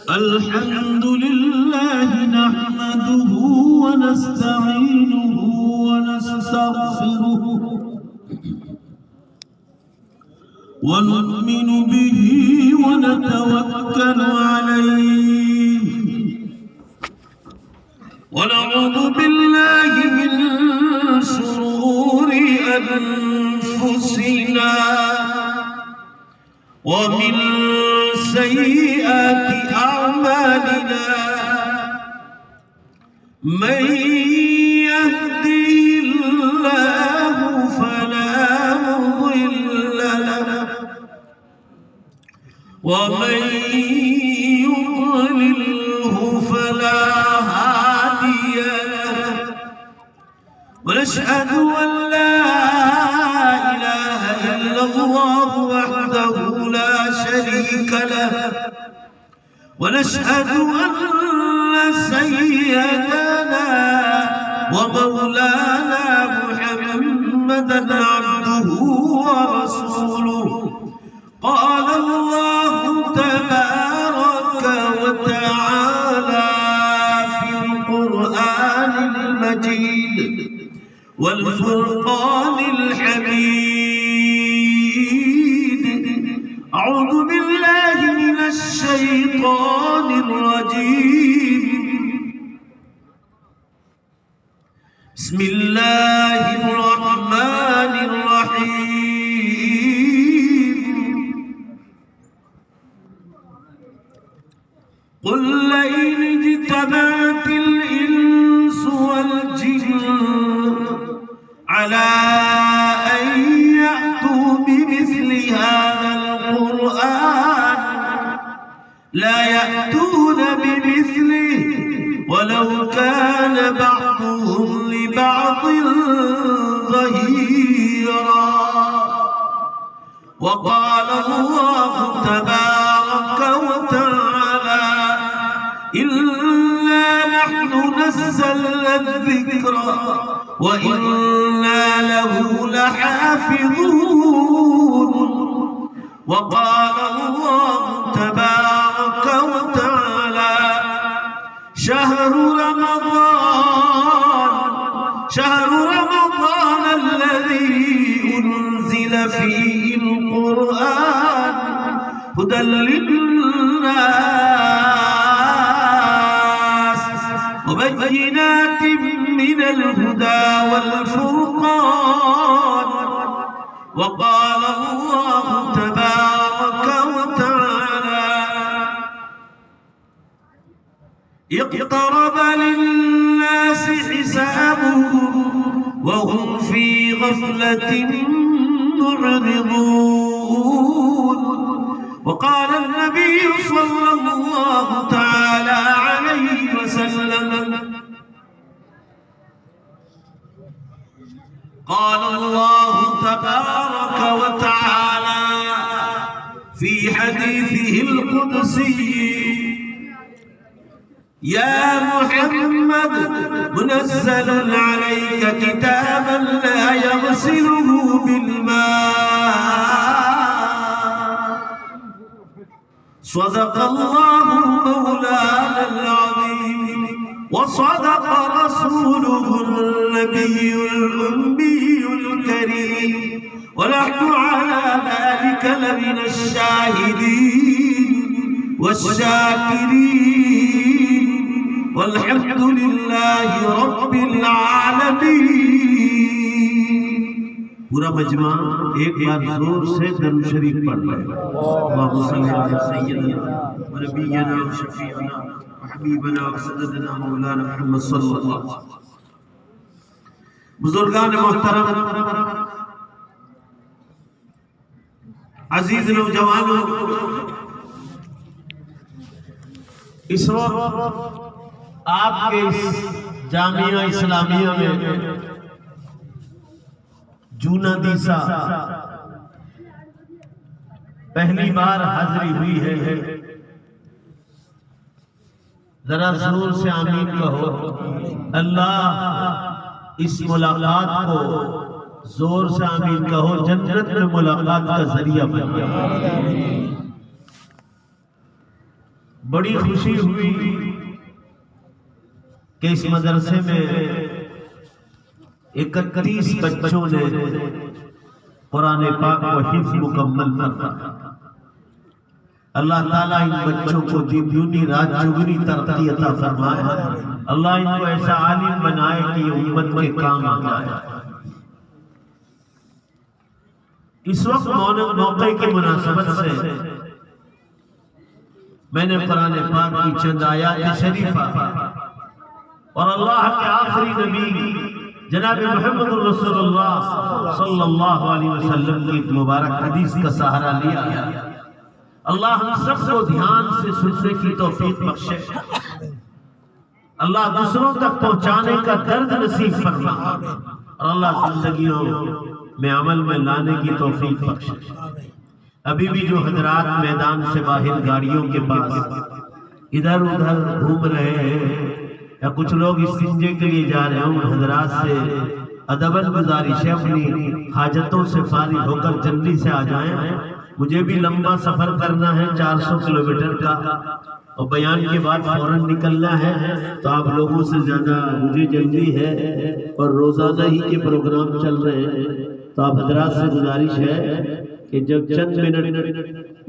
الحمد لله نحمده ونستعينه ونستغفره ونؤمن به ونتوكل عليه ونعوذ بالله من شرور أنفسنا ومن سيئات أعمالنا من يهده الله فلا مضل له ومن يضلله فلا هادي له ونشهد أن لا إله إلا الله وحده لا شريك له ونشهد أن سيدنا ومولانا محمدا عبده ورسوله قال الله تبارك وتعالى في القرآن المجيد والفرقان الحميد أعوذ بالله من الشيطان الرجيم بسم الله الرحمن الرحيم قل لئن اجتمعت الإنس والجن على أن يأتوا بمثل هذا القرآن لا يأتون بمثله ولو كان بعضهم لبعض ظهيرا وقال الله تبارك وتعالى إنا نحن نزلنا الذكر وإنا له لحافظون وقال الله تبارك وتعالى شهر رمضان الذي أنزل فيه القرآن هدى للناس وبينات من الهدى والفرقان وقال الله تبارك وتعالى اقترب للناس حسابهم وهم في غفلة معرضون وقال النبي صلى الله تعالى عليه وسلم قال الله تبارك وتعالى في حديثه القدسي يا محمد منزل عليك كتابا لا يغسله بالماء صدق الله مولانا العظيم وصدق رسوله النبي الأمي الكريم ونحن على ذلك لمن الشاهدين والشاكرين والحمد لله رب العالمين پورا مجمع ایک بار زور سے درود شریف پڑھ لے اللهم صل على سيدنا ونبينا وشفيعنا وحبيبنا وسندنا مولانا محمد صلی اللہ علیہ وسلم بزرگان محترم عزیز نوجوانوں اس وقت آپ کے اس جامعہ اسلامیہ میں جونا دیسا پہلی بار حاضری ہوئی ہے ذرا زور سے آمین کہو اللہ اس ملاقات کو زور سے آمین کہو جنت میں ملاقات کا ذریعہ بن جائے بڑی خوشی ہوئی کہ اس مدرسے میں 31 بچوں نے قرآن پاک و حفظ مکمل کر اللہ تعالیٰ ان بچوں کو دن دگنی رات چگنی ترقی عطا فرمائے. اللہ ان کو ایسا عالم بنائے کہ یہ امت کے کام آ جائے. اس وقت موقع کی مناسبت سے میں نے قرآن پاک کی چند آیات شریفہ اور اللہ کے آخری نبی جناب محمد رسول اللہ صلی اللہ علیہ وسلم کی ایک مبارک حدیث کا سہارا لیا. اللہ ہم سب کو دھیان سے سننے کی توفیق بخشے. اللہ دوسروں تک پہنچانے کا درد نصیب فرما اور اللہ زندگیوں میں عمل میں لانے کی توفیق بخشے. ابھی بھی جو حضرات میدان سے باہر گاڑیوں کے پاس ادھر ادھر گھوم رہے ہیں یا کچھ لوگ استنجے کے لیے جا رہے ہیں، ان حضرات سے ادباً گزارش ہے اپنی حاجتوں سے فارغ ہو کر جلدی سے آ جائیں. مجھے بھی لمبا سفر کرنا ہے 400 کلومیٹر کا اور بیان کے بعد فوراً نکلنا ہے، تو آپ لوگوں سے زیادہ مجھے جلدی ہے اور روزانہ ہی کے پروگرام چل رہے ہیں. تو آپ حضرات سے گزارش ہے کہ جب چند منٹ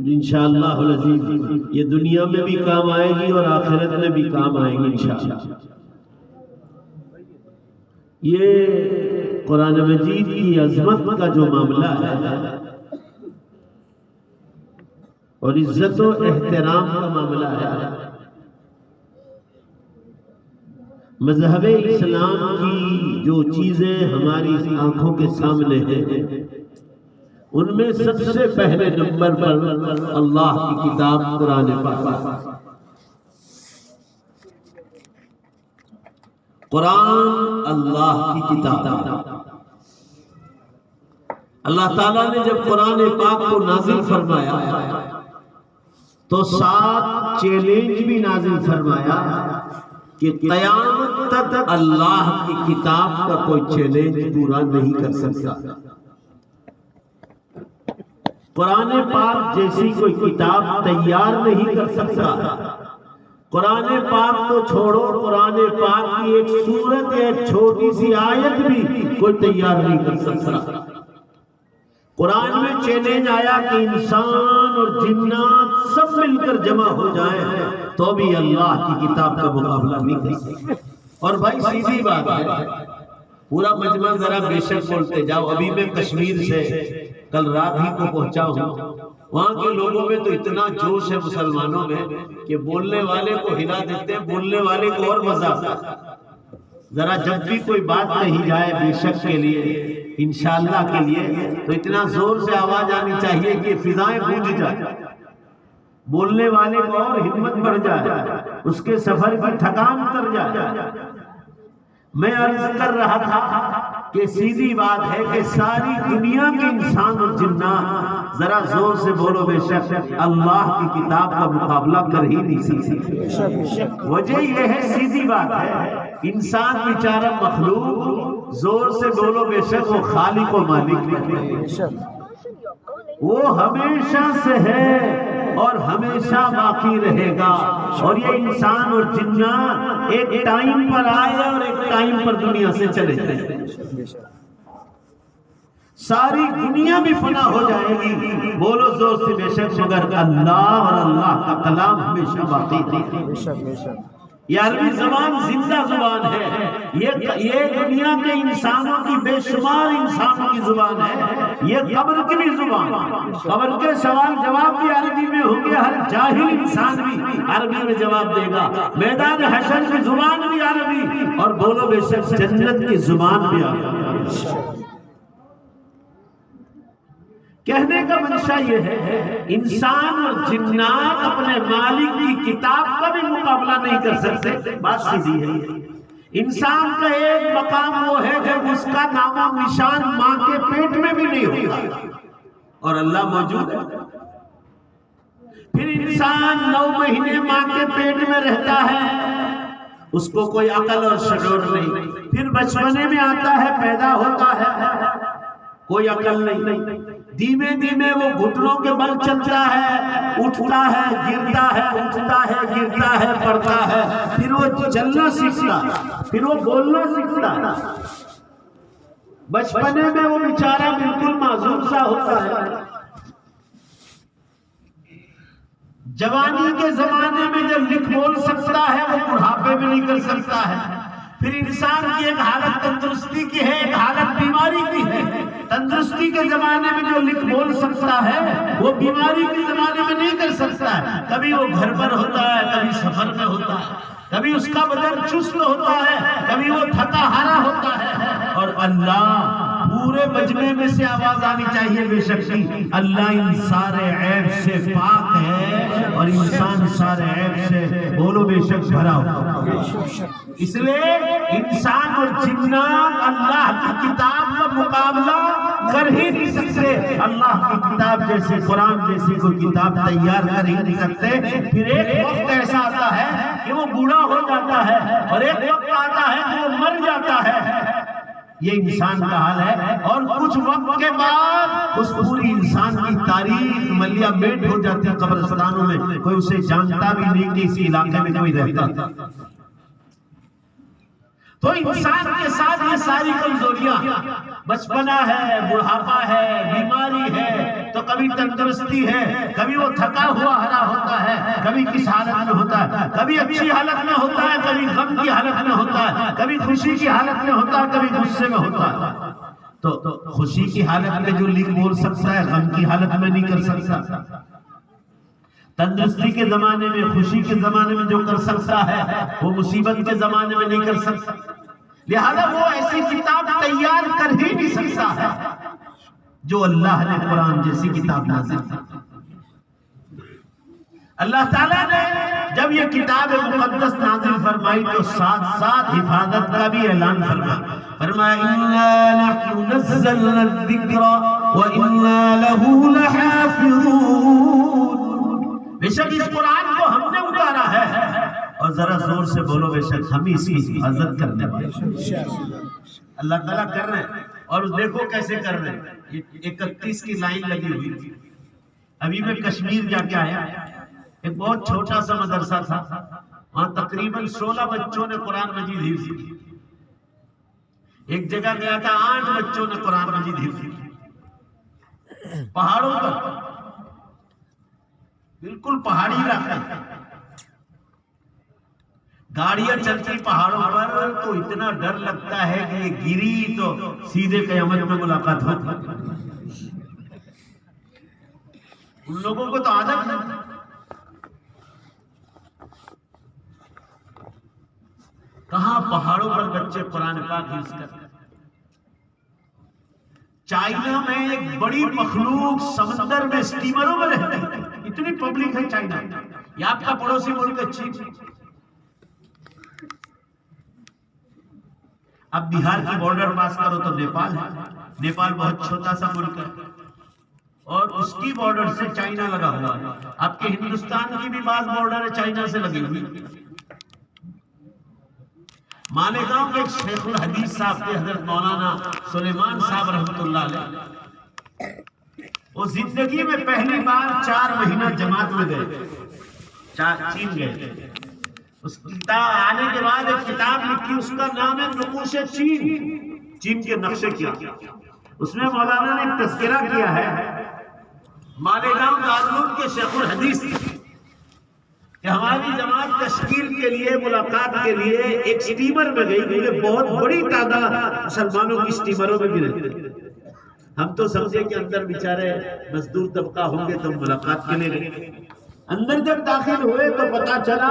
انشاءاللہ العزیز یہ دنیا میں بھی کام آئے گی اور آخرت میں بھی کام آئے گی انشاءاللہ. یہ قرآن مجید کی عظمت کا جو معاملہ ہے اور عزت و احترام کا معاملہ ہے، مذہب اسلام کی جو چیزیں ہماری آنکھوں کے سامنے ہیں ان میں سب سے پہلے نمبر پر اللہ کی کتاب قرآن پاک. قرآن اللہ کی کتاب. اللہ تعالیٰ نے جب قرآن پاک کو نازل فرمایا تو 7 چیلنج بھی نازل فرمایا کہ قیامت تک اللہ کی کتاب کا کوئی چیلنج پورا نہیں کر سکتا. قرآن پاک جیسی کوئی کتاب تیار نہیں کر سکتا. قرآن پاک کو چھوڑو، قرآن پاک کی ایک سورت یا ایک چھوٹی سی آیت بھی کوئی تیار نہیں کر سکتا. قرآن میں چیلنج آیا کہ انسان اور جنات سب مل کر جمع ہو جائیں تو بھی اللہ کی کتاب کا مقابلہ نہیں کر سکتے. اور بھائی سیدھی بات ہے، پورا مجمع ذرا بے شک بولتے جاؤ. ابھی میں کشمیر سے کل رات ہی کو پہنچا ہوں، وہاں کے لوگوں میں تو اتنا جوش ہے مسلمانوں میں کہ بولنے والے کو ہلا دیتے ہیں، بولنے والے کو اور مزہ آتا ہے. ذرا جب بھی کوئی بات کہی جائے بے شک کے لیے، انشاءاللہ کے لیے، تو اتنا زور سے آواز آنی چاہیے کہ فضائیں گونج جائیں، بولنے والے کو اور ہمت بڑھ جائے، اس کے سفر کی تھکان اتر جائے. میں عرض کر رہا تھا کہ سیدھی بات ہے کہ ساری دنیا کے انسان اور جنات ذرا زور سے بولو بے شک اللہ کی کتاب کا مقابلہ کر ہی نہیں سکتے. وجہ یہ ہے، سیدھی بات ہے، انسان بیچارہ مخلوق، زور سے بولو بے شک وہ خالق و مالک ہے، وہ ہمیشہ سے ہے اور ہمیشہ باقی رہے گا. اور یہ انسان اور جنات ایک ٹائم پر آئے اور ایک ٹائم پر دنیا سے چلے جائیں. ساری دنیا بھی فنا ہو جائے گی، بولو زور سے بے شک، مگر اللہ اور اللہ کا کلام ہمیشہ باقی رہے. یہ عربی زبان زندہ زبان ہے، یہ دنیا کے انسانوں کی بے شمار انسانوں کی زبان ہے. یہ قبر کی بھی زبان، قبر کے سوال جواب بھی عربی میں ہوں گے، ہر جاہل انسان بھی عربی میں جواب دے گا. میدان حشر کی زبان بھی عربی، اور بولو بے شک جنت کی زبان بھی عربی. کہنے کا منشا یہ ہے، انسان اور جنات اپنے مالک کی کتاب کا بھی مقابلہ نہیں کر سکتے. بات سیدھی ہے. انسان کا ایک مقام وہ ہے جب اس کا نام و نشان ماں کے پیٹ میں بھی نہیں ہوگا اور اللہ موجود ہے. پھر انسان 9 مہینے ماں کے پیٹ میں رہتا ہے، اس کو کوئی عقل اور شعور نہیں. پھر بچپنے میں آتا ہے، پیدا ہوتا ہے، کوئی عقل نہیں. دھیمے دھیمے وہ گھٹنوں کے بل چلتا ہے، اٹھتا ہے، گرتا ہے، اٹھتا ہے، گرتا ہے، پڑتا ہے، پھر وہ چلنا سیکھتا، پھر وہ بولنا سیکھتا. بچپنے میں وہ بیچارہ بالکل معذور سا ہوتا ہے. جوانی کے زمانے میں جب لکھ بول سکتا ہے وہ بڑھاپے میں نہیں کر سکتا ہے. پھر انسان کی ایک حالت تندرستی کی ہے، ایک حالت بیماری کی ہے. تندرستی کے زمانے میں جو لکھ بول سکتا ہے وہ بیماری کے زمانے میں نہیں کر سکتا ہے. کبھی وہ گھر پر ہوتا ہے، کبھی سفر میں ہوتا ہے، کبھی اس کا بدن چست ہوتا ہے، کبھی وہ تھکا ہارا ہوتا ہے. اور اللہ پورے مجمع میں سے آواز آنی چاہیے بے شک اللہ ان سارے عیب سے پاک ہے اور انسان سارے عیب سے بولو بے شک بھرا ہوا. اس لیے انسان اور جنات اللہ کی کتاب کا مقابلہ کر ہی نہیں سکتے. اللہ کی کتاب جیسے قرآن جیسی کوئی کتاب تیار کر ہی نہیں سکتے. پھر ایک وقت ایسا آتا ہے کہ وہ بوڑھا ہو جاتا ہے اور ایک وقت آتا ہے کہ وہ مر جاتا ہے. یہ انسان کا حال ہے. اور کچھ وقت کے بعد اس پوری انسان کی تاریخ ملیا میٹ ہو جاتی ہے قبرستانوں میں. کوئی اسے جانتا بھی نہیں کہ اسی علاقے میں کوئی رہتا تھا. تو انسان کے ساتھ یہ ساری کمزوریاں، بچپنا ہے، بڑھاپا ہے، بیماری ہے، تو کبھی تندرستی ہے، کبھی وہ تھکا ہوا ہرا ہوتا ہے، کبھی کس حالت میں ہوتا ہے، کبھی اچھی حالت میں ہوتا ہے، کبھی غم کی حالت میں ہوتا ہے، کبھی خوشی کی حالت میں ہوتا ہے، کبھی غصے میں ہوتا ہے. تو خوشی کی حالت میں جو لکھ بول سکتا ہے غم کی حالت میں نہیں کر سکتا. تندرستی کے زمانے میں، خوشی کے زمانے میں جو کر سکتا ہے وہ مصیبت کے زمانے میں نہیں کر سکتا. لہذا وہ ایسی کتاب تیار کر ہی نہیں سکتا ہے جو اللہ نے قرآن جیسی کتاب نازل کی. اللہ تعالیٰ نے جب یہ کتاب مقدس نازل فرمائی تو ساتھ ساتھ حفاظت کا بھی اعلان فرمایا. فرمایا اِنَّا نَحْنُ نَزَّلْنَا الذِّكْرَ وَإِنَّا لَهُ لَحَافِظُونَ. بے شک اس قرآن کو ہم نے اتارا ہے اور ذرا زور سے بولو بے شک ہم اس کی حفاظت کرنے والے. اللہ تعالیٰ کر رہے ہیں اور دیکھو کیسے کر رہے ہیں. 31 کی لائن لگی ہوئی. ابھی میں کشمیر جا کے آیا، ایک بہت چھوٹا سا مدرسہ تھا، وہاں تقریباً 16 بچوں نے قرآن مجید حفظ کی. ایک جگہ گیا تھا 8 بچوں نے قرآن مجید حفظ کی. پہاڑوں پر، بالکل پہاڑی علاقہ، گاڑیاں چلتی پہاڑوں پر تو اتنا ڈر لگتا ہے کہ یہ گری تو سیدھے قیامت میں ملاقات ہوتی. ان لوگوں کو تو عادت ہے. کہاں پہاڑوں پر بچے قرآن پاک حفظ کرتے. چائنا میں ایک بڑی مخلوق سمندر میں اسٹیمروں میں رہتی ہے. اتنی پبلک ہے چائنا. یہ آپ کا پڑوسی ملک ہے چین. اب بہار کی بارڈر پاس کرو تو نیپال ہے. نیپال بہت چھوٹا سا ملک ہے اور اس کی بارڈر سے چائنا لگا ہوا ہے. آپ کے ہندوستان کی بھی بعض بارڈر چائنا سے لگی ہوئی. مالیگاؤں کے ایک شیخ الحدیث صاحب کے حضرت مولانا سلیمان صاحب رحمۃ اللہ علیہ، وہ زندگی میں پہلی بار 4 مہینہ جماعت میں گئے، چین گئے. اس کتاب آنے کے بعد ایک کتاب لکھی، اس کا نام ہے نقوش چین، چین کے نقشے کیا. اس میں مولانا نے ایک تذکرہ کیا ہے مالیگاؤں دارالعلوم کے شیخ الحدیث کہ ہماری جماعت تشکیل کے لیے، ملاقات کے لیے ایک سٹیمر میں گئی. کیونکہ بہت بڑی تعداد مسلمانوں کی سٹیمروں میں بھی رہتے. ہم تو سمجھے کہ اندر بیچارے مزدور طبقہ ہوں گے تو ملاقات کے لیے گئے. اندر جب داخل ہوئے تو پتا چلا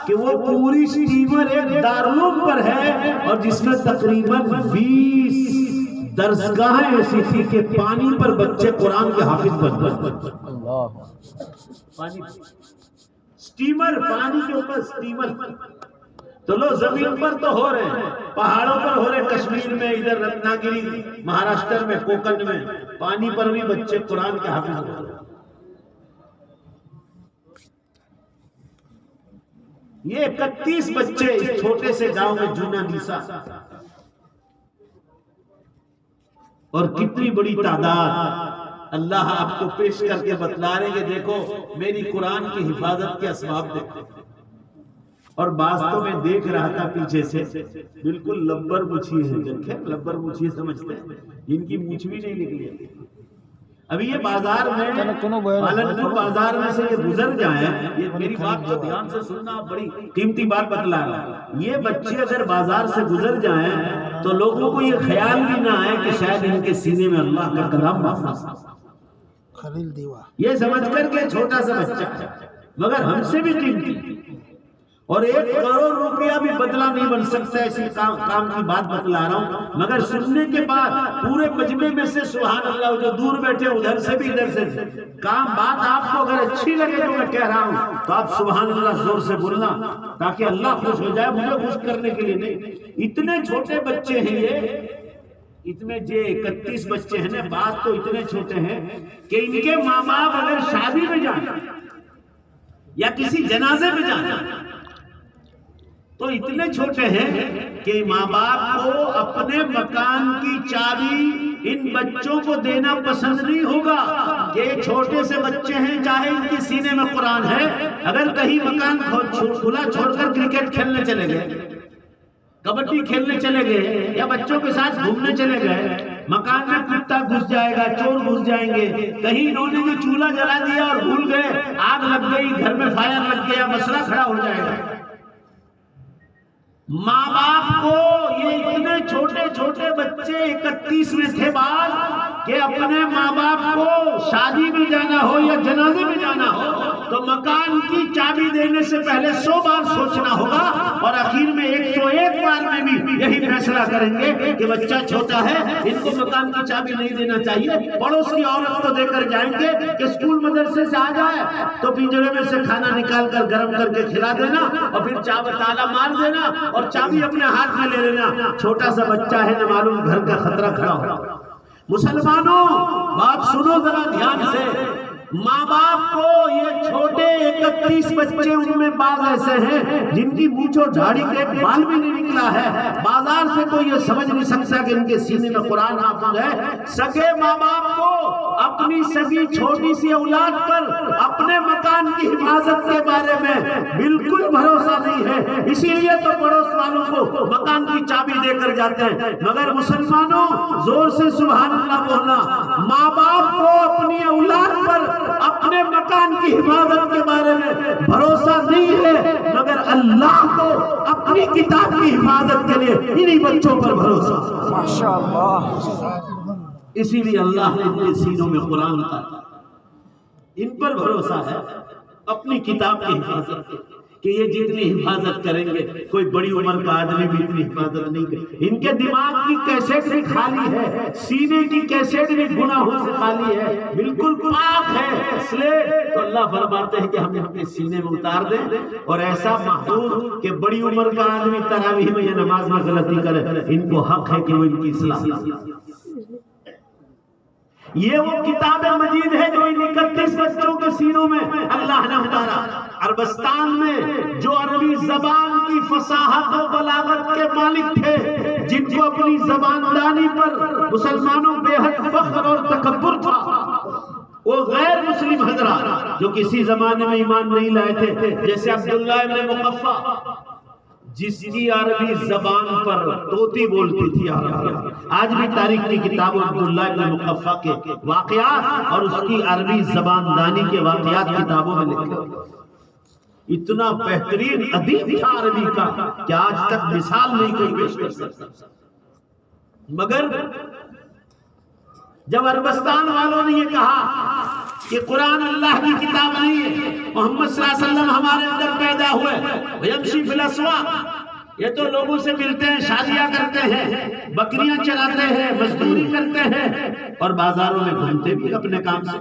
کہ وہ پوری سٹیمر ایک دارالعلوم پر ہے اور جس میں تقریباً 20 درسگاہیں ایسی تھی کہ پانی پر بچے قرآن کے حافظ بن گئے. پانی، سٹیمر، پانی کے اوپر سٹیمر. تو لو زمین پر تو ہو رہے ہیں، پہاڑوں پر ہو رہے، کشمیر میں، ادھر رتناگری، مہاراشٹر میں، کوکن میں، پانی پر بھی بچے قرآن کے حافظ ہو رہے. یہ 31 بچے اس چھوٹے سے گاؤں میں جونا نیسا، اور کتنی بڑی تعداد اللہ آپ کو پیش کر کے بتلا رہے کہ دیکھو میری قرآن کی حفاظت کے اسباب دیکھو. اور بعض تو میں دیکھ رہا تھا پیچھے سے بالکل لبر مچھی ہے. دیکھیں لبر مچھی سمجھتے ہیں، ان کی مونچھ بھی نہیں نکلی. ابھی یہ بازار میں پالنپور بازار میں سے یہ گزر جائیں، یہ میری بات کو دھیان سے سننا، بڑی قیمتی بات بتلا رہا ہوں. یہ بچے اگر بازار سے گزر جائیں تو لوگوں کو یہ خیال بھی نہ آئے کہ شاید ان کے سینے میں اللہ کا کلام محفوظ ہے. یہ سمجھ کر کہ چھوٹا سا بچہ ہے مگر ہم سے بھی قیمتی، اور 1 کروڑ روپیہ بھی بدلہ نہیں بن سکتا. ایسی کام کی بات بتلا رہا ہوں. مگر سننے کے بعد پورے مجمع میں سے سبحان اللہ، جو دور بیٹھے ادھر سے بھی ادھر سے کام، بات آپ کو اگر اچھی لگے جو میں کہہ رہا ہوں تو آپ سبحان اللہ زور سے بولنا تاکہ اللہ خوش ہو جائے، مجھے خوش کرنے کے لیے نہیں. اتنے چھوٹے بچے ہیں یہ، اتنے 31 بچے ہیں نا، بات تو اتنے چھوٹے ہیں کہ ان کے ماں باپ اگر شادی میں جانا یا کسی جنازے میں جانا تو اتنے چھوٹے ہیں کہ ماں باپ کو اپنے مکان کی چابی ان بچوں کو دینا پسند نہیں ہوگا. کہ چھوٹے سے بچے ہیں، چاہے ان کے سینے میں قرآن ہے، اگر کہیں مکان کھلا چھوڑ کر کرکٹ کھیلنے چلے گئے، کبڈی کھیلنے چلے گئے، یا بچوں کے ساتھ گھومنے چلے گئے، مکان میں کتا گھس جائے گا، چور گھس جائیں گے، کہیں انہوں نے جو چولہا جلا دیا اور بھول گئے، آگ لگ گئی، گھر میں فائر لگ گیا، مسئلہ کھڑا ہو جائے گا. ماں باپ کو یہ اتنے چھوٹے چھوٹے بچے 31 میں تھے بعد کہ اپنے ماں باپ کو شادی میں جانا ہو یا جنازے میں جانا ہو تو مکان کی چابی دینے سے پہلے 100 بار سوچنا ہوگا، اور آخر میں 101 بار میں بھی یہی فیصلہ کریں گے کہ بچہ چھوٹا ہے، ان کو مکان کی چابی نہیں دینا چاہیے. پڑوس کی عورت کو دے کر جائیں گے کہ اسکول مدرسے سے آ جائے تو پنجرے میں سے کھانا نکال کر گرم کر کے کھلا دینا، اور پھر تالا مار دینا اور چابی اپنے ہاتھ میں لے لینا. چھوٹا سا بچہ ہے، نہ معلوم گھر کا خطرہ کھڑا ہو. مسلمانوں بات سنو ذرا دھیان سے. ماں باپ کو یہ چھوٹے 31 بچے، ان میں بعض ایسے ہیں جن کی مونچھ اور داڑھی کے ایک بال بھی نہیں نکلا ہے، بازار سے کوئی یہ سمجھ نہیں سکتا کہ ان کے سینے میں قرآن محفوظ ہے. سگے ماں باپ کو اپنی سگی چھوٹی سی اولاد پر اپنے مکان کی حفاظت کے بارے میں بالکل بھروسہ نہیں ہے، اسی لیے تو پڑوس والوں کو مکان کی چابی دے کر جاتے ہیں. مگر مسلمانوں زور سے سبحان اللہ بولنا. ماں باپ کو اپنی اولاد پر اپنے مکان کی حفاظت کے بارے میں بھروسہ نہیں ہے، مگر اللہ کو اپنی کتاب کی حفاظت کے لیے انہی بچوں پر بھروسہ. ماشاءاللہ. اسی لیے اللہ نے ان کے سینوں میں قرآن اتارا. ان پر بھروسہ ہے اپنی کتاب کی حفاظت کہ یہ جتنی حفاظت کریں گے، کوئی بڑی عمر کا آدمی بھی اتنی حفاظت نہیں کرے. ان کے دماغ کی کیسٹ بھی خالی ہے، سینے کی کیسٹ بھی گناہوں سے خالی ہے، بالکل پاک ہے اس لیے تو اللہ فرماتے ہیں کہ ہم اپنے سینے میں اتار دیں. اور ایسا محفوظ کہ بڑی عمر کا آدمی تراویح میں یا نماز میں غلطی کرے، ان کو حق ہے کہ وہ ان کی اصلاح. یہ وہ کتاب مجید ہے جو ان 31 بچوں کے سینوں میں اللہ نے اتارا. عربستان میں جو عربی زبان کی فصاحت و بلاغت کے مالک تھے، جن کو اپنی زبان دانی پر مسلمانوں بے حد فخر اور تکبر تھا، وہ غیر مسلم حضرات جو کسی زمانے میں ایمان نہیں لائے تھے، جیسے عبداللہ ابن مقفع جس کی عربی زبان پر طوطی بولتی تھی عربی. آج بھی تاریخ کی کتابوں عبداللہ ابن مقفع کے واقعات اور اس کی عربی زبان دانی کے واقعات کتابوں میں لکھے. اتنا بہترین ادیب تھا عربی کا کہ آج تک مثال نہیں کوئی پیش کر سکتا. مگر جب عربستان والوں نے یہ کہا کہ قرآن اللہ کی کتاب نہیں ہے، محمد صلی اللہ علیہ وسلم ہمارے اندر پیدا ہوئے، وَيَمْشِي فِي الْأَسْوَاقِ، یہ تو لوگوں سے ملتے ہیں، شادیاں کرتے ہیں، بکریاں چراتے ہیں، مزدوری کرتے ہیں، اور بازاروں میں گھومتے بھی اپنے کام سے.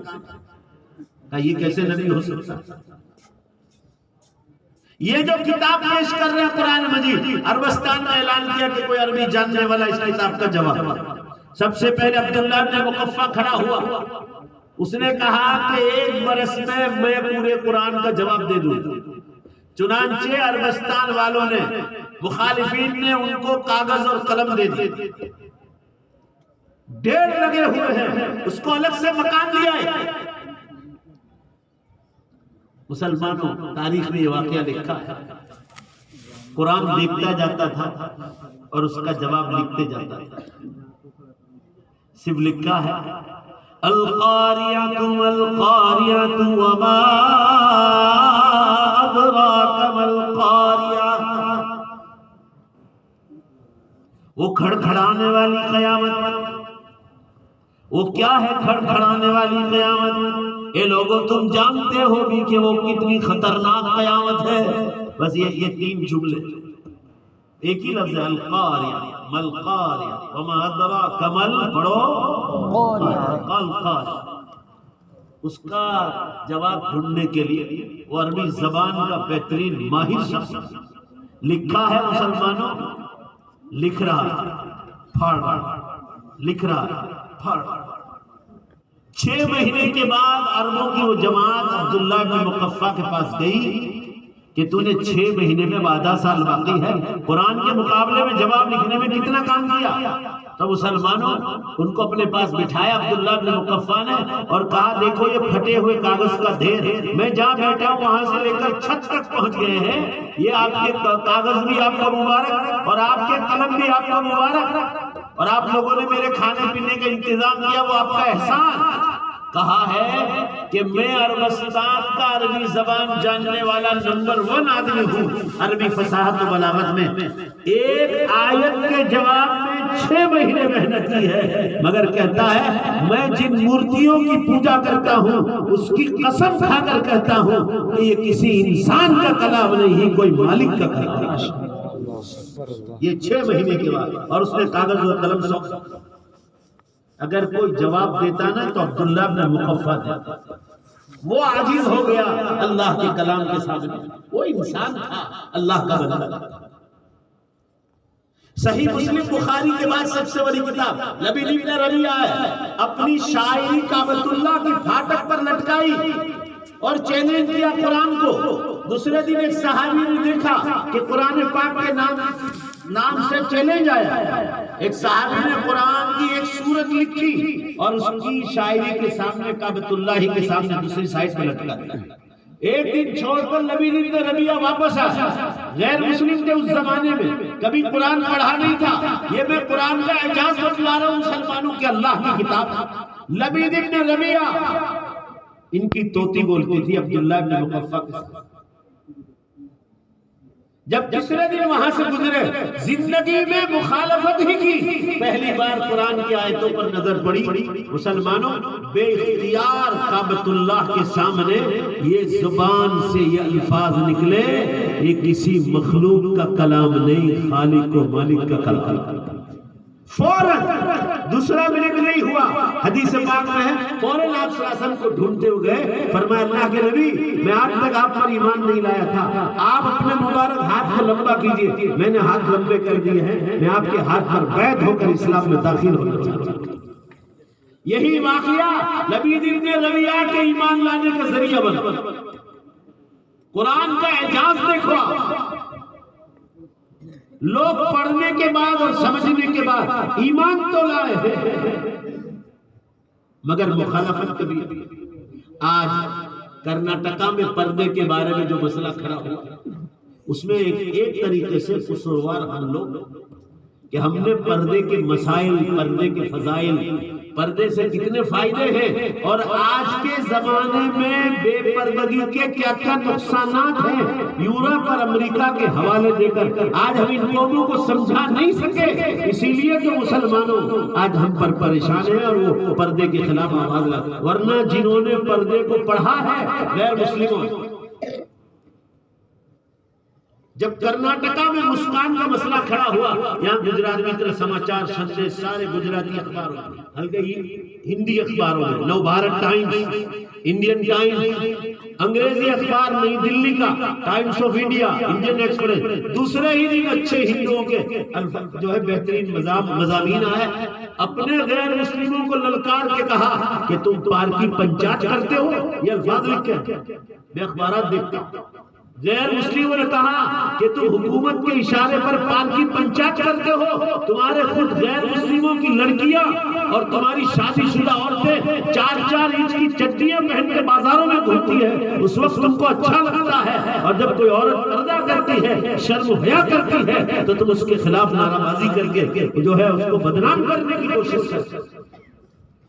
کہ یہ کیسے نبی ہو سکتا؟ یہ جو کتاب پیش کر رہے ہیں قرآن مجید، عربستان میں اعلان کیا کہ کوئی عربی جاننے والا اس کتاب کا جواب. سب سے پہلے عبداللہ ابن مقفع کھڑا ہوا، اس نے کہا کہ 1 برس میں پورے قرآن کا جواب دے دوں. چنانچہ عربستان والوں نے، مخالفین نے ان کو کاغذ اور قلم دے دی. ڈھیر لگے ہوئے ہیں، اس کو الگ سے مکان دیا ہے۔ مسلمانوں، تاریخ میں یہ واقعہ لکھا ہے، قرآن دیکھتا جاتا تھا اور اس کا جواب لکھتے جاتا تھا۔ صرف لکھا ہے القاریۃ والقاریۃ وما ادراک ما القاریۃ، وہ کھڑکھڑانے والی قیامت، وہ کیا ہے کھڑکھڑانے والی قیامت؟ اے لوگوں تم جانتے ہو بھی کہ وہ کتنی خطرناک قیامت ہے۔ بس یہ تین جملے، ایک ہی لفظ ہے القاریہ، مل قاریہ وما ادراک مل، پڑھو القاریہ۔ اس کا جواب ڈھونڈنے کے لیے وہ عربی زبان کا بہترین ماہر شخص لکھا ہے، مسلمانوں لکھ رہا پھاڑ رہا، لکھ رہا پھاڑ رہا۔ 6 مہینے کے بعد عربوں کی وہ جماعت عبداللہ بن مقفع کے پاس گئی کہ تو نے 6 مہینے میں 12 سال باقی ہے، قرآن کے مقابلے میں جواب لکھنے میں کتنا کام کیا؟ تو مسلمانوں ان کو اپنے پاس بٹھایا عبداللہ بن مقفع نے اور کہا دیکھو یہ پھٹے ہوئے کاغذ کا ڈھیر، میں جہاں بیٹھا ہوں وہاں سے لے کر چھت تک پہنچ گئے ہیں، یہ آپ کے کاغذ بھی آپ کا مبارک اور آپ کے قلم بھی آپ کا مبارک، اور آپ لوگوں نے میرے کھانے پینے کا انتظام کیا، وہ آپ کا احسان۔ کہا ہے کہ میں عربستان کا عربی زبان جاننے والا نمبر 1 آدمی ہوں عربی فصاحت و بلاغت میں، ایک آیت کے جواب میں 6 مہینے محنت کی ہے، مگر کہتا ہے میں جن مورتیوں کی پوجا کرتا ہوں اس کی قسم کھا کر کہتا ہوں کہ یہ کسی انسان کا کلام نہیں، کوئی مالک کا کلام ہے۔ یہ 6 مہینے کے بعد، اور اس نے کاغذ و قلم سونپا۔ اگر کوئی جواب دیتا نا تو عبداللہ بن مقفع دیتا، وہ عاجز ہو گیا اللہ کے کلام کے سامنے، وہ انسان تھا، اللہ کا بندہ۔ صحیح مسلم بخاری کے بعد سب سے بڑی کتاب لبید ابن ربیعہ ہے، اپنی شاعری کعبۃ اللہ کی پھاٹک پر لٹکائی اور چیلنج کیا قرآن کو۔ دوسرے دن ایک صحابی نے دیکھا کہ قرآن پاک کے نام سے چیلنج آیا، ایک صحابی نے قرآن کی ایک سورت لکھی اور اس کی شاعری کے سامنے کعبۃ اللہ کے سامنے دوسری سائڈ پہ لٹکا دیا۔ ایک دن چھوڑ کر لبید ابن ربیعہ واپس آیا، غیر مسلم تھے اس زمانے میں، کبھی قرآن پڑھا نہیں تھا، یہ میں قرآن کا اعجاز بتلا رہا ہوں مسلمانوں کے، اللہ کی کتاب۔ لبید ابن ربیعہ ان کی طوطی بولتی تھی عبداللہ بن مقفع کے ساتھ۔ جب تیسرے دن وہاں سے گزرے، زندگی میں مخالفت ہی کی، پہلی بار قرآن کی آیتوں پر نظر پڑی۔ مسلمانوں بے اختیار کعبۃ اللہ کے سامنے یہ زبان سے یہ الفاظ نکلے، یہ کسی مخلوق کا کلام نہیں، خالق و مالک کا کلام۔ فوراً دوسرا منٹ نہیں ہوا، حدیث پاک میں ہے فوراً آپ صلی اللہ علیہ وسلم کو ڈھونڈتے ہوئے گئے، فرمایا اللہ کے نبی میں آج تک آپ پر ایمان نہیں لایا تھا، آپ اپنے مبارک ہاتھ کو لمبا کیجئے۔ میں نے ہاتھ لمبے کر دیے ہیں، میں آپ کے ہاتھ پر بیعت ہو کر اسلام میں داخل ہونا چاہتا ہوں۔ یہی واقعہ لبید ابن ربیعہ کے ایمان لانے کا ذریعہ بنا۔ قرآن کا اعجاز دیکھو، لوگ پڑھنے کے بعد اور سمجھنے کے بعد ایمان تو لائے ہیں مگر مخالفت کبھی۔ آج کرناٹکا میں پردے کے بارے میں جو مسئلہ کھڑا ہوا، اس میں ایک طریقے سے قصوروار ہم لوگ کہ ہم نے پردے کے مسائل، پردے کے فضائل، پردے سے کتنے فائدے ہیں اور آج کے زمانے میں بے پردگی کے کیا کیا نقصانات ہیں، یورپ اور امریکہ کے حوالے دے کر آج ہم ان قوموں کو سمجھا نہیں سکے، اسی لیے تو مسلمانوں آج ہم پر پریشان ہیں اور وہ پردے کے خلاف آواز لگا، ورنہ جنہوں نے پردے کو پڑھا ہے غیر مسلموں۔ جب کرناٹکا میں مسکان کا مسئلہ کھڑا ہوا، یہاں گجرات متر سماچار سندیش سارے گجراتی اخباروں میں، ہلکے ہندی اخباروں میں، نو بھارت ٹائمز، انڈین ٹائمز، انگریزی اخبار نئی دلی کا Times of India, Indian express, دوسرے ہی دن اچھے ہندوؤں کے جو ہے بہترین مضامین آئے۔ اپنے غیر مسلموں کو للکار کے کہا کہ تم پارکی پنچایت کرتے ہو، یہ الفاظ لکھ کے میں اخبارات دیکھتا ہوں، غیر مسلموں نے کہا کہ تم حکومت کے اشارے پر پارکی پنچایت کرتے ہو، تمہارے خود غیر مسلموں کی لڑکیاں اور تمہاری شادی شدہ عورتیں 4-4 انچ کی چڈیاں پہن کے بازاروں میں گھومتی ہے، اس وقت تم کو اچھا لگتا ہے، اور جب کوئی عورت پردہ کرتی ہے، شرم و حیا کرتی ہے، تو تم اس کے خلاف نعرہ بازی کر کے جو ہے اس کو بدنام کرنے کی کوشش کرتے ہو۔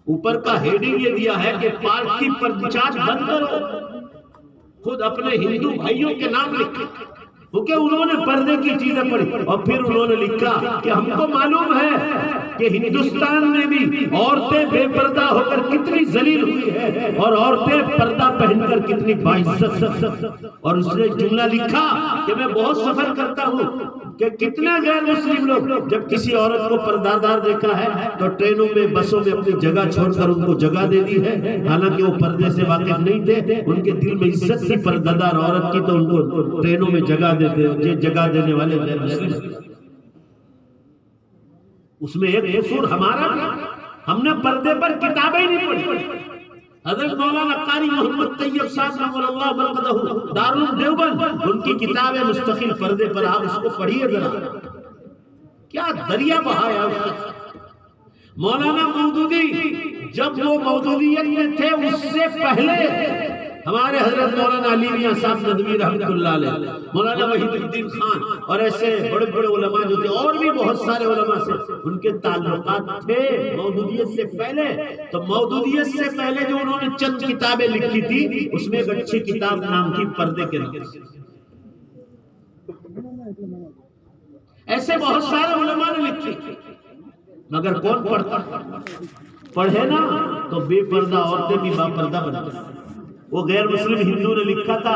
اوپر کا ہیڈنگ یہ دیا ہے کہ پارکی پنچایت بند کرو، خود اپنے ہندو بھائیوں کے نام لکھے، کیونکہ انہوں نے پردے کی چیزیں پڑھی، اور پھر انہوں نے لکھا کہ ہم کو معلوم ہے کہ ہندوستان میں بھی عورتیں بے پردہ ہو کر کتنی ذلیل ہوئی ہے اور عورتیں پردہ پہن کر کتنی باعزت، اور اس نے جملہ لکھا کہ میں بہت سفر کرتا ہوں کہ کتنے غیر مسلم لوگ جب کسی عورت کو پردہ دار دیکھا ہے تو ٹرینوں میں بسوں میں اپنی جگہ چھوڑ کر ان کو جگہ دے دی ہے، حالانکہ وہ پردے سے واقف نہیں تھے، ان کے دل میں عزت تھی پردہ دار عورت کی، تو ان کو ٹرینوں میں جگہ دیتے، یہ جگہ دینے والے غیر مسلم۔ اس میں ایک قصور ہمارا بھی، ہم نے پردے پر کتابیں نہیں پڑھی۔ حضرت مولانا قاری محمد طیب صاحب نور اللہ مرقدہ دارالعلوم دیوبند، ان کی کتاب ہے مستقل پردے پر، آپ اس کو پڑھیے ذرا، کیا دریا بہایا اس کا۔ مولانا مودودی جب وہ مودودیت میں تھے اس سے پہلے ہمارے حضرت مولانا علی میاں صاحب ندوی رحمۃ اللہ علیہ، مولانا وحید الدین خان اور ایسے بڑے بڑے علماء جو تھے، اور بھی بہت سارے علماء سے ان کے تعلقات تھے مودودیت سے پہلے۔ تو مودودیت سے پہلے جو انہوں نے چند کتابیں لکھی تھی، اس میں ایک اچھی کتاب نام تھی پردے کے نام سے۔ ایسے بہت سارے علماء نے لکھی، مگر کون پڑھتا؟ پڑھے نا تو بے پردہ عورتیں بھی با پردہ بنتی۔ وہ غیر مسلم ہندو نے لکھا تھا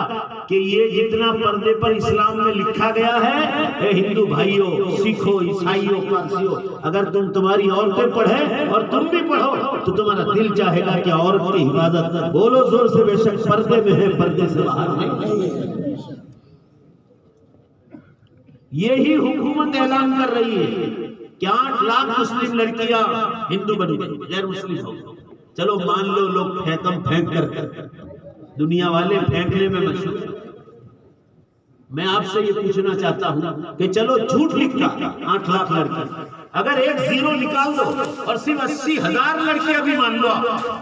کہ یہ جتنا پردے پر اسلام میں لکھا گیا ہے، اے ہندو بھائیوں، سکھوں، عیسائیوں، پارسیوں، اگر تمہاری عورتیں پڑھیں اور تم بھی پڑھو تو تمہارا دل چاہے گا کہ عورت کی حفاظت، بولو زور سے، بے شک پردے میں ہے، پردے سے باہر نہیں۔ یہی حکومت اعلان کر رہی ہے کہ 8 لاکھ مسلم لڑکیاں ہندو بنی گئی، غیر مسلم ہو۔ چلو مان لو لوگ پھینک کر دنیا والے پھینکنے میں مشہور۔ میں آپ سے یہ پوچھنا چاہتا ہوں کہ چلو جھوٹ لکھا 8 لاکھ لڑکے، اگر ایک زیرو نکال دو اور صرف 80,000 لڑکیاں بھی مان لو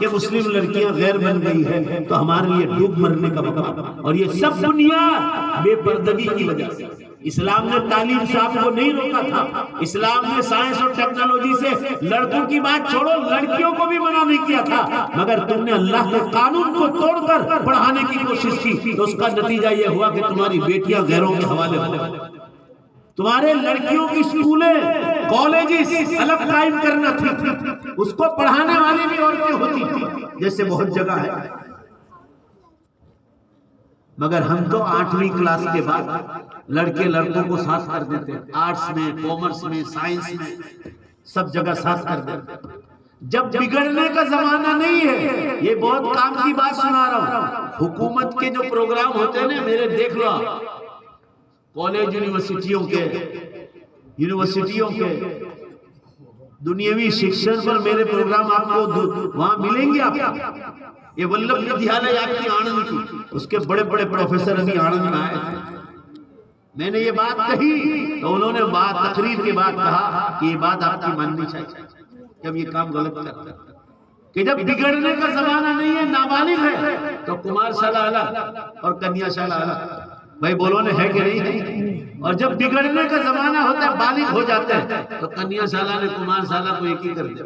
کہ مسلم لڑکیاں غیر بن گئی ہیں، تو ہمارے لیے ڈوب مرنے کا وقت، اور یہ سب بنیاد بے پردگی کی وجہ سے۔ اسلام نے تعلیم صاحب کو نہیں روکا تھا، اسلام نے سائنس اور ٹیکنالوجی سے لڑکوں کی بات چھوڑو، لڑکیوں کو بھی منع نہیں کیا تھا، مگر تم نے اللہ کے قانون کو توڑ کر پڑھانے کی کوشش کی، تو اس کا نتیجہ یہ ہوا کہ تمہاری بیٹیاں غیروں کے حوالے ہو گئی۔ تمہارے لڑکیوں کی اسکولیں، کالجز الگ قائم کرنا تھی، اس کو پڑھانے والی بھی عورتیں ہوتی تھی، جیسے بہت جگہ ہے۔ مگر ہم تو 8ویں کلاس کے بعد لڑکے لڑکوں کو ساتھ کر دیتے ہیں، آرٹس میں، کامرس میں، سائنس میں، سب جگہ ساتھ کر دیتے ہیں۔ جب بگڑنے کا زمانہ نہیں ہے، یہ بہت کام کی بات سنا رہا ہوں، حکومت کے جو پروگرام ہوتے ہیں نا، میرے دیکھ لو، کالج یونیورسٹیوں کے دنیاوی شکشن پر میرے پروگرام آپ کو وہاں ملیں گے۔ آپ یہ ولبھ ودھیالیہ آپ کی آنند کی، اس کے بڑے بڑے پروفیسر ابھی آنند میں آئے تھے، میں نے یہ بات کہی تو انہوں نے تقریر کے بعد کہا کہ یہ بات آپ کی ماننی چاہیے، جب یہ کام غلط کرتا ہے کہ جب بگڑنے کا زمانہ نہیں ہے، نابالغ ہے تو کمار شالہ الگ اور کنیا شالہ الگ، بھائی بولو نے ہے کہ نہیں ہے؟ اور جب بگڑنے کا زمانہ ہوتا ہے، بالغ ہو جاتے ہیں، تو کنیا شالہ نے کمار شالہ کو ایک ہی کر دیا۔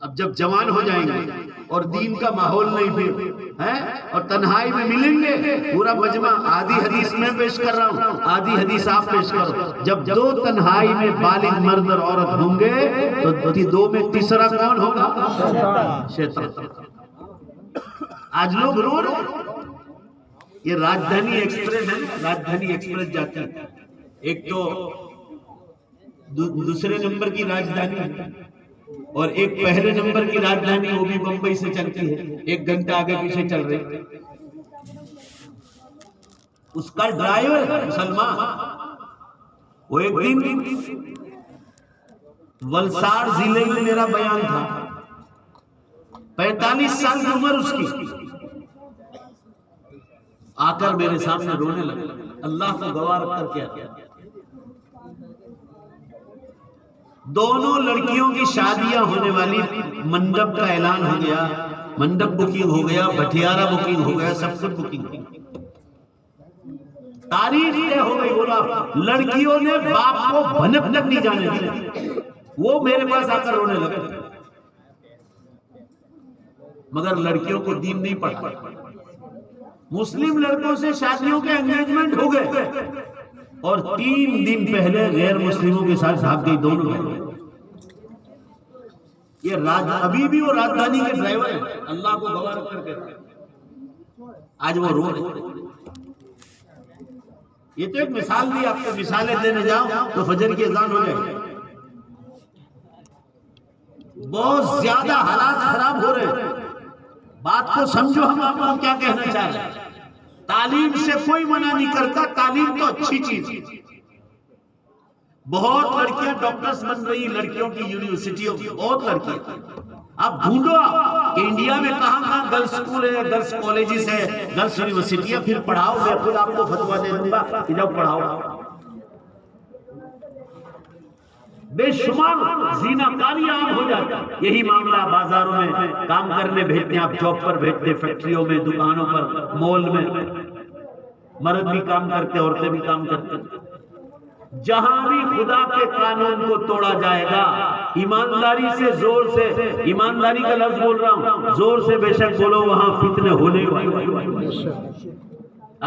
اب جب جوان ہو جائیں گے اور دین کا ماحول نہیں پھر ہے اور تنہائی میں ملیں گے، پورا مجمع آدھی حدیث میں پیش کر رہا ہوں، آدھی حدیث آپ پیش کرو، جب 2 تنہائی میں بالغ مرد اور عورت ہوں گے تو 2 میں تیسرا کون ہوگا؟ شیطان۔ آج لوگ رو رہے، یہ راجدھانی ایکسپریس ہے، راجدھانی ایکسپریس جاتی ہے، ایک تو دوسرے نمبر کی راجدھانی ہے اور ایک پہلے نمبر کی راجدھانی، وہ بھی بمبئی سے چلتی ہے، 1 گھنٹہ آگے پیچھے چل رہی۔ اس کا ڈرائیور مسلمان، وہ ایک دن ولساڑ ضلع میں میرا بیان تھا، 45 سال کی عمر اس کی، آ کر میرے سامنے رونے لگے، اللہ کو گواہ رکھ کر کیا دونوں لڑکیوں کی شادیاں ہونے والی، منڈپ کا اعلان ہو گیا، منڈپ بکنگ ہو گیا، بٹھیارا بکنگ ہو گیا، سب کچھ بکنگ ہو گیا، تاریخ طے ہو گئی۔ بولا لڑکیوں نے باپ کو بھنک تک نہیں جانے دیا، وہ میرے پاس آ کر رونے لگے، مگر لڑکیوں کو دین نہیں پڑھا۔ مسلم لڑکوں سے شادیوں کے انگیجمنٹ ہو گئے اور 3 دن پہلے غیر مسلموں کے ساتھ بھاگ گئی دونوں بہنیں۔ یہ ابھی بھی وہ راجدھانی کے ڈرائیور ہیں، اللہ کو گواہ رکھ کر کہتے ہیں آج وہ رو رہے۔ یہ تو ایک مثال دی، آپ کو مثالیں دینے جاؤ تو فجر کی اذان ہو جائے۔ بہت زیادہ حالات خراب ہو رہے ہیں، بات کو سمجھو، ہم آپ کو کیا کہنا چاہ رہے ہیں۔ تعلیم سے کوئی منع نہیں کرتا، تعلیم تو اچھی چیز ہے، بہت لڑکیاں ڈاکٹرز بن رہی، لڑکیوں کی یونیورسٹیوں کی بہت لڑکیاں۔ اب ڈھونڈو کہ انڈیا میں کہاں کہاں گرلز اسکول ہے، گرلز کالجز ہے، گرلز یونیورسٹیاں، پھر پڑھاؤ، میں خود آپ کو فتویٰ دے دوں گا کہ جب پڑھاؤ۔ بے شمار زینہ کاری عام ہو جاتا ہے، یہی معاملہ بازاروں میں کام کرنے بھیجتے ہیں، آپ جاب پر بھیجتے ہیں، فیکٹریوں میں، دکانوں پر، مال میں، مرد بھی کام کرتے، عورتیں بھی کام کرتے۔ جہاں بھی خدا کے قانون کو توڑا جائے گا، ایمانداری سے، زور سے، ایمانداری کا لفظ بول رہا ہوں، زور سے بے شک بولو، وہاں فتنے ہونے والے۔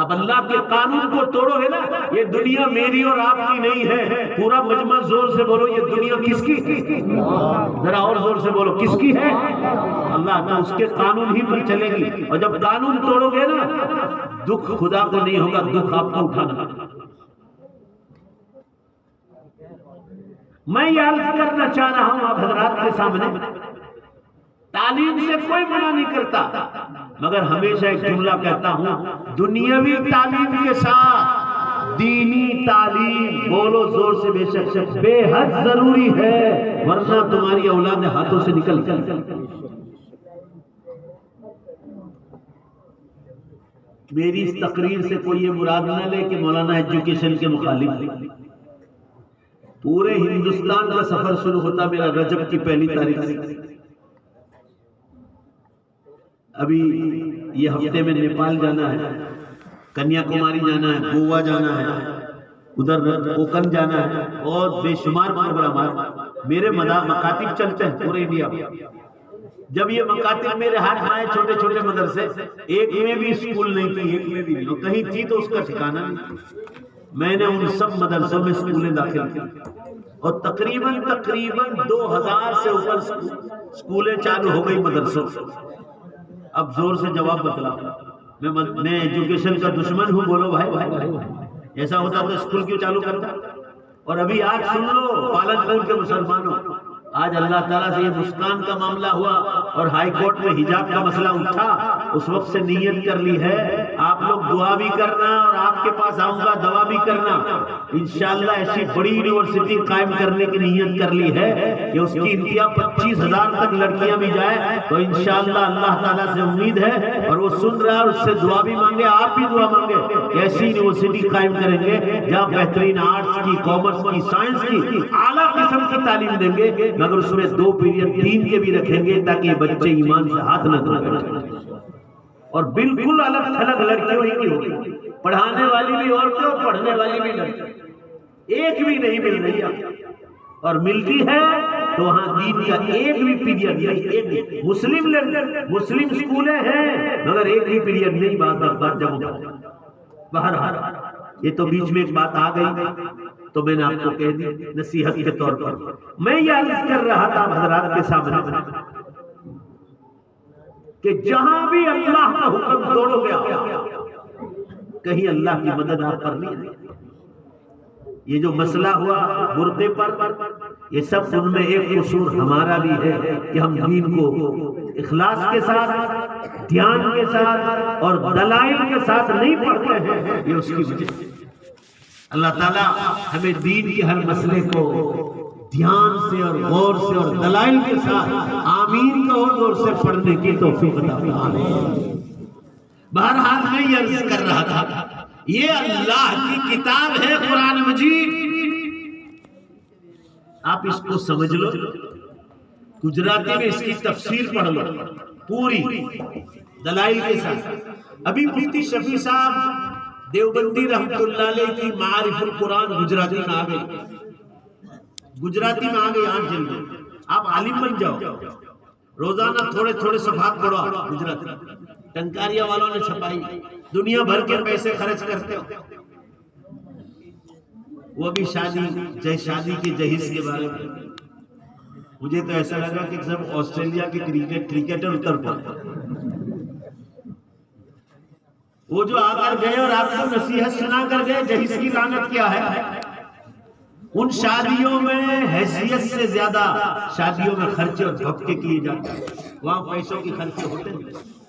اب اللہ کے قانون کو توڑو گے نا، یہ دنیا میری اور آپ کی نہیں ہے، پورا مجمع زور سے بولو، یہ دنیا کس کی؟ ذرا اور زور سے بولو، کس کی ہے؟ اللہ کا، اس کے قانون ہی پر چلے گی، اور جب قانون توڑو گے نا، دکھ خدا کو نہیں ہوگا، دکھ آپ کو اٹھانا۔ میں یہ عرض کرنا چاہ رہا ہوں آپ حضرات کے سامنے، تعلیم سے کوئی منع نہیں کرتا، مگر ہمیشہ ایک جملہ کہتا ہوں، دنیاوی تعلیم کے ساتھ دینی تعلیم، بولو زور سے بے شک، بے حد ضروری ہے، ورنہ تمہاری اولاد ہاتھوں سے نکل جائے۔ میری اس تقریر سے کوئی یہ مراد نہ لے کہ مولانا ایجوکیشن کے مخالف۔ پورے ہندوستان کا سفر شروع ہوتا میرا رجب کی 1 تاریخ سے۔ ابھی یہ ہفتے میں نیپال جانا ہے، کنیا کماری جانا ہے، گوا جانا ہے، ادھر کوکن جانا ہے، اور بے شمار پروگرامات۔ میرے مکاتب چلتے ہیں پورے انڈیا میں۔ جب یہ مکاتب میرے ہاتھ میں آئے، چھوٹے چھوٹے مدرسے، ایک میں بھی اسکول نہیں تھی، ایک میں بھی نہیں، اور کہیں تھی تو اس کا ٹھکانہ نہیں۔ میں نے ان سب مدرسوں میں اسکولیں داخل کی، اور تقریباً 2000 سے اوپر اسکولیں چالو ہو گئی مدرسوں سے۔ اب زور سے جواب بتلا، میں ایجوکیشن کا دشمن ہوں، بولو بھائی، ایسا ہوتا تو اسکول کیوں چالو کرتا؟ اور ابھی آج سن لو پالن پور کے مسلمانوں، آج اللہ تعالیٰ سے یہ مسکان کا معاملہ ہوا اور ہائی کورٹ میں حجاب کا مسئلہ اٹھا، اس وقت سے نیت کر لی ہے، آپ لوگ دعا بھی کرنا، اور آپ کے پاس آؤں گا دعا بھی کرنا، انشاءاللہ ایسی بڑی یونیورسٹی قائم کرنے کی نیت کر لی ہے کہ اس کی انتہا 25,000 تک لڑکیاں بھی جائے تو انشاءاللہ اللہ تعالیٰ سے امید ہے، اور وہ سن رہا ہے، اس سے دعا بھی مانگے، آپ بھی دعا مانگے کہ ایسی یونیورسٹی قائم کریں گے جہاں بہترین آرٹس کی، کامرس کی، سائنس کی اعلیٰ قسم کی تعلیم دیں گے، مگر اس میں 2 پیریڈ دین کے بھی رکھیں گے تاکہ بچے ایمان سے ہاتھ نہ دھوئیں، اور بالکل الگ تھلگ لڑکیوں ہی کی ہوگی، پڑھانے والی بھی عورتیں اور پڑھنے والی بھی لڑکیاں، ایک بھی نہیں مل رہی ہے، اور ملتی ہے تو وہاں دین کا ایک بھی پیریڈ نہیں۔ مسلم اسکولیں ہیں مگر ایک بھی پیریڈ نہیں، بات جب بہرحال یہ تو بیچ میں ایک بات آ گئی تو میں نے آپ کو کہہ دی نصیحت کے طور پر۔ میں یہ عرض کر رہا تھا حضرات کے سامنے کہ جہاں بھی اللہ کا حکم توڑو گیا، کہیں اللہ کی مدد آپ پر نہیں آئی۔ یہ جو مسئلہ ہوا برقعے پر، یہ سب ان میں ایک قصور ہمارا بھی ہے کہ ہم دین کو اخلاص کے ساتھ، دھیان کے ساتھ اور دلائل کے ساتھ نہیں پڑھتے ہیں، یہ اس کی وجہ ہے۔ اللہ تعالیٰ ہمیں دین کے ہر مسئلے کو دھیان سے اور غور سے اور دلائل کے ساتھ آمین کا اور زور سے پڑھنے کی توفیق عطا فرمائے۔ بہرحال میں یہ عرض کر رہا تھا، یہ اللہ کی کتاب ہے قرآن مجید، آپ اس کو سمجھ لو، گجراتی میں اس کی تفسیر پڑھ لو پوری دلائل کے ساتھ۔ ابھی مفتی شفیع صاحب دیوبندی رحمت اللہ علیہ کی معارف القرآن گجراتی میں آ گئی، گجراتی میں آ گئی 8 جلدیں، آپ عالم بن جاؤ، روزانہ تھوڑے تھوڑے صفحات پڑھو گجراتی، ٹنکاریا والوں نے چھپائی، دنیا بھر کے پیسے خرچ کرتے ہو۔ وہ بھی شادی کے جہیز کے بارے میں مجھے تو ایسا لگا کہ سب آسٹریلیا کے کرکٹر اتر پڑے، وہ جو آ کر گئے اور آپ کو نصیحت سنا کر گئے، جہیز کی لعنت کیا ہے؟ ان شادیوں میں حیثیت سے زیادہ شادیوں میں خرچے اور دھکے کیے جاتے ہیں، وہاں پیسوں کی خرچے ہوتے ہیں۔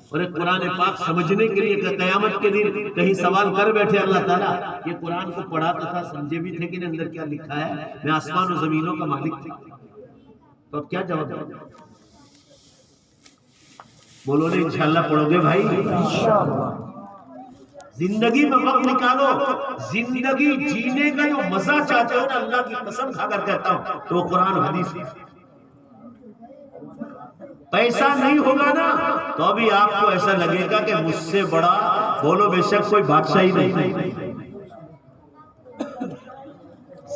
اور ایک قرآن پاک سمجھنے کے لیے قیامت کے دن کہیں سوال کر بیٹھے اللہ تعالیٰ، یہ قرآن کو پڑھاتا تھا، سمجھے بھی تھے کہ اندر کیا لکھا ہے، میں آسمان و زمینوں کا مالک تھا، تو اب کیا جواب دیں؟ بولو نے انشاءاللہ پڑھو گے بھائی؟ زندگی میں وقت نکالو، زندگی جینے کا جو مزہ چاہتے ہو نا، اللہ کی قسم کھا کر کہتا ہوں تو قرآن حدیث ہے۔ پیسہ نہیں ہوگا نا تو ابھی آپ کو ایسا لگے گا کہ مجھ سے بڑا بولو بے شک کوئی بادشاہ ہی نہیں۔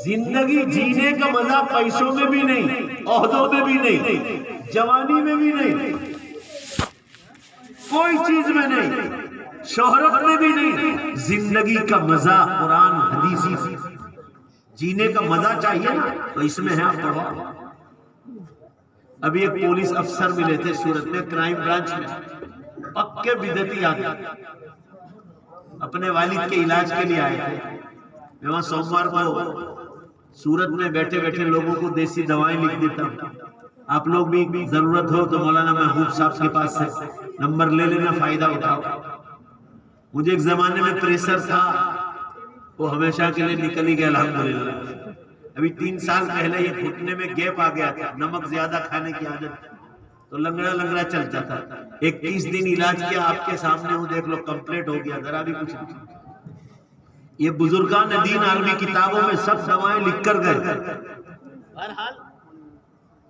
زندگی جینے کا مزہ پیسوں میں بھی نہیں، عہدوں میں بھی نہیں، جوانی میں بھی نہیں، کوئی چیز میں نہیں، شہرت میں بھی نہیں، زندگی کا مزہ قرآن حدیثی جینے کا مزہ چاہیے نا تو اس میں ہے، آپ پڑھو۔ ابھی ایک پولیس افسر ملے تھے سورت میں، کرائم برانچ میں، پکے بدعتی آدمی، اپنے والد کے علاج کے لیے آئے تھے۔ میں وہاں سوموار کو سورت میں بیٹھے بیٹھے لوگوں کو دیسی دوائیں لکھ دیتا ہوں، آپ لوگ بھی ضرورت ہو تو مولانا محبوب صاحب کے پاس سے نمبر لے لینا، فائدہ اٹھاؤ۔ مجھے ایک زمانے میں پریشر تھا، وہ ہمیشہ کے لیے نکل ہی گیا الحمدللہ۔ ابھی 3 سال پہلے یہ گھٹنے میں گیپ آ گیا تھا، نمک زیادہ کھانے کی عادت تو لنگڑا لنگڑا چلتا تھا۔ 21 دن علاج کیا، آپ کے سامنے ہوں، دیکھ لو کمپلیٹ ہو گیا، ذرا بھی کچھ نہیں۔ یہ بزرگان دین عالمی کتابوں میں سب دوائیں لکھ کر گئے،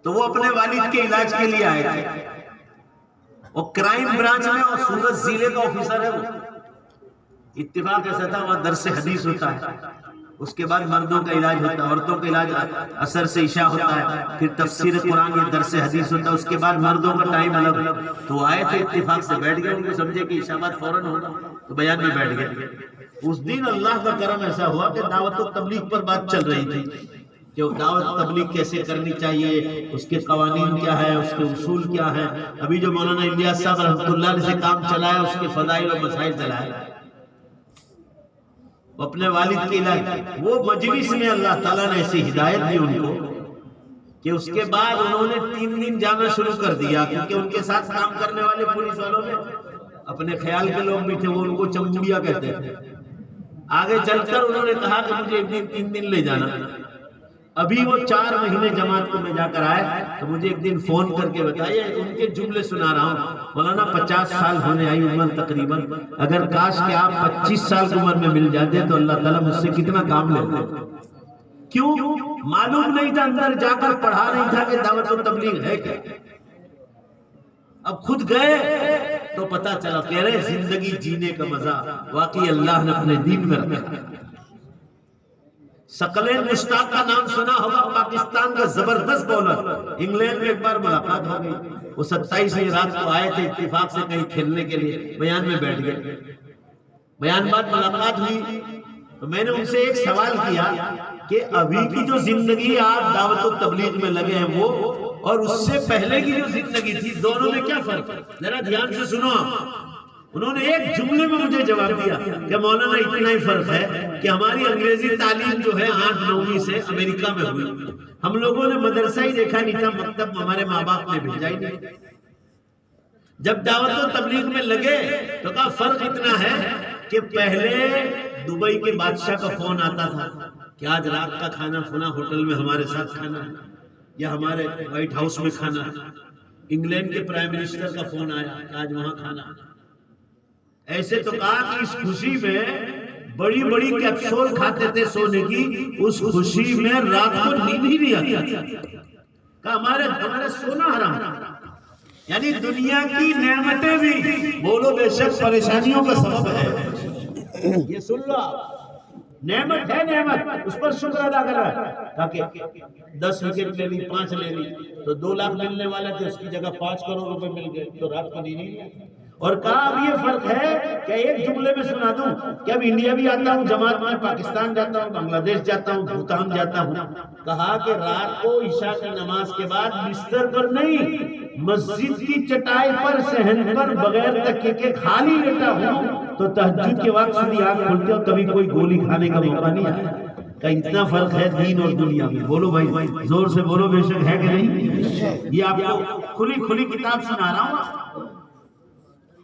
تو وہ اپنے والد کے علاج کے لیے آئے تھے، اور کرائم برانچ میں اور سورت ضلع کا آفیسر ہے وہ۔ اتفاق ایسا تھا وہاں درس حدیث ہوتا ہے، اس کے بعد مردوں کا علاج ہوتا ہے، عورتوں کا علاج عصر سے عشاء ہوتا ہے، پھر تفسیر قرآن یا درس حدیث ہوتا ہے، اس کے بعد مردوں کا ٹائم الگ۔ تو آئے تھے، اتفاق سے بیٹھ گئے، ان کو سمجھے کہ عشاء بعد فوراً ہوگا تو بیان میں بیٹھ گئے۔ اس دن اللہ کا کرم ایسا ہوا کہ دعوت و تبلیغ پر بات چل رہی تھی کہ دعوت تبلیغ کیسے کرنی چاہیے، اس کے قوانین کیا ہے، اس کے اصول کیا ہے۔ ابھی جو مولانا الیاس صاحب رحمۃ اللہ علیہ سے کام چلایا، اس کے فضائل و مسائل چلائے، اپنے والد کے علاج۔ وہ مجلس میں اللہ تعالیٰ نے ایسی ہدایت دی ان کو کہ اس کے بعد انہوں نے 3 دن جانا شروع کر دیا، کیونکہ ان کے ساتھ کام کرنے والے پولیس والوں میں اپنے خیال کے لوگ بھی تھے، وہ ان کو چمبوڑیا کہتے تھے۔ آگے چل کر انہوں نے کہا کہ مجھے 3 دن لے جانا۔ ابھی وہ 4 مہینے جماعت کو میں جا کر آئے تو مجھے ایک دن فون کر کے بتایا، ان کے جملے سنا رہا ہوں، مولانا 50 سال ہونے آئی عمر تقریباً، اگر کاش کہ آپ 25 سال کی عمر میں مل جاتے تو اللہ تعالیٰ مجھ سے کتنا کام لیتے۔ کیوں؟ معلوم نہیں تھا، اندر جا کر پڑھا نہیں تھا کہ دعوت و تبلیغ ہے کیا۔ اب خود گئے تو پتا چلا، کہہ رہے زندگی جینے کا مزہ واقعی اللہ نے اپنے دین میں رکھا۔ ثقلین مشتاق کا نام سنا ہوگا، پاکستان کا زبردست بولر، انگلینڈ میں ایک بار ملاقات ہو گئی، وہ 27ویں رات کو آئے تھے اتفاق سے کہیں کھیلنے کے لیے، بیان میں بیٹھ گئے۔ بیان بعد ملاقات ہوئی تو میں نے ان سے ایک سوال کیا کہ ابھی کی جو زندگی آپ دعوت و تبلیغ میں لگے ہیں وہ اور اس سے پہلے کی جو زندگی تھی، دونوں میں کیا فرق ہے؟ ذرا دھیان سے سنو آپ۔ انہوں نے ایک جملے میں مجھے جواب دیا کہ مولانا اتنا ہی فرق ہے کہ ہماری انگریزی تعلیم جو ہے 8-9ویں سے امریکہ میں ہوئی، ہم لوگوں نے مدرسہ ہی دیکھا نہیں تھا، مکتب ہمارے ماں باپ نے بھیجا ہی نہیں۔ جب دعوت و تبلیغ میں لگے تو کہا فرق اتنا ہے کہ پہلے دبئی کے بادشاہ کا فون آتا تھا کہ آج رات کا کھانا فلاں ہوٹل میں ہمارے ساتھ کھانا ہے، یا ہمارے وائٹ ہاؤس میں کھانا ہے۔ انگلینڈ کے پرائم منسٹر کا فون آیا کہ آج وہاں کھانا ہے۔ ایسے تو کہا کہ اس خوشی میں بڑی بڑی کیپسول کھاتے تھے سونے کی، اس خوشی میں رات کو نیند ہی نہیں آتی کہ ہمارا سونا حرام، یعنی دنیا کی نعمتیں بھی بولو بے شک پریشانیوں کا سبب ہے۔ یہ سن لو، نعمت ہے، نعمت اس پر شکر ادا کر رہا ہے، تاکہ 10 وکٹ لے لی، 5 لے لی تو 2 لاکھ ملنے والے تھے، اس کی جگہ 5 کروڑ روپے مل گئے تو رات کو نیند نہیں آتی۔ اور کہا اب یہ فرق ہے کہ ایک جملے میں سنا دوں کہ اب انڈیا بھی آتا ہوں جماعت میں، پاکستان جاتا ہوں، بنگلہ دیش جاتا ہوں، بھوٹان جاتا ہوں، کہا کہ رات کو عشاء کی نماز کے بعد بستر پر نہیں، مسجد کی چٹائی پر صحن پر بغیر تکیے کے خالی لیٹا ہوں تو تہجد کے وقت میری آنکھ کھلتی اور کبھی کوئی گولی کھانے کا موقع نہیں آیا۔ کہ اتنا فرق ہے دین اور دنیا میں۔ بولو بھائی، زور سے بولو بے شک ہے کہ نہیں؟ یہ آپ کو کھلی کتاب سنا رہا ہوں۔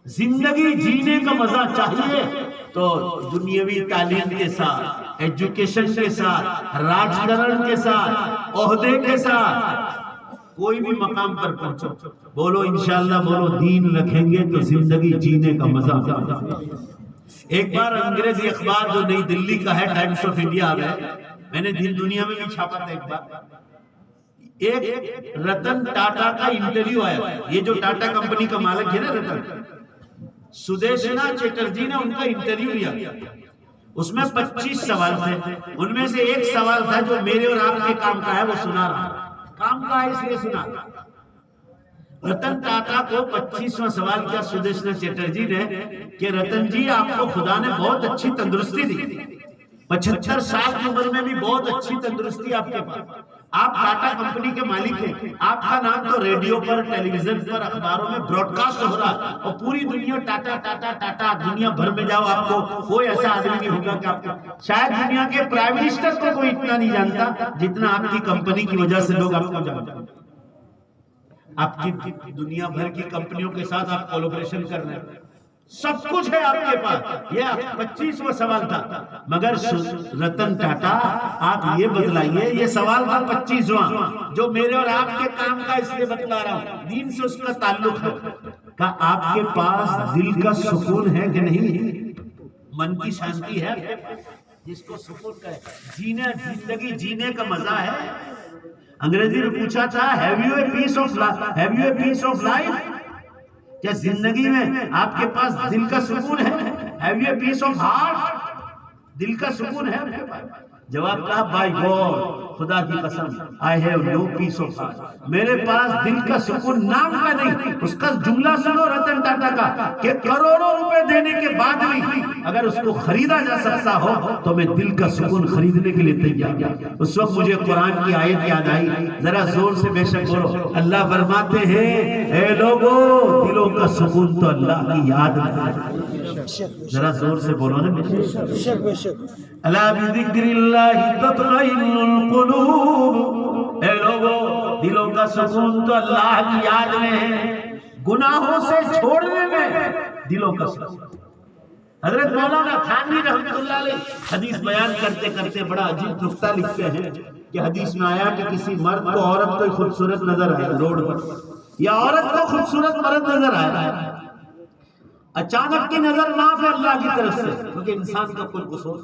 زندگی جینے کا مزہ چاہیے تو دنیاوی تعلیم کے ساتھ، ایجوکیشن کے ساتھ، راج کرن کے ساتھ، عہدے کے ساتھ کوئی بھی مقام پر پہنچو، بولو انشاءاللہ، بولو دین رکھیں گے تو زندگی جینے کا مزہ۔ ایک بار انگریزی اخبار جو نئی دلی کا ہے، ٹائمز آف انڈیا میں، میں نے دل دنیا میں بھی چھاپا تھا ایک بار، ایک رتن ٹاٹا کا انٹرویو آیا۔ یہ جو ٹاٹا کمپنی کا مالک ہے نا رتن، سدیشنا چیٹرجی نے ان کا انٹرویو لیا، اس میں 25 سوال تھے، ان میں سے ایک سوال تھا جو میرے اور آپ کے کام کا ہے، وہ سنا رہا، کام کا ہے اس لیے سنا رہا۔ رتن ٹاٹا کو 25واں سوال کیا سدیشنا چیٹرجی نے کہ رتن جی آپ کو خدا نے بہت اچھی تندرستی دی، 75 سال کی عمر میں بھی بہت اچھی تندرستی آپ کے پاس، آپ ٹاٹا کمپنی کے مالک ہیں، آپ کا نام تو ریڈیو پر، ٹیلی ویژن پر، اخباروں میں براڈ کاسٹ ہو رہا اور پوری دنیا ٹاٹا ٹاٹا ٹاٹا، دنیا بھر میں جاؤ آپ کو کوئی ایسا آدمی نہیں ہوگا کہ آپ کو، شاید دنیا کے پرائم منسٹر کو کوئی اتنا نہیں جانتا جتنا آپ کی کمپنی کی وجہ سے لوگ آپ کو جانتے ہیں۔ آپ کی دنیا بھر کی کمپنیوں کے ساتھ آپ کولیبریشن کر رہے ہیں، سب کچھ ہے آپ کے پاس۔ یہ 25واں سوال تھا، مگر رتن ٹاٹا آپ یہ بدلائیے، یہ سوال تھا 25واں جو میرے اور آپ کے کام کا، اس لیے بتلا رہا ہوں، دین سے اس کا تعلق ہے، کہ آپ کے پاس دل کا سکون ہے کہ نہیں، من کی شانتی ہے آپ کے پاس، جس کو سکون کہے، جینا، زندگی جینے کا مزہ ہے۔ انگریزی میں پوچھا تھا have you a peace of life, کیا زندگی میں آپ کے پاس دل کا سکون ہے؟ Have you a peace of heart, دل کا سکون ہے آپ کے پاس؟ جواب کہا بائی گاڈ، خدا کی قسم، I have no peace of heart, میرے پاس دل کا سکون نام کا نہیں۔ اس کا جملہ سنو رتن ٹاٹا کا کہ کروڑوں روپے دینے کے بعد بھی اگر اس کو خریدا جا سکتا ہو تو میں دل کا سکون خریدنے کے لیے تیار۔ اس وقت مجھے قرآن کی آیت یاد آئی، ذرا زور سے بے شک بولو، اللہ فرماتے ہیں اے لوگو دلوں کا سکون تو اللہ کی یاد میں، ذرا زور سے بولو نا، الا بذکر اللہ تطمئن القلوب، اے لوگو دلوں کا سکون تو اللہ کی یاد میں ہے، گناہوں سے چھوڑنے میں دلوں کا سکون۔ حضرت مولانا تھانوی رحمۃ اللہ علیہ حدیث بیان کرتے کرتے بڑا عجیب نکتہ لکھتے ہیں کہ حدیث میں آیا کہ کسی مرد کو عورت کوئی خوبصورت نظر آئے روڈ پر، یا عورت کو خوبصورت مرد نظر آیا، اچانک کی نظر معاف ہے اللہ کی طرف سے، کیونکہ انسان کا کوئی قصور،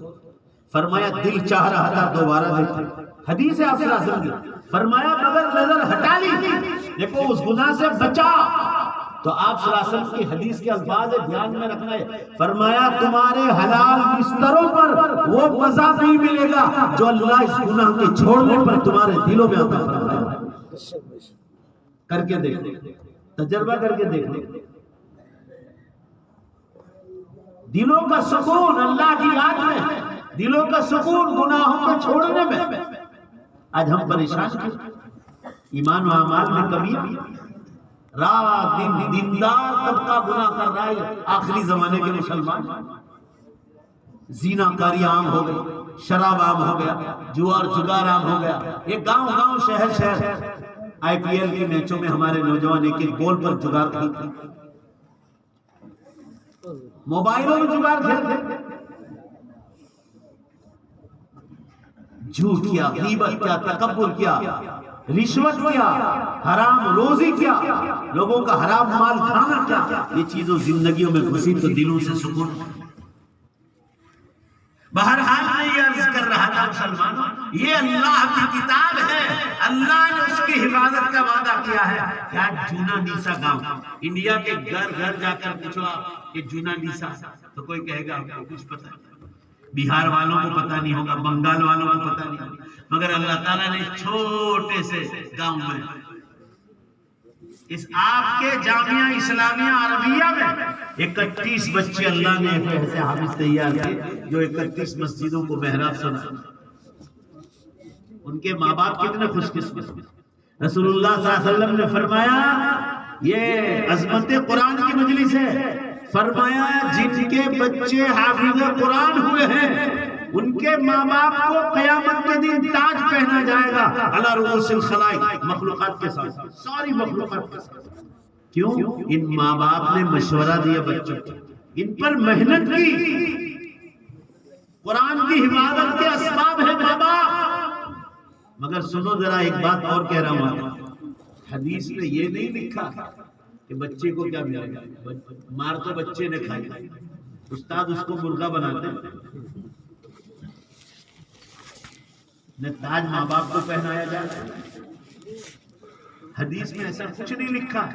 فرمایا دل چاہ رہا تھا دوبارہ دیکھیں، حدیث ہے آپ صلی اللہ علیہ وسلم کی، فرمایا مگر نظر ہٹا لی، دیکھو اس گناہ سے بچا، تو آپ صلی اللہ علیہ وسلم کی حدیث کے الفاظ دھیان میں رکھنا ہے، فرمایا تمہارے حلال بستروں پر وہ مزہ نہیں ملے گا جو اللہ اس گناہ کے چھوڑنے پر تمہارے دلوں میں عطا فرمائے۔ کر کے دیکھو، تجربہ کر کے دیکھو، دلوں کا سکون اللہ کی یاد میں، دلوں کا سکون گناہوں کو چھوڑنے میں۔ آج ہم پریشان ہیں، ایمان و اعمال میں کمی، رات دن دیندار طبقہ گناہ کر رہا ہے، آخری زمانے کے مسلمان، زنا کاری عام ہو گئی، شراب عام ہو گیا، جوار جگار عام ہو گیا، یہ گاؤں گاؤں شہر شہر آئی پی ایل کے میچوں میں ہمارے نوجوان ایک ایک گول پر جگار کھیلتے، موبائلوں میں جگار کھیلتے، جھوٹ کیا، غیبت کیا، تکبر کیا، رشوت کیا، حرام روزی کیا، لوگوں کا حرام مال کھانا کیا، یہ چیزوں زندگیوں میں گھسی تو دلوں سے سکون۔ بہرحال میں یہ عرض کر رہا تھا مسلمانوں، یہ اللہ کی کتاب ہے، اللہ نے اس کی حفاظت کا وعدہ کیا ہے۔ کیا جونا نیسا گاؤں، انڈیا کے گھر گھر جا کر پوچھو آپ کہ جونا نیسا، تو کوئی کہے گا ہم کو کچھ پتہ نہیں، بہار والوں کو پتہ نہیں ہوگا، بنگال والوں کو پتہ نہیں ہوگا، مگر اللہ تعالیٰ نے چھوٹے سے گاؤں میں، اس آپ کے جامعہ اسلامیہ عربیہ میں 31 بچے اللہ نے ایسے حافظ تیار کیے جو 31 مسجدوں کو محراب سنا۔ ان کے ماں باپ کتنے خوش قسمت۔ رسول اللہ صلی اللہ علیہ وسلم نے فرمایا یہ عظمت قرآن کی مجلس ہے، فرمایا جن کے بچے حافظ قرآن ہوئے ہیں ان کے ماں باپ کو قیامت کے دن تاج پہنا جائے گا علی رؤوس الخلائق، مخلوقات کے ساتھ، ساری مخلوقات کے ساتھ۔ کیوں؟ ان ماں باپ نے مشورہ دیا بچوں کو، ان پر محنت کی، قرآن کی حفاظت کے اسباب ہیں ماں باپ۔ مگر سنو ذرا ایک بات اور کہہ رہا ہوں، حدیث میں یہ نہیں لکھا کہ بچے کو کیا ملے گا، مار تو بچے نے کھائی، استاد اس کو مرغا بناتے ہیں، نہ تاج ماں باپ کو پہنایا جائے۔ حدیث میں ایسا کچھ نہیں لکھا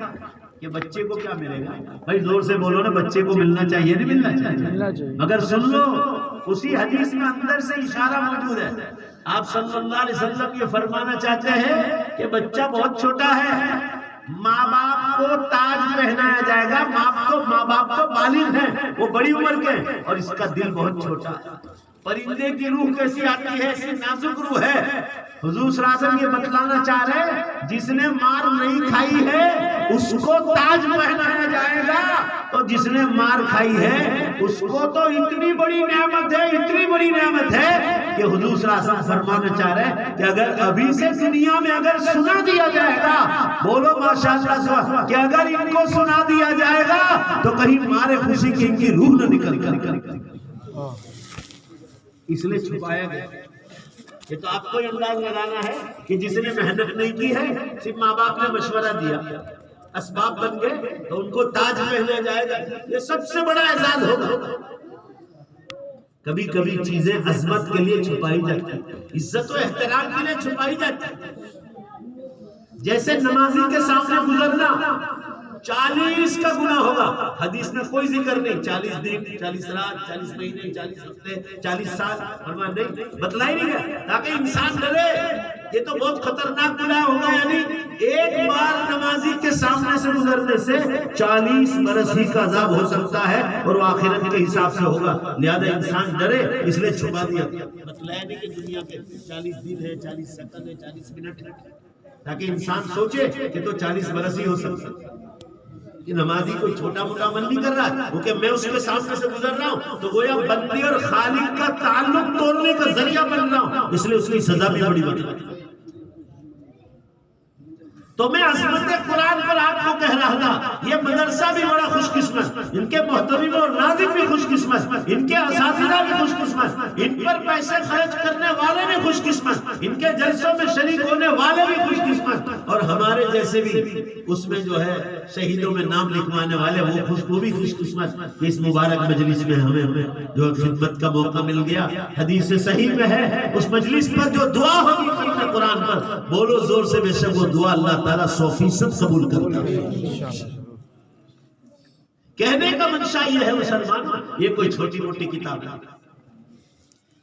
کہ بچے کو کیا ملے گا۔ بھائی زور سے بولو نا، بچے کو ملنا چاہیے نہیں ملنا چاہیے؟ مگر سن لو، اسی حدیث میں اندر سے اشارہ موجود ہے۔ آپ صلی اللہ علیہ وسلم یہ فرمانا چاہتے ہیں کہ بچہ بہت چھوٹا ہے، ماں باپ کو تاج پہنایا جائے گا، ماں باپ تو بالغ ہیں، وہ بڑی عمر کے ہیں، اور اس کا دل بہت چھوٹا ہے۔ پرندے کی روح کیسی آتی ہے، ایسی نازک روح ہے۔ حضور صلی اللہ علیہ وسلم یہ بتلانا چاہ رہے ہیں جس نے مار نہیں کھائی ہے اس کو تاج پہنایا جائے گا، تو جس نے مار کھائی ہے اس کو تو اتنی بڑی نعمت ہے، اتنی بڑی نعمت ہے کہ حضور صلی اللہ علیہ وسلم فرمانا چاہ رہے ہیں کہ اگر ابھی سے دنیا میں اگر سنا دیا جائے گا، بولو ماشاءاللہ، کہ اگر ان کو سنا دیا جائے گا تو کہیں مارے خوشی کی ان کی روح نہ نکل کر، اس لیے چھپایا گیا۔ یہ تو آپ کو انداز لگانا ہے کہ جس نے محنت نہیں کی ہے، صرف ماں باپ نے مشورہ دیا، اسباب بن گئے تو ان کو تاج پہنا جائے گا، یہ سب سے بڑا اعزاز ہوگا۔ کبھی کبھی چیزیں عظمت کے لیے چھپائی جاتی ہیں، عزت و احترام کے لیے چھپائی جاتی ہیں۔ جیسے نمازی کے سامنے گزرنا 40 کا گناہ ہوگا، حدیث میں کوئی ذکر نہیں، 40 دن، 40 رات، 40 مہینے، 40 ہفتے، 40 سال، فرمان نہیں، بتلا ہی نہیں گیا تاکہ انسان ڈرے، یہ تو بہت خطرناک گناہ ہوگا۔ یعنی ایک بار نمازی کے سامنے سے گزرنے سے 40 برس ہی کا عذاب ہو سکتا ہے، اور وہ آخرت کے حساب سے ہوگا، لہذا انسان ڈرے، اس لیے چھپا دیا، بتلایا نہیں کہ دنیا کے 40 دن ہے، 40 سیکنڈ ہے، 40 منٹ ہے، تاکہ انسان سوچے کہ تو 40 برس ہی ہو سکتا ہے۔ کہ نمازی کوئی چھوٹا موٹا عمل نہیں کر رہا ہے، کیونکہ میں اس کے سامنے سے گزر رہا ہوں تو گویا بندی اور خالق کا تعلق توڑنے کا ذریعہ بن رہا ہوں، اس لیے اس کی سزا بھی بڑی بڑی۔ تو میں عظمت قرآن پر آپ کو کہہ رہا تھا، یہ مدرسہ بھی بڑا خوش قسمت، ان کے محترم اور ناظم بھی خوش قسمت، ان کے اساتذہ بھی خوش قسمت، ان پر پیسے خرچ کرنے والے بھی خوش قسمت، ان کے جلسوں میں شریک ہونے والے بھی خوش قسمت، اور ہمارے جیسے بھی اس میں جو ہے شہیدوں میں نام لکھوانے والے وہ بھی خوش قسمت۔ اس مبارک مجلس میں ہمیں جو خدمت کا موقع مل گیا، حدیث صحیح میں ہے، اس مجلس پر جو دعا ہوگی ختم قرآن پر، بولو زور سے، بے شک وہ دعا اللہ تعالیٰ 100% قبول کرتا ہے۔ کہنے کا منشا یہ ہے مسلمانوں، یہ کوئی چھوٹی موٹی کتاب ہے،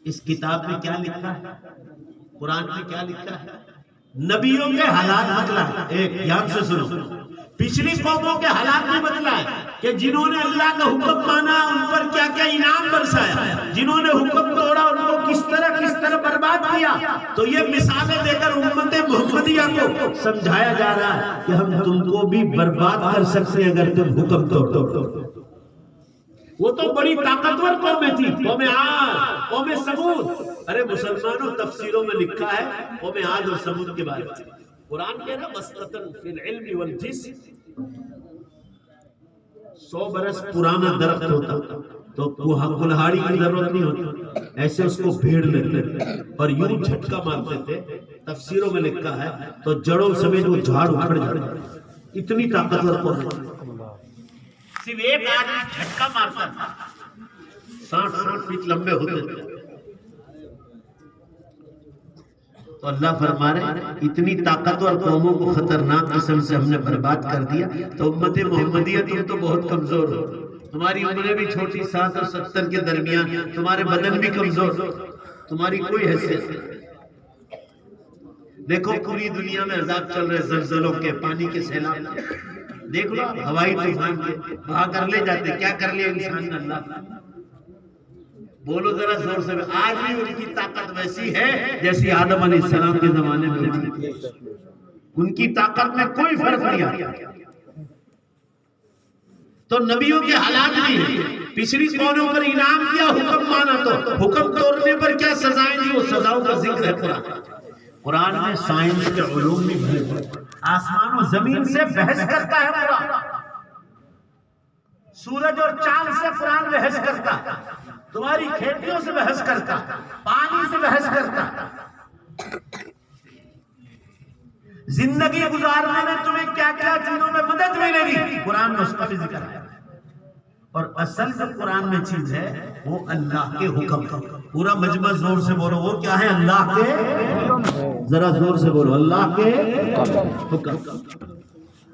اس کتاب میں کیا لکھا ہے، قرآن میں کیا لکھا ہے، نبیوں کے حالات بتلا ہے۔ ایک یاد سے سنو، پچھلی قوموں کے حالات میں بتلا ہے کہ جنہوں نے اللہ کا حکم مانا ان پر کیا کیا انعام برسایا، جنہوں نے حکم توڑا ان کو کس طرح برباد کیا۔ تو یہ مثالیں دے کر امت محمدیہ کو سمجھایا جا رہا ہے کہ ہم تم کو بھی برباد کر سکتے ہیں اگر تم حکم توڑو۔ وہ تو بڑی طاقتور قومیں تھی، قوم عاد، قوم سمود۔ ارے مسلمانوں، تفسیروں میں لکھا ہے قوم عاد اور سمود کے بارے میں، قرآن کہہ رہا بسطتاً فی العلم والجسم، 100 برس پرانا درخت ہوتا تو کلہاڑی کی ضرورت نہیں ہوتی، ایسے اس کو بھیڑ لیتے تھے اور یوں جھٹکا مارتے تھے، تفسیروں میں لکھا ہے تو جڑوں سمیت وہ جھاڑ اکھڑ جاتا، اتنی طاقتور قوم ہے۔ صرف ایک آدمی جھٹکا مارتا تھا، 60 فٹ لمبے ہوتے تھے۔ تو اللہ فرما رہے اتنی طاقتور قوموں کو خطرناک قسم سے ہم نے برباد کر دیا، تو امت محمدیہ تم تو بہت کمزور ہو، تمہاری عمریں بھی چھوٹی 60 اور 70 کے درمیان، تمہارے بدن بھی کمزور، تمہاری کوئی حیثیت نہیں۔ دیکھو پوری دنیا میں عذاب چل رہے، زلزلوں کے، پانی کے سیلاب، دیکھ لو ہوائی طوفان کے، بہا کر لے جاتے، کیا کر لیا انسان نے اللہ؟ بولو ذرا زور سے، آج بھی ان کی طاقت ویسی ہے جیسی آدم علیہ السلام کے زمانے میں تھی، ان کی طاقت میں کوئی فرق نہیں آیا۔ تو نبیوں کے حالات بھی ہیں، پچھلی قوموں پر انعام کیا، حکم مانا، تو حکم توڑنے پر کیا سزائیں دی، وہ سزاؤں کا ذکر ہے قرآن میں۔ سائنس کے علوم بھی بھرے پڑے، آسمان و زمین سے بحث کرتا ہے قرآن، سورج اور چاند سے قرآن بحث کرتا، تمہاری کھیتیوں سے بحث کرتا، پانی سے بحث کرتا، زندگی گزارنے میں تمہیں کیا کیا چیزوں میں مدد ملے گی، قرآن میں اس کا بھی ذکر ہے۔ اور اصل جو قرآن میں چیز ہے وہ اللہ کے حکم، پورا مجمع زور سے بولو، وہ کیا ہے؟ اللہ کے، ذرا زور سے بولو، اللہ کے حکم۔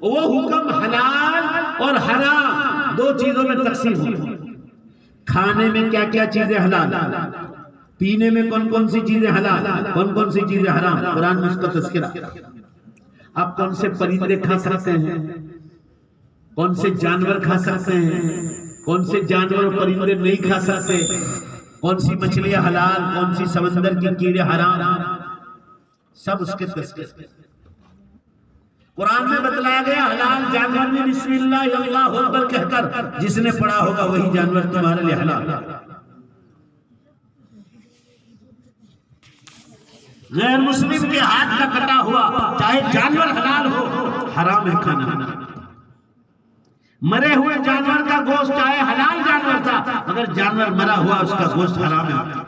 وہ حکم حلال اور حرام دو چیزوں میں تقسیم ہوتی ہے۔ کھانے میں کیا کیا چیزیں حلال، پینے میں کون کون سی چیزیں حلال، کون کون سی چیزیں حرام، قرآن میں اس کا تذکرہ۔ آپ کون سے پرندے کھا سکتے ہیں، کون سے جانور کھا سکتے ہیں، کون سے جانور اور پرندے نہیں کھا سکتے، کون سی مچھلیاں حلال، کون سی سمندر کی کیڑے حرام، سب اس کے تذکرے۔ قرآن میں بتلایا گیا حلال جانور میں بسم اللہ اللہ اکبر کہہ کر جس نے پڑھا ہوگا وہی جانور تمہارے لیے حلال۔ غیر مسلم کے ہاتھ کا کٹا ہوا چاہے جانور حلال ہو، حرام ہے کھانا۔ مرے ہوئے جانور کا گوشت چاہے حلال جانور تھا، اگر جانور مرا ہوا اس کا گوشت حرام ہے۔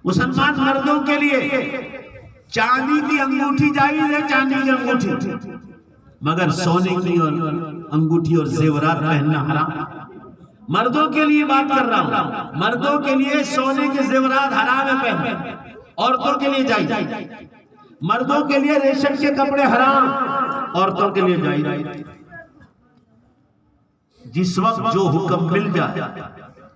مسلمان مردوں کے لیے چاندی کی انگوٹھی جائز ہے، چاندی کی انگوٹھی، مگر سونے کی اور انگوٹھی اور زیورات پہننا حرام۔ مردوں کے لیے بات کر رہا ہوں، مردوں کے لیے سونے کے زیورات حرام ہے پہننا، عورتوں کے لیے جائز۔ مردوں کے لیے ریشم کے کپڑے حرام، عورتوں کے لیے جائز۔ جس وقت جو حکم مل جائے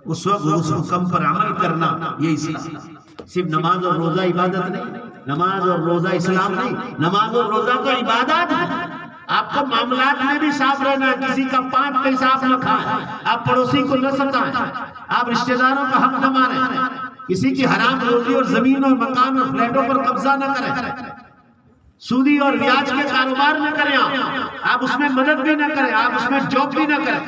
اس وقت اس حکم پر عمل کرنا، یہ اسلام۔ صرف نماز اور روزہ عبادت نہیں، نماز اور روزہ اسلام نہیں، نماز اور روزہ تو عبادت ہے۔ آپ کو معاملات میں بھی صاف رہنا، کسی کا پانچ پیسہ نہ کھائیں، آپ پڑوسی کو نہ ستائیں، آپ رشتہ داروں کا حق نہ ماریں، کسی کی حرام روزی اور زمین اور مکان اور فلیٹوں پر قبضہ نہ کریں، سودی اور بیاج کے کاروبار نہ کریں، آپ اس میں مدد بھی نہ کریں، آپ اس میں جاب بھی نہ کریں،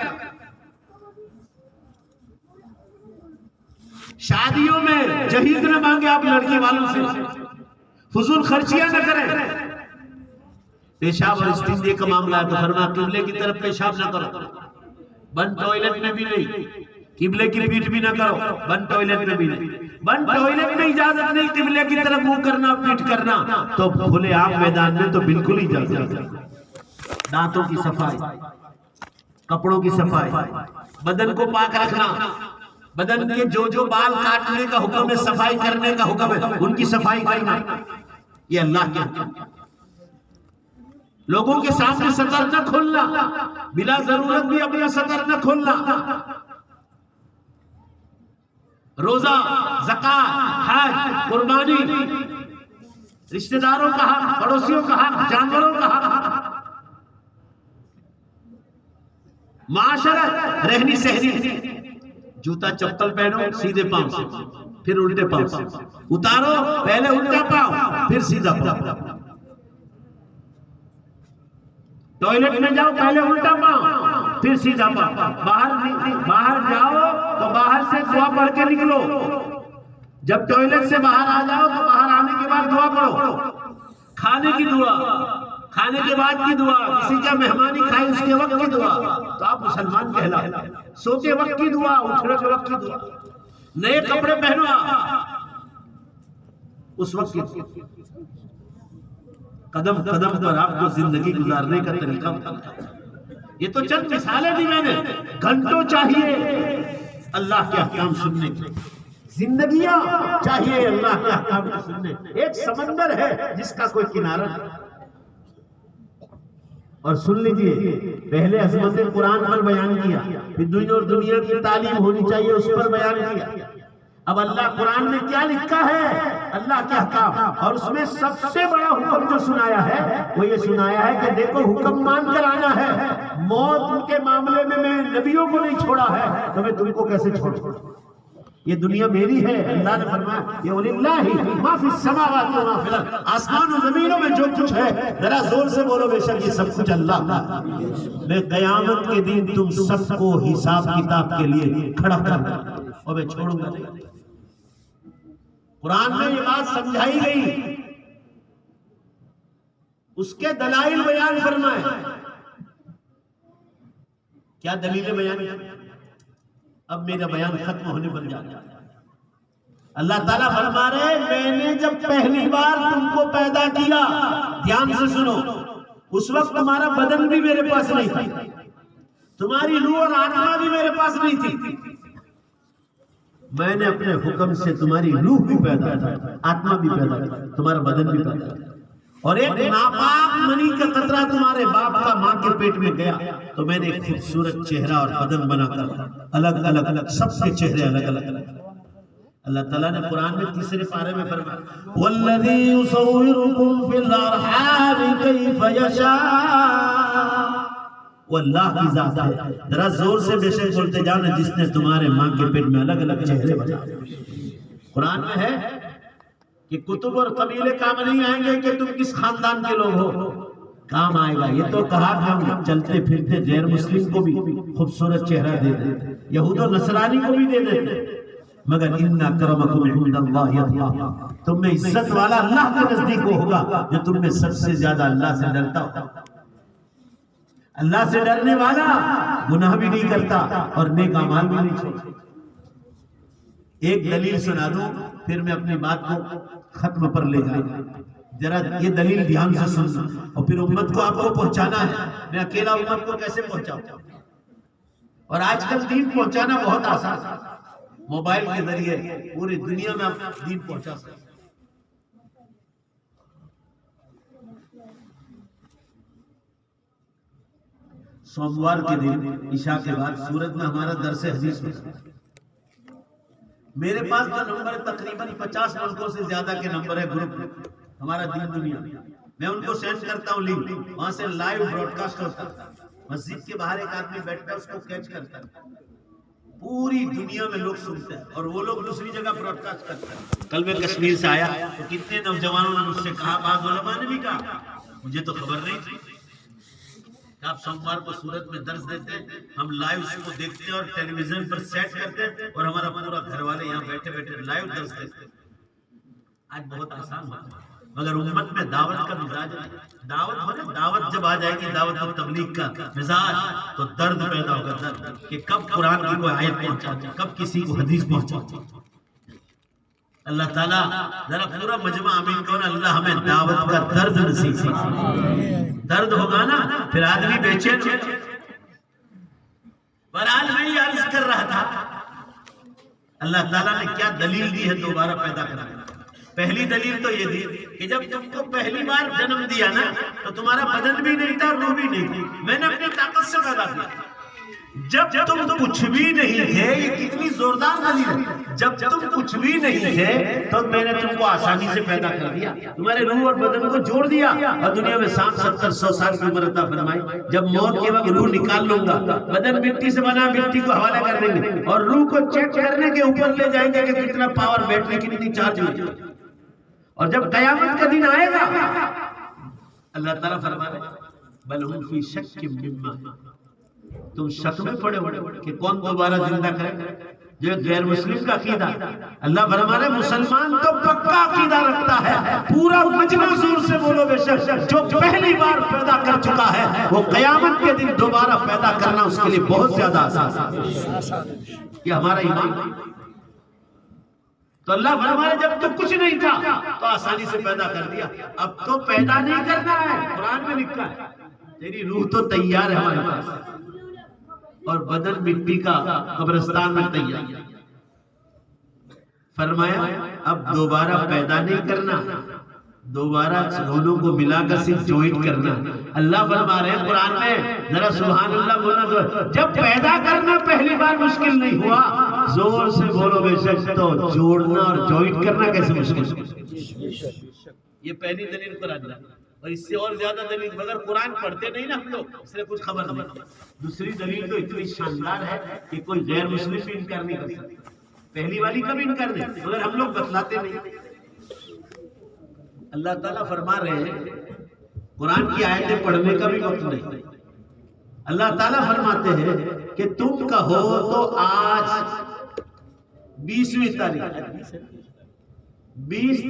شادیوں میں جہیز نہ مانگے آپ لڑکی والوں سے، فضول خرچیاں نہ کریں۔ پیشاب اور استنجے کا معاملہ ہے تو فرمایا قبلے کی طرف پیشاب نہ کرو، بند ٹوائلٹ میں بھی نہیں، قبلے کی پیٹھ بھی نہ کرو، بند ٹوائلٹ میں بھی نہیں، بند ٹوائلٹ میں اجازت نہیں قبلے کی طرف منہ کرنا پیٹھ کرنا، تو کھلے عام میدان میں تو بالکل ہی اجازت ہے۔ دانتوں کی صفائی، کپڑوں کی صفائی، بدن کو پاک رکھنا، بدن کے جو بال کاٹنے کا حکم ہے، صفائی کرنے کا حکم ہے، ان کی صفائی کرنا، یہ اللہ کے حکم۔ لوگوں کے سامنے سطر نہ کھولنا، بلا ضرورت بھی اپنا سطر نہ کھولنا۔ روزہ، زکوٰۃ، حج، قربانی، رشتہ داروں کا حق، پڑوسیوں کا حق، جانوروں کا حق، معاشرت، رہنی سہنی، جوتا چپل پہنو سیدھے پاؤں سے، پھر الٹے پاؤں سے اتارو، پہلے الٹا پاؤں پھر سیدھا پاؤں، ٹوائلٹ میں جاؤ پہلے الٹا پاؤں پھر سیدھا پاؤں، باہر جاؤ تو باہر سے دعا پڑھ کے نکلو، جب ٹوائلٹ سے باہر آ جاؤ تو باہر آنے کے بعد دعا پڑھو، کھانے کی دعا، کھانے کے بعد کی دعا، کسی کا مہمانی کھائے اس کے وقت کی دعا، تو آپ مسلمان کہلاتے ہیں۔ سوتے وقت کی دعا، اٹھنے کے وقت کی دعا۔ نئے کپڑے پہنو اس وقت قدم قدم پر آپ کو زندگی گزارنے کا طریقہ بتاتا ہے. یہ تو چند مثالیں دی میں نے. گھنٹوں چاہیے اللہ کے احکام سننے کے، زندگیاں چاہیے اللہ کے احکام کو سننے. ایک سمندر ہے جس کا کوئی کنارہ نہیں. اور سن لیجئے، پہلے عظمت قرآن پر بیان کیا، پھر دنیا اور دنیا کی تعلیم ہونی چاہیے اس پر بیان کیا. اب اللہ قرآن میں کیا لکھا ہے؟ اللہ کے احکام. اور اس میں سب سے بڑا حکم جو سنایا ہے وہ یہ سنایا ہے کہ دیکھو حکم مان کر آنا ہے. موت کے معاملے میں نبیوں کو نہیں چھوڑا ہے تو میں تم کو کیسے چھوڑوں؟ یہ دنیا میری ہے. اللہ نے فرمایا یہ وَلِلَّهِ مَا فِي السَّمَاوَاتِ وَمَا فِي الْأَرْضِ، آسمان و زمینوں میں جو کچھ ہے، ذرا زور سے بولو بے شک یہ سب کچھ اللہ کا. میں قیامت کے دن تم سب کو حساب کتاب کے لیے کھڑا کر دوں اور میں چھوڑوں گا نہیں. قرآن میں یہ بات سمجھائی گئی، اس کے دلائل بیان فرمائے. کیا دلیلیں بیان کی؟ اب میرا بیان ختم ہونے پر جاتا ہے. اللہ تعالیٰ فرما رہے میں نے جب پہلی بار تم کو پیدا کیا، دھیان سے سنو، اس وقت تمہارا بدن بھی میرے پاس نہیں تھا، تمہاری روح اور آتما بھی میرے پاس نہیں تھی. میں نے اپنے حکم سے تمہاری روح بھی پیدا کی، آتما بھی پیدا کی، تمہارا بدن بھی پیدا کی. اور ایک ناپاک منی کا قطرہ تمہارے باپ کا ماں کے پیٹ میں گیا تو میں نے ایک خوبصورت چہرہ اور بدن بنا کر الگ الگ سب کے چہرے الگ الگ. اللہ تعالیٰ نے قرآن میں تیسرے پارے میں فرمایا وَالَّذِي يُصَوِّرُكُمْ فِي الْأَرْحَامِ كَيْفَ يَشَاءُ. وہ اللہ کی ذات ہے. ذرا زور سے بے شک بولتے جانا جس نے تمہارے ماں کے پیٹ میں الگ الگ چہرے بنائے. قرآن میں ہے کہ کتب اور قبیلے کام نہیں آئیں گے کہ تم کس خاندان کے لوگ ہو، کام آئے گا. یہ تو کہا کہ ہم چلتے پھرتے غیر مسلم کو بھی خوبصورت چہرہ دے دیں، یہود و نصرانی کو بھی دے دیتے، مگر ان اکرمکم عند اللہ اتقاکم، تم میں عزت والا اللہ کے نزدیک وہ ہوگا جو تم میں سب سے زیادہ اللہ سے ڈرتا ہو. اللہ سے ڈرنے والا گناہ بھی نہیں کرتا اور نیک اعمال بھی نہیں چھوڑتا. ایک دلیل سنا دوں پھر میں اپنی بات کو ختم پر لے جاؤں. ذرا یہ دلیل دھیان سے سننا اور پھر امت کو آپ کو پہنچانا ہے. میں اکیلا امت کو کیسے پہنچاؤں؟ اور آج کل دین پہنچانا بہت آسان ہے، موبائل کے ذریعے پوری دنیا میں آپ دین پہنچا سکتے. سوموار کے دن عشاء کے بعد سورت میں ہمارا درس حدیث میں میرے پاس جو نمبر تقریباً 50 ملکوں سے زیادہ کے نمبر ہے گروپ میں ہمارا دین دنیا، میں ان کو سینڈ کرتا ہوں لنک، وہاں سے لائیو براڈ کاسٹ ہوتا ہے. مسجد کے باہر ایک آدمی بیٹھتا ہے اس کو کیچ کرتا ہے، پوری دنیا میں لوگ سنتے ہیں اور وہ لوگ دوسری جگہ براڈ کاسٹ کرتے ہیں. کل میں کشمیر سے آیا تو کتنے نوجوانوں نے مجھ سے کہا، بعض علماء نے بھی کہا، مجھے تو خبر نہیں تھی کہ آپ سوموار کو سورت میں درس دیتے ہیں، ہم لائیو اس کو دیکھتے ہیں اور ٹیلی ویژن پر سیٹ کرتے ہیں اور ہمارا پورا گھر والے یہاں بیٹھے بیٹھے لائیو درس دیتے ہیں. آج بہت آسان ہوا مگر امت میں دعوت کا مزاج ہے. دعوت جب آ جائے گی، دعوت و تبلیغ کا مزاج، تو درد پیدا ہوگا، درد کہ کب قرآن کی کوئی آیت پہنچاتے، کب کسی کو حدیث پہنچاتے. اللہ تعالیٰ ذرا پورا مجمع آمین کہو نا، اللہ ہمیں دعوت کا درد نصیب فرمائے. درد ہوگا نا پھر آدمی بے چین. بہرحال میں یہ عرض کر رہا تھا اللہ تعالیٰ نے کیا دلیل دی ہے دوبارہ پیدا کرنے. پہلی دلیل تو یہ دی کہ جب تم کو پہلی بار جنم دیا نا تو تمہارا بدن بھی نہیں تھا، روح بھی نہیں تھی، میں نے اپنی طاقت سے پیدا کیا. جب تم کچھ بھی نہیں تھے، یہ کتنی زوردار دلیل ہے، جب تم کچھ بھی نہیں تھے تو میں نے تم کو آسانی سے پیدا کر دیا، تمہارے روح اور بدن کو جوڑ دیا اور دنیا میں 70-100 سال کی عمر عطا فرمائی. جب موت کے وقت روح نکال لوں گا، بدن مٹی سے بنا، مٹی کو حوالہ کر دیں گے اور روح کو چیک کرنے کے اوپر لے جائیں گے کہ کتنا پاور بیٹری کتنی چارج ہوئی. اور جب قیامت کا دن آئے گا اللہ تعالیٰ فرما رہے بل ہم فی شک مما، تم شک میں پڑے ہوئے کہ کون دوبارہ زندہ کرے. جو غیر مسلم کا عقیدہ، اللہ فرما رہے مسلمان تو پکا عقیدہ رکھتا ہے، پورا مجمع زور سے بولو بے شک، جو پہلی بار پیدا کر چکا ہے وہ قیامت کے دن دوبارہ پیدا کرنا اس کے لیے بہت زیادہ آسان ہے. یہ ہمارا ایمان. تو اللہ فرمائے جب تو کچھ نہیں تھا تو آسانی سے پیدا کر دیا، اب تو پیدا نہیں کرنا ہے، قرآن میں لکھا ہے تیری روح تو تیار ہے ہمارے پاس اور بدن مٹی کا قبرستان میں تیار، فرمایا اب دوبارہ پیدا نہیں کرنا، دوبارہ دونوں کو ملا کر صرف جوائنٹ کرنا۔ اللہ فرما رہے ہیں قرآن میں، ذرا سبحان اللہ بولنا، تو جب پیدا کرنا پہلی بار مشکل نہیں ہوا، زور سے بولو بے شک، تو جوڑنا اور جوائنٹ کرنا کیسے مشکل؟ یہ پہلی دلیل قرآن ہے، اور اس سے اور زیادہ دلیل، مگر قرآن پڑھتے نہیں نا ہم لوگ، اس سے کچھ خبر نہیں۔ دوسری دلیل تو اتنی شاندار ہے کہ کوئی غیر مسلم بھی انکار نہیں کر سکتا، پہلی والی کا بھی انکار نہیں، مگر ہم لوگ بتلاتے نہیں۔ اللہ تعالیٰ فرما رہے ہیں قرآن کی آیتیں پڑھنے کا بھی وقت نہیں، اللہ تعالیٰ فرماتے ہیں کہ تم کہو تو آج 20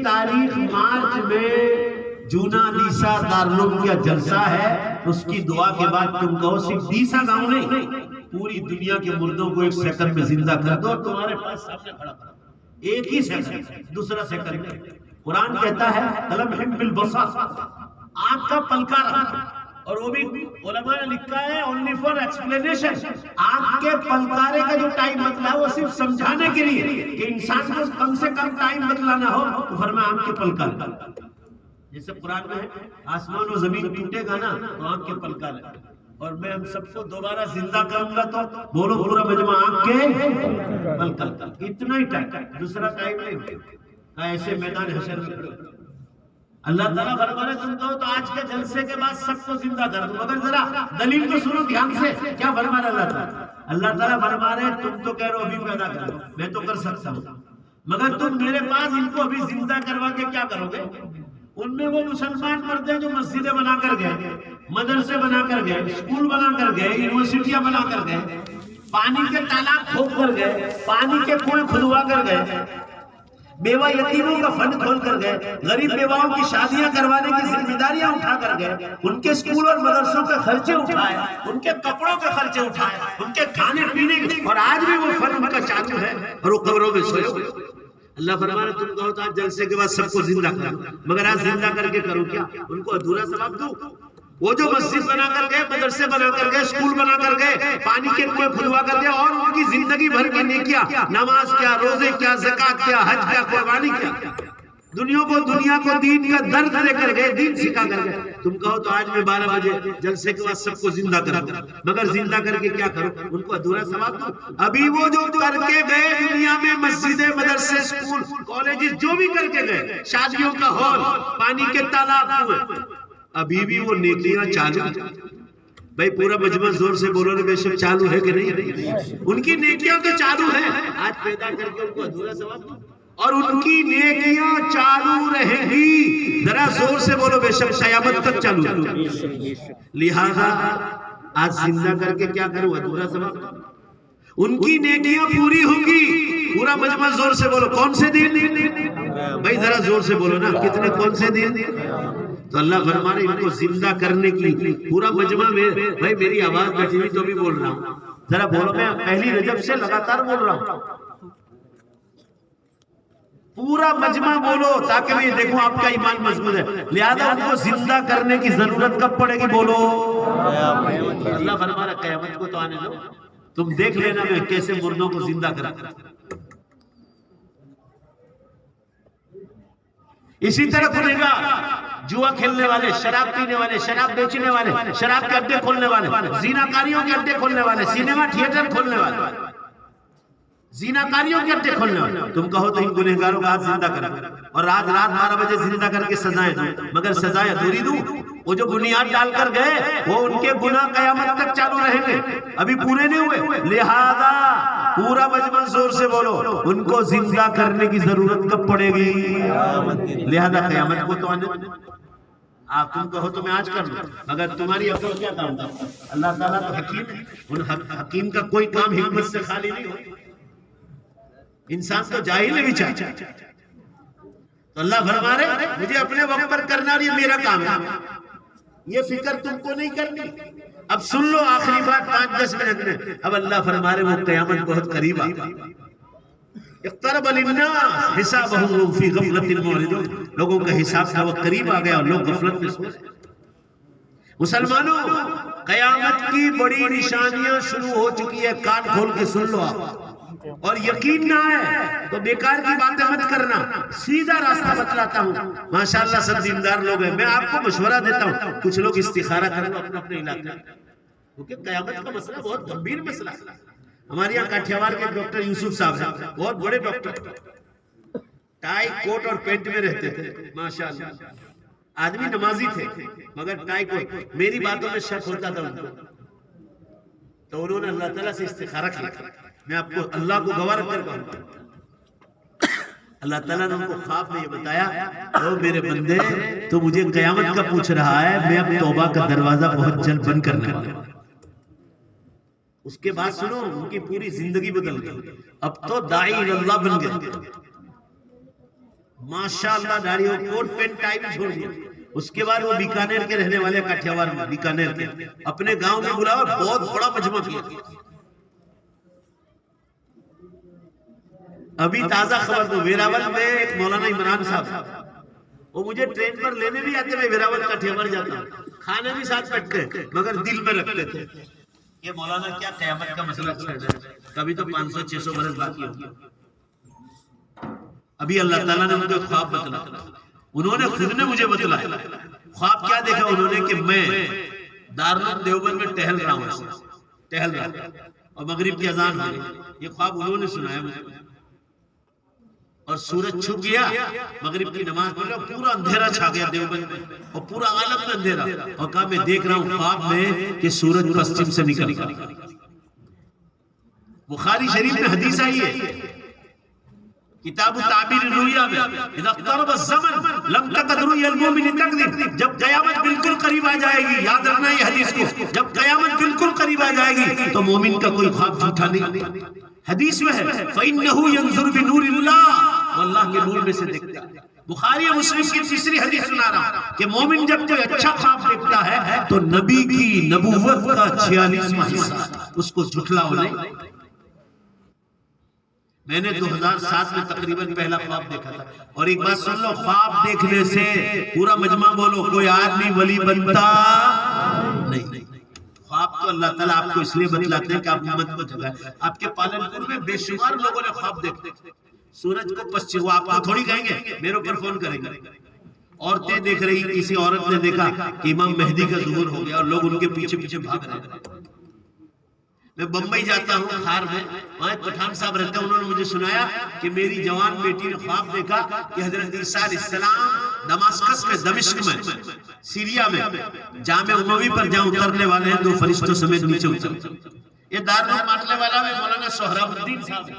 تاریخ مارچ میں جونا دیسا دارالعلوم کا جلسہ ہے، اس کی دعا کے بعد تم کہو صرف دیسا گاؤں نہیں، پوری دنیا کے مردوں کو 1 سیکنڈ میں زندہ کر دو، تمہارے پاس سامنے کھڑا کر، ایک ہی سیکنڈ، دوسرا سیکنڈ نہیں۔ قرآن کہتا ہے لمح بالبصر، آنکھ کا پلکا رہا، اور وہ بھی علماء نے لکھا ہے only for explanation، آنکھ کے پلکارے کا جو ٹائم بتلا ہے وہ صرف سمجھانے کے لیے کہ انسان کو کم سے کم ٹائم بتلانا ہو، تو فرمایا آنکھ کے پلکارے، جیسے قرآن میں ہے آسمان و زمین ٹوٹے گا نا تو آنکھ کے پلکارے، اور میں ہم سب کو دوبارہ زندہ کروں گا تو بولو پورا مجمع آنکھ کے پلکارے، اتنا ہی ٹائم، دوسرا ٹائم نہیں، ایسے میدان حشر میں کھڑے۔ اللہ تعالیٰ فرما رہے تم کہو تو آج کے جلسے کے بعد سب کو زندہ کر دوں، مگر ذرا دلیل تو سنو دھیان سے، کیا فرما رہے اللہ تعالیٰ؟ اللہ تعالیٰ فرما رہے تم تو کہہ رہے ہو ابھی پیدا کرو، میں تو کر سکتا ہوں، مگر تم میرے پاس ان کو ابھی زندہ کروا کے کیا کرو گے؟ ان میں وہ مسلمان مرد ہیں جو مسجدیں بنا کر گئے، مدرسے بنا کر گئے، اسکول بنا کر گئے، یونیورسٹیاں بنا کر گئے، پانی کے تالاب کھود کر گئے، پانی کے کنویں کھدوا کر گئے، بیوہ یتیموں کا فنڈ کھول کر گئے، غریب بیواؤں کی شادیاں کروانے کی ذمہ داریاں اٹھا کر گئے، ان کے اسکول اور مدرسوں کے خرچے اٹھائے، ان کے کپڑوں کے خرچے اٹھائے، ان کے کھانے پینے کے، اور آج بھی وہ فنڈ ان کا چالو ہے اور وہ قبروں میں سوئے ہوئے۔ اللہ فرما رہا تم کہو تو آج جلسے کے بعد سب کو زندہ کرو، مگر آج زندہ کر کے کرو کیا؟ ان کو ادھورا ثواب دو؟ وہ جو مسجد بنا کر گئے، مدرسے بنا کر گئے، اسکول بنا کر گئے، پانی کے کنویں کھدوا کر گئے، اور ان کی زندگی بھر کی نیکیاں، نماز کیا، روزے کیا، زکات کیا، حج کیا، قربانی کیا، دنیا کو دین کا درد دے کر گئے، دین سکھا کر گئے۔ تم کہو تو آج میں 12 بجے جلسے کے بعد سب کو زندہ کرو، مگر زندہ کر کے کیا کرو؟ ان کو ادھورا ثواب دو۔ ابھی وہ جو کر کے گئے دنیا میں، مسجدیں، مدرسے، اسکول، کالجز، جو بھی کر کے گئے، شادیوں کا ہال، پانی کے تالاب ہوئے، ابھی بھی وہ نیکیاں چالو۔ بھائی پورا مجمع زور سے بولو نا بے شک چالو ہے کہ نہیں؟ ان کی نیکیاں تو چالو ہیں، آج پیدا کر کے ان کو ادھورا ثواب دو، اور ان کی نیکیاں چالو رہیں گی، ذرا زور سے بولو بے شک قیامت تک چالو ہے۔ لہذا آج زندہ کر کے کیا کرو؟ ادھورا ثواب دو، ان کی نیکیاں پوری ہوں گی۔ پورا مجمع زور سے بولو کون سے دن؟ بھائی ذرا زور سے بولو نا، کتنے کون سے دن؟ تو اللہ فرما رہے ان کو زندہ کرنے کی، پورا مجمع میں، بھائی میری آواز بیٹھی ہوئی تو بھی بول رہا ہوں، ذرا بولو، میں پہلی رجب سے لگاتار بول رہا ہوں، پورا مجمع بولو تاکہ میں دیکھوں آپ کا ایمان مضبوط ہے۔ لہذا ان کو زندہ کرنے کی ضرورت کب پڑے گی؟ بولو اللہ فرما رہا قیامت کو تو آنے دو، تم دیکھ لینا میں کیسے مردوں کو زندہ کرتا۔ اسی طرح کھلے گا جوا کھیلنے والے، شراب پینے والے، شراب بیچنے والے، شراب کے اڈے کھولنے والے، زیناکاریوں کے اڈے کھولنے والے، سینما تھیٹر کھولنے والے، زیناکاریوں کے اڈے کھولنے والے۔ تم کہو تو ان گنہگاروں کو آج زندہ کرو، اور رات 12 بجے زندہ کر کے سزائیں دوں، مگر سزائیں ادھوری دوں؟ وہ جو بنیاد ڈال کر گئے وہ ان کے گناہ قیامت تک چالو رہیں گے، ابھی پورے نہیں ہوئے۔ لہذا پورا مجمع زور سے بولو ان کو زندہ کرنے کی ضرورت کب پڑے گی؟ لہذا قیامت کو تو آنے دو۔ آپ تم کہو تو میں آج کر لوں، مگر تمہاری عقل کیا کام کرتا؟ اللہ تعالیٰ تو حکیم ہے، ان حکیم کا کوئی کام حکمت سے خالی نہیں ہو، انسان تو جاہل ہے بیچارہ۔ تو اللہ فرما رہے مجھے اپنے وقت پر کرنا، اور یہ میرا کام ہے، یہ فکر تم کو نہیں کرنی۔ اب سن لو آخری بات 5-10 منٹ میں، اب اللہ فرما رہے وہ قیامت بہت قریب آ گئی، اقترب للناس حسابهم وهم فی غفلۃ معرضون، لوگوں کا حساب کا وقت قریب آ گیا اور لوگ غفلت میں سو رہے۔ مسلمانوں، قیامت کی بڑی نشانیاں شروع ہو چکی ہے، کان کھول کے سن لو آپ، اور یقین نہ ہے تو بیکار کی باتیں مت کرنا، سیدھا راستہ بتلاتا ہوں۔ ماشاءاللہ سب دیندار لوگ ہیں، میں آپ کو مشورہ دیتا ہوں، کچھ لوگ استخارہ کر لو اپنے اپنے علاقے میں، کیونکہ قیامت کا مسئلہ بہت گمبھیر مسئلہ ہے۔ ہمارے یہاں کاٹھیاوار کے ڈاکٹر یوسف صاحب ہیں، بہت بڑے ڈاکٹر، ٹائی کوٹ اور پینٹ میں رہتے تھے، ماشاءاللہ آدمی نمازی تھے مگر ٹائی کوٹ، میری باتوں میں شک ہوتا تھا ان کو، تو انہوں نے اللہ تعالیٰ سے استخارہ کیا۔ میں آپ کو اللہ کو گواہ رکھ کر کہوں، اللہ تعالیٰ نے ان کو خواب میں یہ بتایا، او میرے بندے تو مجھے قیامت کا پوچھ رہا ہے، میں اب توبہ کا دروازہ بہت جلد بند کرنے والا ہوں۔ اس کے بعد سنو، ان کی پوری زندگی بدل گئی، اب تو داعی اللہ بن گئے، ماشاءاللہ داڑھی اور کوٹ پینٹ ٹائی بھی چھوڑ دیا۔ اس کے بعد وہ بیکانیر کے رہنے والے، کاٹھیاوار میں بیکانیر کے، اپنے گاؤں میں بلایا اور بہت بڑا مجمع کیا۔ ابھی تازہ خبر دو، ویراول میں ایک مولانا عمران صاحب، وہ مجھے ٹرین پر لینے بھی آتے، میں ویراول کاٹھیاوار جاتا ہوں، کھانے بھی ساتھ بیٹھتے مگر دل میں رکھتے تھے یہ مولانا کیا قیامت کا مسئلہ چھڑ جائے، کبھی تو 500-600 برس باقی ہوگی۔ ابھی اللہ تعالیٰ نے مجھے خواب بتلایا، انہوں نے خود نے مجھے بتلایا خواب کیا دیکھا انہوں نے، کہ میں دارالعلوم دیوبند میں ٹہل رہا ہوں، ٹہل رہا ہوں اور مغرب کی اذان ہو گئی، یہ خواب انہوں نے سنایا مجھے، اور سورج چھپ گیا، مغرب کی نماز پڑھ رہا، پورا اندھیرا چھا گیا دیوبند میں اور پورا عالم میں اندھیرا، اور کہا میں دیکھ رہا ہوں خواب میں کہ سورج پشچم سے نکل گیا۔ بخاری شریف میں حدیث آئی ہے، کتاب تعبیر الرؤیا میں، اذا اقترب الزمن لم تکد رؤیا المؤمن تکذب، جب قیامت بالکل قریب آ جائے گی، یاد رکھنا یہ حدیث کو، جب قیامت بالکل قریب آ جائے گی تو مومن کا کوئی خواب جھوٹا نہیں۔ حدیث میں ہے فَإِنَّهُ يَنظُرُ بِنُورِ اللَّهِ، وہ اللہ کے نور میں سے دیکھتا ہے۔ بخاری اور مسلم کی تیسری حدیث سنا رہا ہوں کہ مومن جب کوئی اچھا خواب دیکھتا ہے تو نبی کی نبوت کا 46واں حصہ اس کو جھٹلاؤ نہیں۔ میں نے 2007 میں تقریباً پہلا خواب دیکھا تھا، اور ایک بات سن لو، خواب دیکھنے سے پورا مجمع بولو، کوئی آدمی ولی بنتا نہیں۔ خواب تو اللہ تعالیٰ آپ کو اس لیے بتلاتے ہیں کہ آپ امت کو جگائیں۔ آپ کے پالن پور میں بے شمار لوگوں نے خواب دیکھتے، سورج کو پشچم، وہ آپ کو تھوڑی کہیں گے، میرے اوپر فون کریں گے، عورتیں دیکھ رہی، کسی عورت نے دیکھا کہ امام مہدی کا ظہور ہو گیا اور لوگ ان کے پیچھے پیچھے بھاگ رہے ہیں۔ میں بمبئی جاتا ہوں، خار میں، وہاں ایک پٹھان صاحب رہتے ہیں، انہوں نے مجھے سنایا کہ میری جوان بیٹی نے خواب دیکھا کہ حضرت عیسیٰ علیہ السلام دمشق میں، دمشق میں، سیریا میں جامع اموی پر جہاں اترنے والے ہیں، 2 فرشتوں سمیت نیچے اتر۔ یہ دارالعلوم ماننے والا میں مولانا سہراب الدین صاحب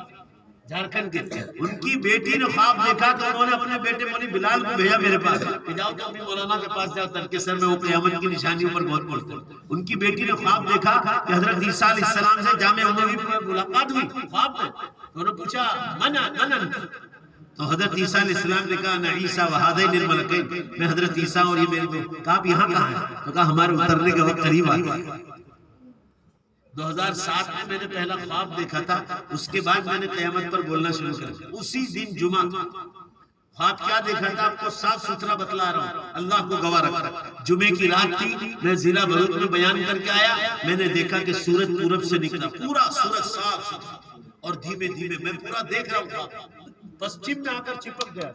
جھارکھنڈ کے، ان کی بیٹی نے خواب دیکھا تو انہوں نے اپنے بیٹے مولی بلال کو بھیجا میرے پاس کہ جاؤ تو اپنی مولانا کے پاس جاؤ، ترکسر میں وہ قیامت کی نشانیوں پر بہت بولتے ہیں۔ ان کی بیٹی نے خواب دیکھا کہ حضرت عیسیٰ علیہ السلام سے جامع اموی پر ملاقات ہوئی خواب میں، انہوں نے پوچھا من تو حضرت عیسیٰ علیہ السلام نے کہا انا عیسیٰ وہذین الملکین، میں حضرت عیسیٰ اور یہ میرے دو۔ کہا آپ یہاں کہاں ہیں؟ تو کہا ہمارے اترنے کا وقت قریب آ گیا۔ 2007 میں نے پہلا خواب دیکھا تھا، اس کے بعد میں نے قیامت پر بولنا شروع کیا۔ اسی دن جمعہ تھا، خواب کیا دیکھا تھا آپ کو صاف ستھرا بتلا رہا ہوں، اللہ کو گواہ رکھا۔ جمعے کی رات تھی، میں ضلع بھروچ میں بیان کر کے آیا، میں نے دیکھا کہ سورج پورب سے نکلا، پورا سورج صاف ستھرا، اور دھیمے دھیمے میں پورا دیکھ رہا ہوں، پشچم میں آ کر چپک گیا،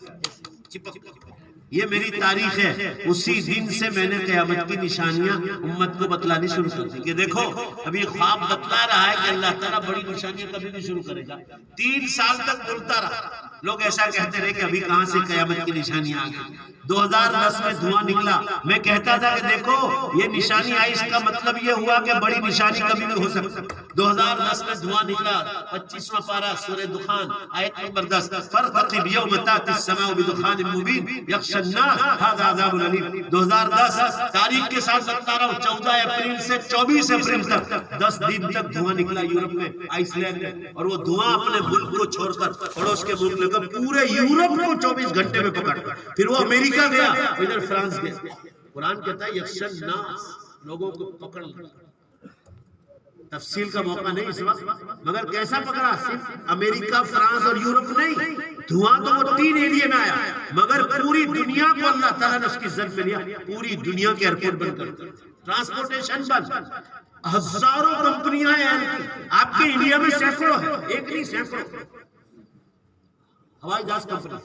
چپک گیا۔ یہ میری تاریخ ہے۔ اسی دن سے میں نے قیامت کی نشانیاں امت کو بتلانی شروع کر دی کہ دیکھو ابھی خواب بتلا رہا ہے کہ اللہ تعالیٰ بڑی نشانیاں کبھی نہیں شروع کرے گا۔ 3 سال تک بولتا رہا، لوگ ایسا کہتے رہے کہ ابھی کہاں سے قیامت کی نشانیاں آ گئی۔ 2010 میں دھواں نکلا، میں کہتا تھا کہ دیکھو یہ نشانی آئی، اس کا مطلب یہ ہوا کہ بڑی نشانی کبھی نہیں ہو سکتی۔ 2010 میں دھواں نکلا، 25واں پارہ سورہ دخان آیت نمبر 10، فارتقب یوم تأتی السماء بدخان مبین یغشی الناس ھذا عذاب الیم۔ 2010 تاریخ کے ساتھ بتا رہا ہوں، 14 اپریل سے 24 اپریل تک 10 دن تک دھواں نکلا یورپ میں، آئس لینڈ میں، اور وہ دھواں اپنے ملک کو چھوڑ کر پڑوس کے ملک لے کر پورے یورپ کو 24 گھنٹے میں پکڑ، پھر وہ امریکہ گیا، ادھر فرانس گیا۔ قرآن کہتا ہے یغشی الناس، لوگوں کو پکڑ لیا۔ تفصیل کا موقع نہیں اس وقت، مگر کیسا پکڑا؟ صرف امریکہ، فرانس اور یورپ نہیں، دھواں تو وہ 3 ایریا میں آیا، مگر پوری دنیا کو اللہ تعالیٰ نے اس کی زد میں لیا، پوری دنیا کے ایئرپورٹ بند کر دیا، ٹرانسپورٹیشن بند، ہزاروں کمپنیاں ہیں آپ کے انڈیا میں، سینکڑوں ہیں، ایک نہیں سینکڑوں ہوائی جہاز کمپنی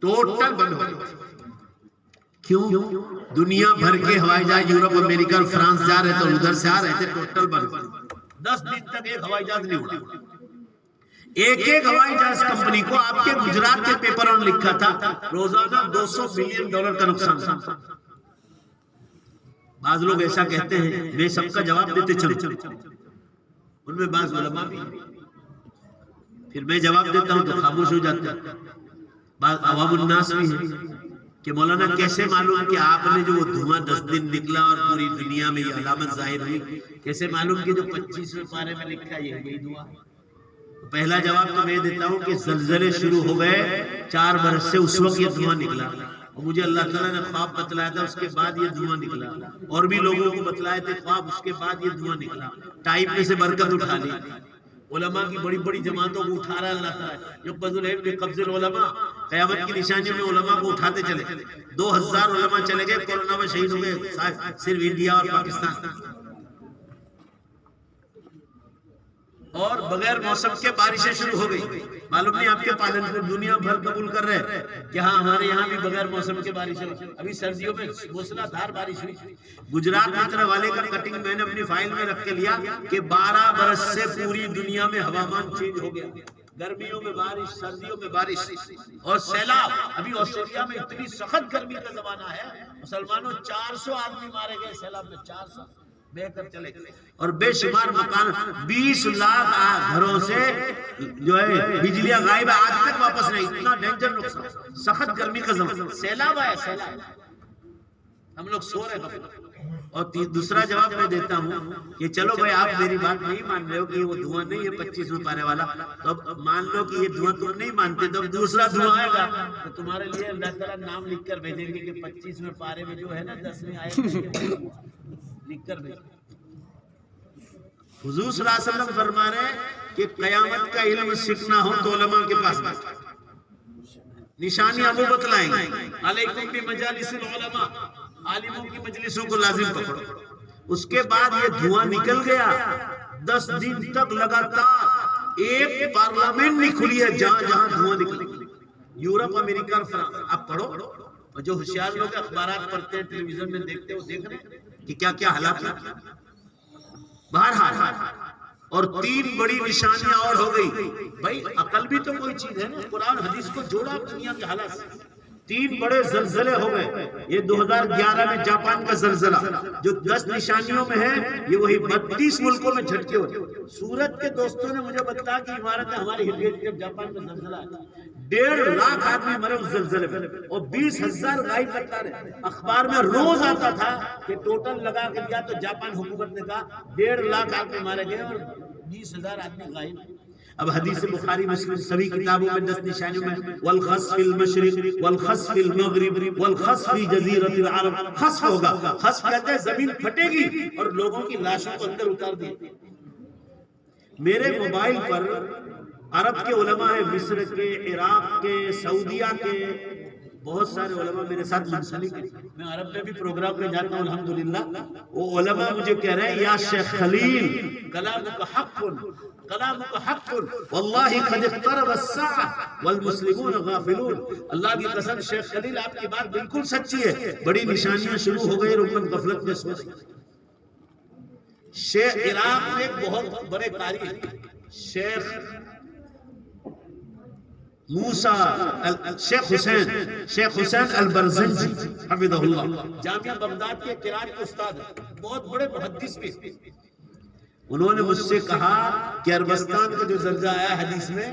ٹوٹل بند ہو گئی۔ کیوں؟ دنیا بھر کے ہوائی جہاز یورپ، امریکہ اور فرانس جا رہے تھے، ادھر سے آ رہے تھے، ٹوٹل بند، 10 دن تک ایک ہوائی جہاز نہیں اڑا۔ ایک ہوائی جہاز کمپنی کو آپ کے گجرات کے پیپروں نے لکھا تھا روزانہ $200 بلین کا نقصان۔ بعض لوگ ایسا کہتے ہیں، میں سب کا جواب دیتے چلو، ان میں بعض علماء بھی، پھر میں جواب دیتا ہوں تو خاموش ہو جاتے ہیں، بعض عوام الناس بھی ہیں کہ مولانا کیسے معلوم کہ آپ نے جو وہ دھواں 10 دن نکلا اور پوری دنیا میں یہ علامت ظاہر ہوئی، کیسے معلوم کہ جو 25ویں پارے میں لکھا یہی دعا؟ پہلا جواب تو میں دیتا ہوں کہ زلزلے شروع ہو گئے 4 برس سے، اس وقت یہ دھواں نکلا، اور مجھے اللہ تعالیٰ نے خواب بتلایا تھا، اس کے بعد یہ دھواں نکلا، اور بھی لوگوں کو بتلائے تھے خواب، اس کے بعد یہ دھواں نکلا، ٹائپ میں سے برکت اٹھا لی، علماء کی بڑی بڑی جماعتوں کو اٹھا رہا ہے اللہ تعالیٰ، یقبض العلم بقبض العلماء، قیامت کی نشانیوں میں علماء کو اٹھاتے چلے، 2000 علماء چلے گئے، کورونا میں شہید ہو گئے صرف انڈیا اور پاکستان، اور بغیر موسم کے بارشیں شروع ہو گئی، معلوم نہیں آپ کے پالن کو دنیا بھر قبول کر رہے ہیں کہ ہاں ہمارے یہاں بھی بغیر موسم کے بارشیں، ابھی سردیوں میں موسلا دھار بارش ہوئی، گجرات متر والے کا کٹنگ میں نے اپنی فائل میں رکھ کے لیا کہ 12 برس سے پوری دنیا میں ہوامان چینج ہو گیا، گرمیوں میں بارش، سردیوں میں بارش اور سیلاب، ابھی آسٹریلیا میں اتنی سخت گرمی کا زمانہ ہے، مسلمانوں 400 آدمی مارے گئے سیلاب میں، 400 بہ کر چلے گئے، اور بے شمار مکان، 20 لاکھ گھروں سے جو ہے بجلیاں غائب ہے، آج تک واپس نہیں، اتنا ڈینجر نقصان، سخت گرمی کا زمانہ، سیلاب آیا، سیلاب، ہم لوگ سو رہے ہیں۔ اور دوسرا جواب میں دیتا ہوں کہ چلو بھائی آپ میری بات نہیں مان رہے ہو کہ وہ دھواں نہیں ہے 25ویں پارے والا، تو اب مان لو کہ یہ دھواں تم نہیں مانتے، تو اب دوسرا دھواں آئے گا تو تمہارے لیے اللہ تعالیٰ نام لکھ کر بھیجیں گے کہ 25ویں پارے میں جو ہے نا 10ویں آیت لکھ کر بھیجیں۔ حضور صلی اللہ علیہ وسلم فرما رہے ہیں کہ قیامت کا علم سیکھنا ہو تو علماء کے پاس بیٹھو، نشانیاں وہ بتلائیں گے، علیکم بمجالس العلماء، عالموں کی مجلسوں کو لازم پکڑو۔ اس کے بعد یہ دھواں نکل گیا، 10 دن تک لگاتار ایک پارلیمنٹ نہیں کھلی ہے جہاں جہاں دھواں نکل، یورپ، امریکہ اور فرانس، آپ پڑھو، اور جو ہوشیار لوگ اخبارات پڑھتے ہیں، ٹیلی ویژن میں دیکھتے ہیں، وہ دیکھ رہے ہیں کہ کیا کیا حالات ہیں۔ بہرحال، اور 3 بڑی نشانیاں اور ہو گئی، بھائی عقل بھی تو کوئی چیز ہے نا، قرآن حدیث کو جوڑا دنیا کے حالات سے۔ 3 بڑے زلزلے ہو گئے، یہ 2011 میں جاپان کا زلزلہ جو 10 نشانیوں میں ہے، یہ وہی 32 ملکوں میں جھٹکے ہوئے۔ سورت کے دوستوں نے مجھے بتایا کہ عمارتیں ہماری ہل گئی جب جاپان میں زلزلہ آیا، 1.5 لاکھ آدمی مرے اس زلزلے میں، اور 20,000 غائب بتا رہے۔ اخبار میں روز آتا تھا کہ ٹوٹل لگا کے دیا تو جاپان حکومت نے کہا 1.5 لاکھ آدمی مارے گئے اور 20,000 آدمی غائب۔ اب حدیث بخاری مسلم سبھی کتابوں میں 10 نشانیوں میں والخسف المشرق والخسف المغرب والخسف جزیرۃ العرب، خسف ہوگا، خسف کہتے ہیں زمین پھٹے گی اور لوگوں کی لاشوں کو اندر اتار دیں۔ میرے موبائل پر عرب کے علماء ہیں، مصر کے، عراق کے، سعودیہ کے، بہت سارے علماء میرے ساتھ منسلک ہیں، میں عرب میں بھی پروگرام میں جاتا ہوں الحمدللہ، وہ علماء مجھے کہہ رہے ہیں یا شیخ خلیل کلامک حق، کلامک حق واللہ قد اقترب الساعہ والمسلمون غافلون، اللہ کی قسم شیخ خلیل آپ کی بات بالکل سچی ہے، بڑی نشانیاں شروع ہو گئی اور امت غفلت میں سو گئی۔ شیخ عراق میں ایک بہت بڑے قاری ہیں، شیخ شیخ حسین البرزنجی حفظہ اللہ، جامعہ بغداد کے قرات کے استاد ہیں، بہت بڑے محدث بھی، انہوں نے مجھ سے کہا کہ عربستان کا جو زلزلہ آیا حدیث میں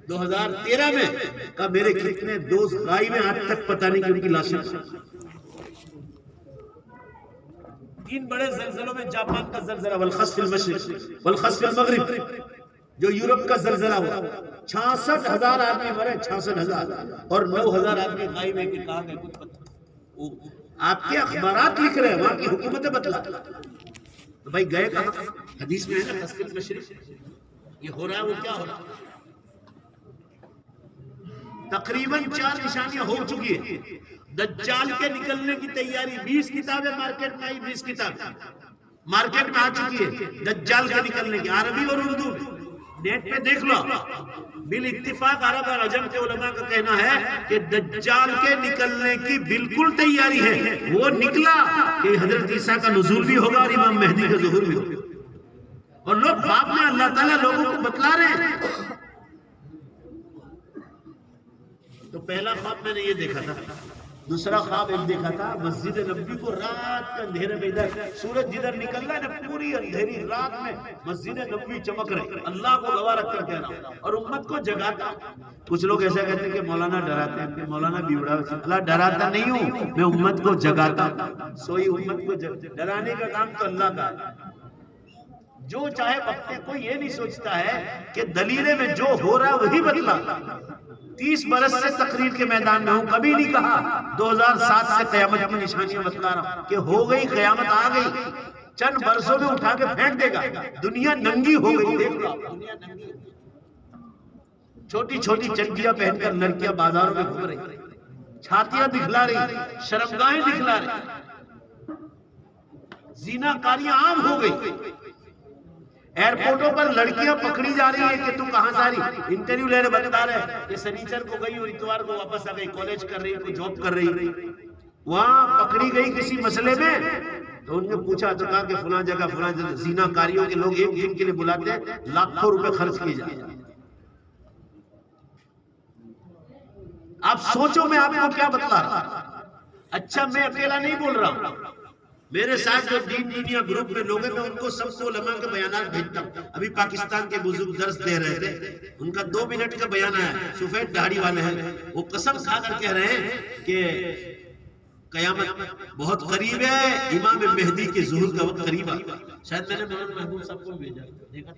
2013 میں، کہ میرے کتنے دوست غائب ہیں آج تک پتہ نہیں کہ ان کی لاشیں۔ 3 بڑے زلزلوں میں جاپان کا زلزلہ، والخسف المشرق والخسف المغرب، جو یورپ کا زلزلہ ہوا، 66,000 آدمی مرے، 66,000 اور 9,000 آدمی غائب ہے کہ کہاں گئے کچھ پتہ۔ آپ کے اخبارات لکھ رہے ہیں، وہاں کی حکومتیں بتلا، تو بھائی گئے کہاں؟ حدیث میں ہے نا تسکیت مشرق، یہ ہو رہا ہے وہ کیا ہو رہا ہے؟ تقریباً 4 نشانیاں ہو چکی ہیں۔ دجال کے نکلنے کی تیاری، 20 کتابیں مارکیٹ میں آئی، 20 کتابیں مارکیٹ میں آ چکی ہے دجال کے نکلنے کی، عربی اور اردو، نیٹ پہ دیکھ لو۔ بالاتفاق عرب اور عجم کے علماء کا کہنا ہے کہ دجال کے نکلنے کی بالکل تیاری ہے، وہ نکلا کہ حضرت عیسیٰ کا نزول بھی ہوگا اور امام مہدی کا ظہور بھی ہوگا، اور لوگ خواب میں اللہ تعالیٰ لوگوں کو بتلا رہے ہیں۔ تو پہلا خواب میں نے یہ دیکھا تھا، دوسرا خواب ایک دیکھا تھا مسجد نبوی کو رات کا اندھیرے میں، ادھر سورج جدھر نکل رہا ہے نا پوری اندھیری رات میں مسجد نبوی چمک رہی، اللہ کو گواہ رکھ کر کہہ رہا اور امت کو جگاتا۔ کچھ لوگ ایسا کہتے ہیں کہ مولانا ڈراتے ہیں، کہ مولانا بیوڑا، اللہ ڈراتا نہیں ہوں، میں امت کو جگاتا ہوں۔ سوئی امت کو ڈرانے کا کام تو اللہ کا ہے، جو چاہے وقت کوئی یہ نہیں سوچتا ہے کہ دلیلے میں جو ہو رہا ہے وہی بتلا۔ 30 برس سے تقریر کے میدان میں ہوں، کبھی نہیں کہا 2007 سے قیامت کی نشانیاں بتلا رہا ہوں کہ ہو گئی قیامت، آ گئی، چند برسوں میں اٹھا کے پھینک دے گا، دنیا ننگی ہو گئی، دیکھ لو دنیا ننگی، چھوٹی چھوٹی چنگیاں پہن کر لڑکیاں بازاروں میں گھوم رہی، چھاتیاں دکھلا رہی، شرمگاہیں دکھلا رہی، زنا کاریاں عام ہو گئی، ایئرپورٹوں پر لڑکیاں پکڑی جا رہی ہیں کہ تم کہاں سے آ رہی، انٹرویو لینے بتا رہے کہ سنیچر کو گئی اور اتوار کو واپس آ گئی، کالج کر رہی ہے، کوئی جاب کر رہی، وہاں پکڑی گئی کسی مسئلے میں، تو ان نے پوچھا تو کہا کہ فلاں جگہ زنا کاریوں کے لوگ ایک دن کے لیے بلاتے ہیں، لاکھوں روپے خرچ کیے جائیں۔ آپ سوچو میں آپ کو کیا بتلا رہا، اچھا میں اکیلا نہیں بول رہا ہوں، میرے ساتھ جو دین دنیا گروپ میں لوگ ہیں، میں ان کو سب کو علماء کے بیانات بھیجتا ہوں۔ ابھی پاکستان کے بزرگ درس دے رہے تھے، ان کا 2 منٹ کا بیان ہے، سفید داڑھی والے ہیں، وہ قسم کھا کر کہہ رہے ہیں کہ قیامت بہت قریب ہے، امام مہدی کے ظہور کا وقت قریب ہے۔ شاید میں نے مولانا محبوب صاحب کو بھیجا، دیکھا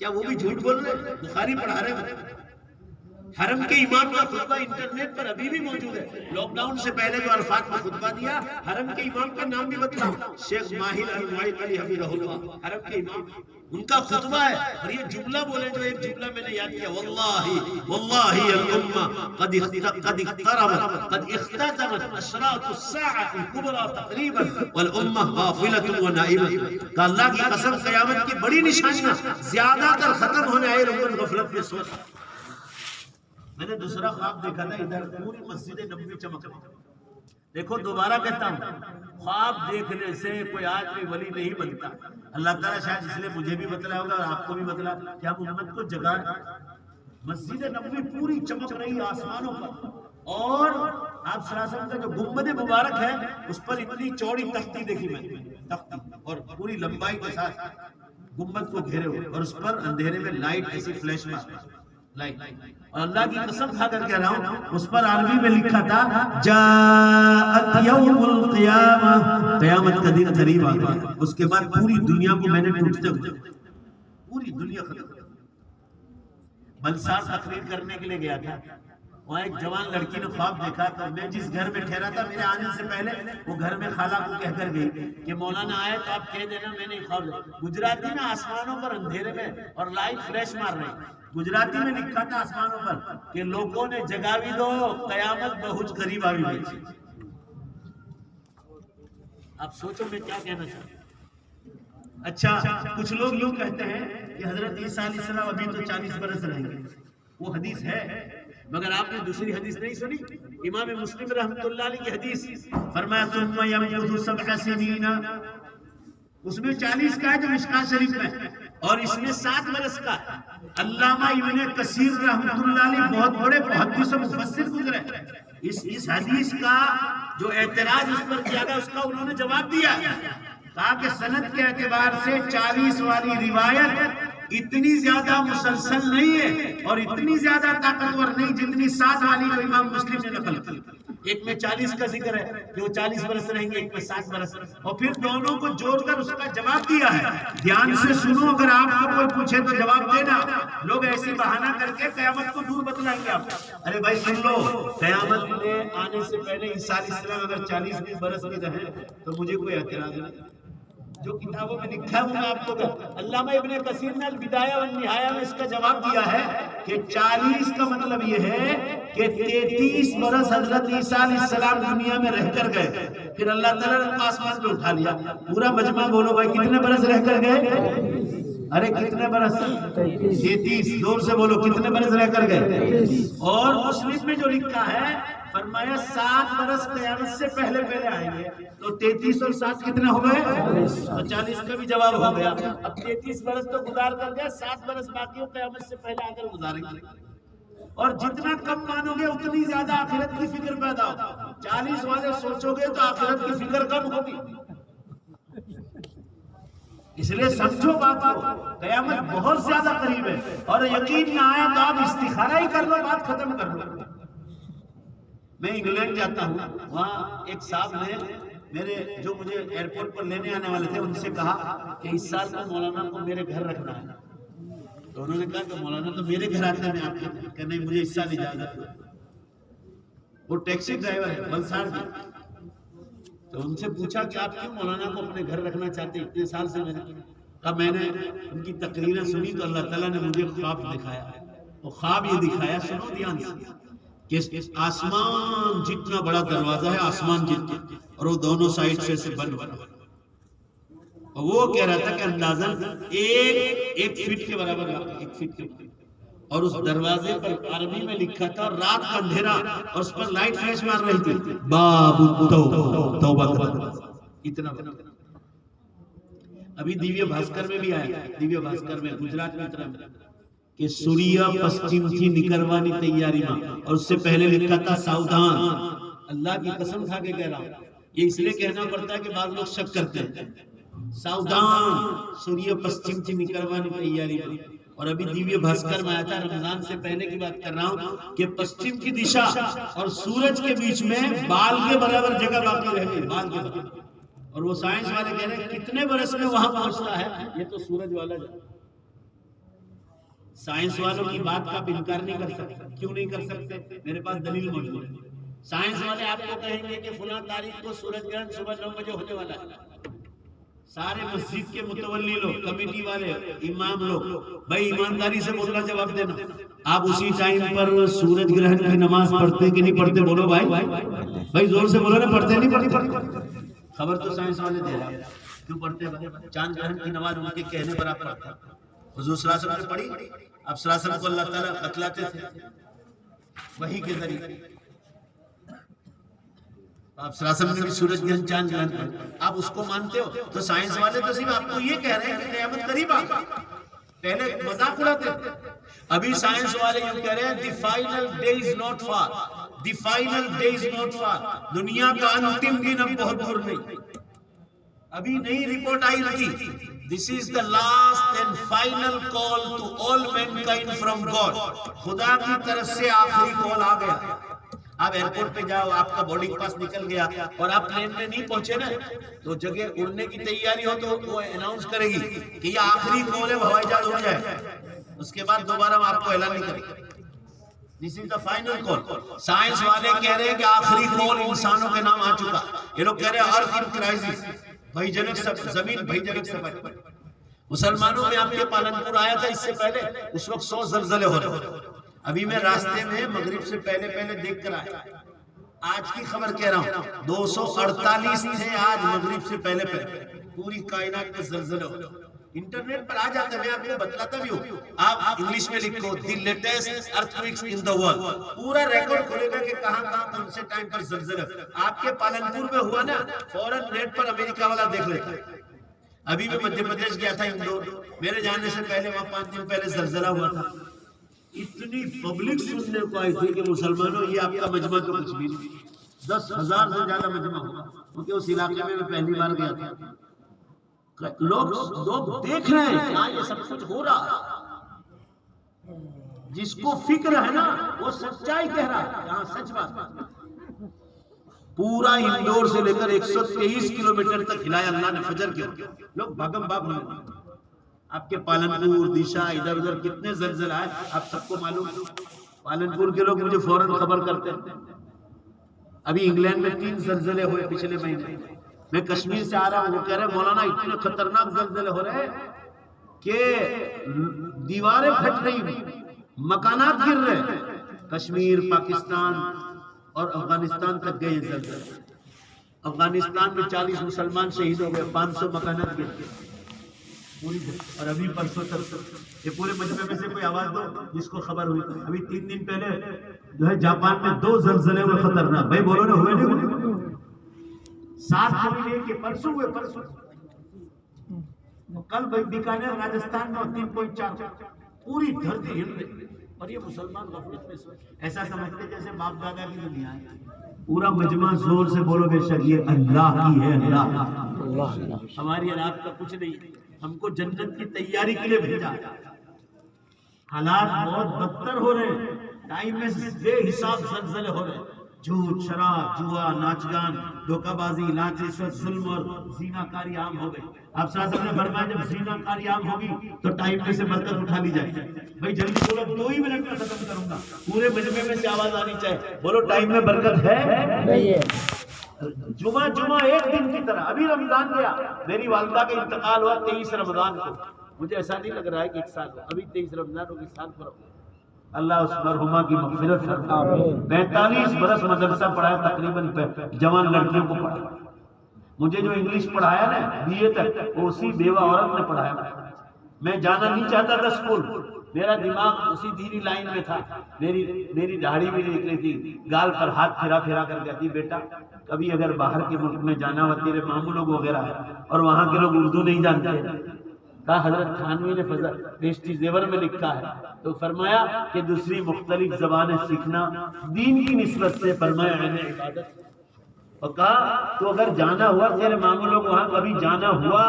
کیا وہ بھی جھوٹ بول رہے ہیں؟ بخاری پڑھا رہے ہیں، حرم کے امام کا خطبہ انٹرنیٹ پر ابھی بھی موجود ہے، لاک ڈاؤن سے پہلے جو عرفات میں خطبہ دیا، حرم کے امام کا نام بھی بتلا، شیخ ماہر المعید علی حفیظہ اللہ، حرم کے امام، ان کا خطبہ ہے، اور یہ جملہ بولے جو ایک جملہ میں نے یاد کیا، واللہ الامہ قد اقتربت قد اختتمت اشراط الساعة الكبرى تقریبا والامہ غافلۃ ونائمۃ، کہ اللہ کی قسم قیامت کی بڑی نشانیاں زیادہ تر ختم ہونے آئی، امت غفلت میں سو۔ میں نے دوسرا خواب دیکھا تھا، ادھر پوری مسجد نبوی چمک رہی۔ دیکھو دوبارہ کہتا ہوں، خواب دیکھنے سے کوئی آدمی ولی نہیں بنتا، اللہ تعالیٰ شاید اس لیے مجھے بھی بتلایا ہوگا اور آپ کو بھی بتلا کہ ہم امت کو جگائیں۔ مسجد نبوی پوری چمک رہی آسمانوں پر، اور آپ صلی اللہ علیہ وسلم کا جو گنبد مبارک ہے اس پر اتنی چوڑی تختی دیکھی میں، تختی، اور پوری لمبائی کے ساتھ گنبد کو گھیرے ہوئے، اور اس پر اندھیرے میں لائٹ ایسی فلیش مار لائٹ، اور اللہ کی قسم کھا کر کہہ رہا ہوں، اس پر عربی میں لکھا تھا جاءت یوم القیامہ، قیامت کا دن قریب آ گیا۔ اس کے بعد پوری دنیا کو میں نے ٹوٹتے ہوئے، پوری دنیا ختم۔ بلسار تقریر کرنے کے لیے گیا تھا، وہاں ایک جوان لڑکی نے خواب دیکھا، تو میں جس گھر میں ٹھہرا تھا میرے آنے سے پہلے وہ گھر میں خالہ کو کہہ کر گئی کہ مولانا آئے تو آپ کہہ دینا میں نے خواب دیکھا۔ گجراتی میں آسمانوں پر اندھیرے میں اور لائٹ فلیش مار رہی، گجراتی میں لکھا تھا آسمانوں پر کہ لوگوں نے جگاوی دو، قیامت بہت قریب آئی ہوئی۔ آپ سوچو میں کیا کہنا چاہتا ہوں۔ اچھا کچھ لوگ یوں کہتے ہیں کہ حضرت عیسیٰ علیہ السلام ابھی تو 40 برس رہیں گے، وہ حدیث ہے، مگر آپ نے دوسری حدیث نہیں سنی؟ امام مسلم رحمۃ اللہ علیہ کی حدیث، فرمایا ثم یمکث 7 سنین، اس میں 40 کا ہے جو مشکاۃ شریف میں، اور اس میں 7 برس کا ہے۔ علامہ ابن کثیر رحمۃ اللہ علیہ بہت بڑے محدث و مفسر گزرے، اس حدیث کا جو اعتراض اس پر کیا گیا اس کا انہوں نے جواب دیا، کہا کہ سند کے اعتبار سے 40 والی روایت اتنی زیادہ مسلسل نہیں ہے اور اتنی زیادہ طاقتور نہیں جتنی 7 والی جو امام مسلم نے نقل کی۔ ایک میں 40 کا ذکر ہے کہ وہ 40 برس رہیں گے، ایک میں 60 برس، اور پھر دونوں کو جوڑ کر اس کا جواب دیا ہے۔ دھیان سے سنو، اگر آپ کو کوئی پوچھے تو جواب دینا۔ لوگ ایسی بہانہ کر کے قیامت کو دور بتلائیں گے آپ۔ ارے بھائی سن لو، قیامت میں آنے سے پہلے عیسیٰ علیہ السلام اگر 40 برس بھی رہے تو مجھے کوئی اعتراض نہیں۔ جو کتابوں میں لکھا ہے وہ میں آپ کو علامہ ابن کثیر نے البدایہ والنہایہ میں اس کا جواب دیا ہے کہ 40 کا مطلب یہ ہے کہ 33 برس حضرت عیسیٰ علیہ السلام دنیا میں رہ کر گئے، پھر اللہ تعالیٰ نے آسمان پہ اٹھا لیا۔ پورا مجمع بولو بھائی کتنے برس رہ کر گئے؟ ارے کتنے برس؟ 33۔ زور سے بولو کتنے برس رہ کر گئے؟ اور مسلم میں جو لکھا ہے فرمایا 7 برس قیامت سے پہلے آئیں گے، تو 33 اور 7 کتنے ہو گئے؟ تو 40 کا بھی جواب ہو گیا۔ اب 33 برس تو گزار کر گیا، 7 برس باقی قیامت سے پہلے آ کر گزاریں گے۔ اور جتنا کم مانو گے اتنی زیادہ آخرت کی فکر پیدا ہو۔ 40 والے سوچو گے تو آخرت کی فکر کم ہوگی۔ اس لیے سمجھو بات کو، قیامت بہت زیادہ قریب ہے، اور یقین نہ آیا تو آپ استخارہ ہی کر لو، بات ختم کر لو۔ میں انگلینڈ جاتا ہوں، وہاں ایک صاحب نے میرے جو مجھے ایئرپورٹ پر لینے آنے والے تھے ان سے کہا کہ اس سال میں مولانا کو میرے گھر رکھنا ہے۔ تو انہوں نے کہا کہ مولانا تو میرے گھر آتے ہیں، میں آپ کے کہ نہیں مجھے اس سال اجازت ہے۔ وہ ٹیکسی ڈرائیور ہے بلسار کا۔ تو ان سے پوچھا کہ آپ کیوں مولانا کو اپنے گھر رکھنا چاہتے ہیں اتنے سال سے؟ میں نے ان کی تقریریں سنی تو اللہ تعالیٰ نے مجھے خواب دکھایا۔ وہ خواب یہ دکھایا، سنو دھیان سے، کہ آسمان جتنا بڑا دروازہ ہے، آسمان جتنا، اور وہ دونوں سائڈ سے بند بنا، اور وہ کہہ رہا تھا کہ اندازاً ایک فٹ کے برابر، 1 فٹ کے برابر، اور اس دروازے پر عربی میں لکھا تھا، رات کا اندھیرا اور اس پر لائٹ فلیش مار رہی تھی، باب توبہ کا، اتنا بڑا۔ ابھی دیویہ بھاسکر میں بھی آیا، دیویہ بھاسکر میں گجرات میں اترا کہ سوریا پسچم کی نکروانی تیاری میں، اور اس سے پہلے لکھا تھا ساودھان۔ اللہ کی قسم کھا کے کہہ رہا ہوں، یہ اس لیے کہنا پڑتا ہے کہ بعض لوگ شک کرتے ہیں۔ ساودھان، سوریا پسچم کی نکروانی تیاری میں۔ اور ابھی دیویہ بھاسکر میں آیا تھا، رمضان سے پہلے کی بات کر رہا ہوں، کہ پسچم کی دشا اور سورج کے بیچ میں بال کے برابر جگہ باقی رہ گئی، بال کے برابر۔ اور وہ سائنس والے کہہ رہے ہیں کتنے برس میں وہاں پہنچتا ہے، یہ تو سورج والا جا۔ سائنس والوں کی بات کا آپ انکار نہیں کر سکتے۔ کیوں نہیں کر سکتے؟ میرے پاس دلیل موجود ہے۔ سائنس والے آپ کو کہیں گے کہ فلاں تاریخ کو سورج گرہن صبح 9 بجے ہونے والا ہے۔ سارے مسجد کے متولی لوگ، کمیٹی والے، امام لوگ، بھائی ایمانداری سے بولنا، جواب دینا، آپ اسی ٹائم پر سورج گرہن کی نماز پڑھتے کہ نہیں پڑھتے؟ بولو بھائی، بھائی زور سے بولو نا، پڑھتے نہیں پڑھتے؟ خبر تو سائنس والے دے رہے ہیں، کیوں پڑھتے ہیں؟ چاند گرہن کی نماز ان کے کہنے پر آپ پڑھتے ہیں۔ حضور صلی اللہ علیہ وسلم نے پڑھی، اب صلی اللہ علیہ وسلم کو اللہ تعالیٰ بتلاتے تھے وحی کے ذریعے۔ آپ صلی اللہ علیہ وسلم نے بھی سورج گرہن، چاند گرہن پڑھی، آپ اس کو مانتے ہو؟ تو سائنس والے تو صرف آپ کو یہ کہہ رہے ہیں کہ قیامت قریب آ گئی، پہلے مذاق اڑاتے تھے۔ ابھی سائنس والے یہ کہہ رہے ہیں the final day is not for, the final day is not for, دنیا کا انتم دن اب بہت دور نہیں۔ ابھی نئی رپورٹ آئی رہی، this is the last and final call to all mankind from God، خدا کی طرف سے آخری کال آ گیا۔ آپ ایئرپورٹ پہ جاؤ، آپ کا بورڈنگ پاس نکل گیا اور آپ پلین میں نہیں پہنچے نا، تو جگہ اڑنے کی تیاری ہو تو وہ اناؤنس کرے گی کہ یہ آخری کال ہے، ہوائی جہاز اڑ جائے، اس کے بعد دوبارہ ہم آپ کو اعلان نہیں کریں گے۔ This is the final call۔ Science والے کہہ رہے ہیں کہ آخری کال انسانوں کے نام آ چکا۔ یہ لوگ کہہ رہے ہیں ارتھ ان کرائسس، بھائی جنک سب زمین بھائی جنک سب۔ مسلمانوں میں آپ کے پالنپور آیا تھا اس سے پہلے، اس وقت 100 زلزلے ہو رہے تھے۔ ابھی میں راستے میں مغرب سے پہلے دیکھ کر آیا، آج کی خبر کہہ رہا ہوں، 248 تھے آج مغرب سے پہلے پوری کائنات میں زلزلے ہو رہے۔ انٹرنیٹ پر آ جاتا ہے، میں آپ کو بتلاتا بھی ہوں، آپ انگلش میں لکھو the latest ارتھکویکس in the world, پورا ریکارڈ کھولے گا کہ کہاں کون سے ٹائم پر زلزلہ۔ آپ کے پالنپور میں ہوا نا، فوراً نیٹ پر امریکہ والا دیکھ لیتا ہے۔ ابھی میں مدھیہ پردیش گیا تھا اندور، میرے جانے سے پہلے وہاں 5 دن پہلے زلزلہ ہوا تھا۔ اتنی پبلک سننے کو آئی تھی کہ مسلمانوں یہ آپ کا مجمع تو کچھ بھی نہیں، 10,000 سے زیادہ مجمع ہوا، کیونکہ اس علاقے میں پہلی بار گیا تھا۔ لوگ دیکھ رہے ہیں کہ یہ سب کچھ ہو رہا ہے، جس کو فکر ہے نا وہ سچائی کہہ رہا ہے، یہاں سچ بات ہے۔ پورا اندور سے لے کر 123 کلومیٹر تک ہلایا اللہ نے فجر کے وقت. لوگ بھاگم بھاگ ہوئے. آپ کے پالنپور دیشا ادھر ادھر کتنے زلزلے آئے آپ سب کو معلوم. پالنپور کے لوگ مجھے فوراً خبر کرتے ہیں. ابھی انگلینڈ میں 3 زلزلے ہوئے پچھلے مہینے. میں کشمیر سے آ رہا ہوں, وہ کہہ رہے مولانا اتنے خطرناک زلزلے ہو رہے ہیں کہ دیواریں پھٹ رہی, مکانات گر رہے. کشمیر, پاکستان اور افغانستان تک گئے زلزلے. افغانستان میں 40 مسلمان شہید ہو گئے, 500 مکانات گر گئے. اور ابھی پرسوں تک یہ پورے مجمع میں سے کوئی آواز دو جس کو خبر ہوئی. ابھی 3 دن پہلے جو ہے جاپان میں 2 زلزلے ہوئے خطرناک. بھائی بولو نا, ہوئے نہیں؟ 7 کبھی لے کے پرسوں ہوئے. پرسوں کل بیکانیر راجستھان میں 3.4. پوری دھرتی ہل رہی. اور یہ مسلمان غفلت میں ایسا سمجھتے جیسے باپ دادا کی دنیا ہے. پورا مجمع زور سے بولو بے شک یہ اللہ کی ہے. اللہ ہماری اور آپ کا کچھ نہیں. ہم کو جنت کی تیاری کے لیے بھیجا. حالات بہت بدتر ہو رہے ہیں. ٹائم میں بے حساب زلزلے ہو رہے ہیں. جھوٹ, شراب, جوا, ناچ گان, دھوکہ بازی, لاچ, رشوت, ظلم اور زنا کاری عام ہو گئی. آپ صلی اللہ علیہ وسلم نے فرمایا جب زنا کاری عام ہوگی تو ٹائم میں سے برکت اٹھا لی جائے. بھائی جلدی بولو, 2 ہی منٹ میں ختم کروں گا. پورے مجمع میں سے آواز آنی چاہیے. بولو ٹائم میں برکت ہے نہیں ہے. جمعہ ایک دن کی طرح. ابھی رمضان گیا, میری والدہ کا انتقال ہوا 23 رمضان کو. مجھے ایسا نہیں لگ رہا ہے کہ 1 سال ہو. ابھی 23 رمضان ہو, 1 سال پر. اللہ اس مرحومہ کی مغفرت فرمائے. 45 برس مدرسہ پڑھایا, تقریباً جوان لڑکیوں کو پڑھایا. مجھے جو انگلش پڑھایا نا BA تک, اسی بیوہ عورت نے پڑھایا. میں جانا نہیں چاہتا تھا اسکول. میرا دماغ اسی دینی لائن میں تھا. میری داڑھی بھی نکلی تھی, گال پر ہاتھ پھرا کر کہتی بیٹا کبھی اگر باہر کے ملک میں جانا ہو, تیرے ماموں لوگ وغیرہ ہے اور وہاں کے لوگ اردو نہیں جانتے. کہا حضرت تھانوی نے بیشتی زیور میں لکھا ہے, تو فرمایا کہ دوسری مختلف زبانیں سیکھنا دین کی نسبت سے فرمایا عین عبادت. اور کہا تو اگر جانا ہوا, تیرے ماموں لوگ وہاں کبھی جانا ہوا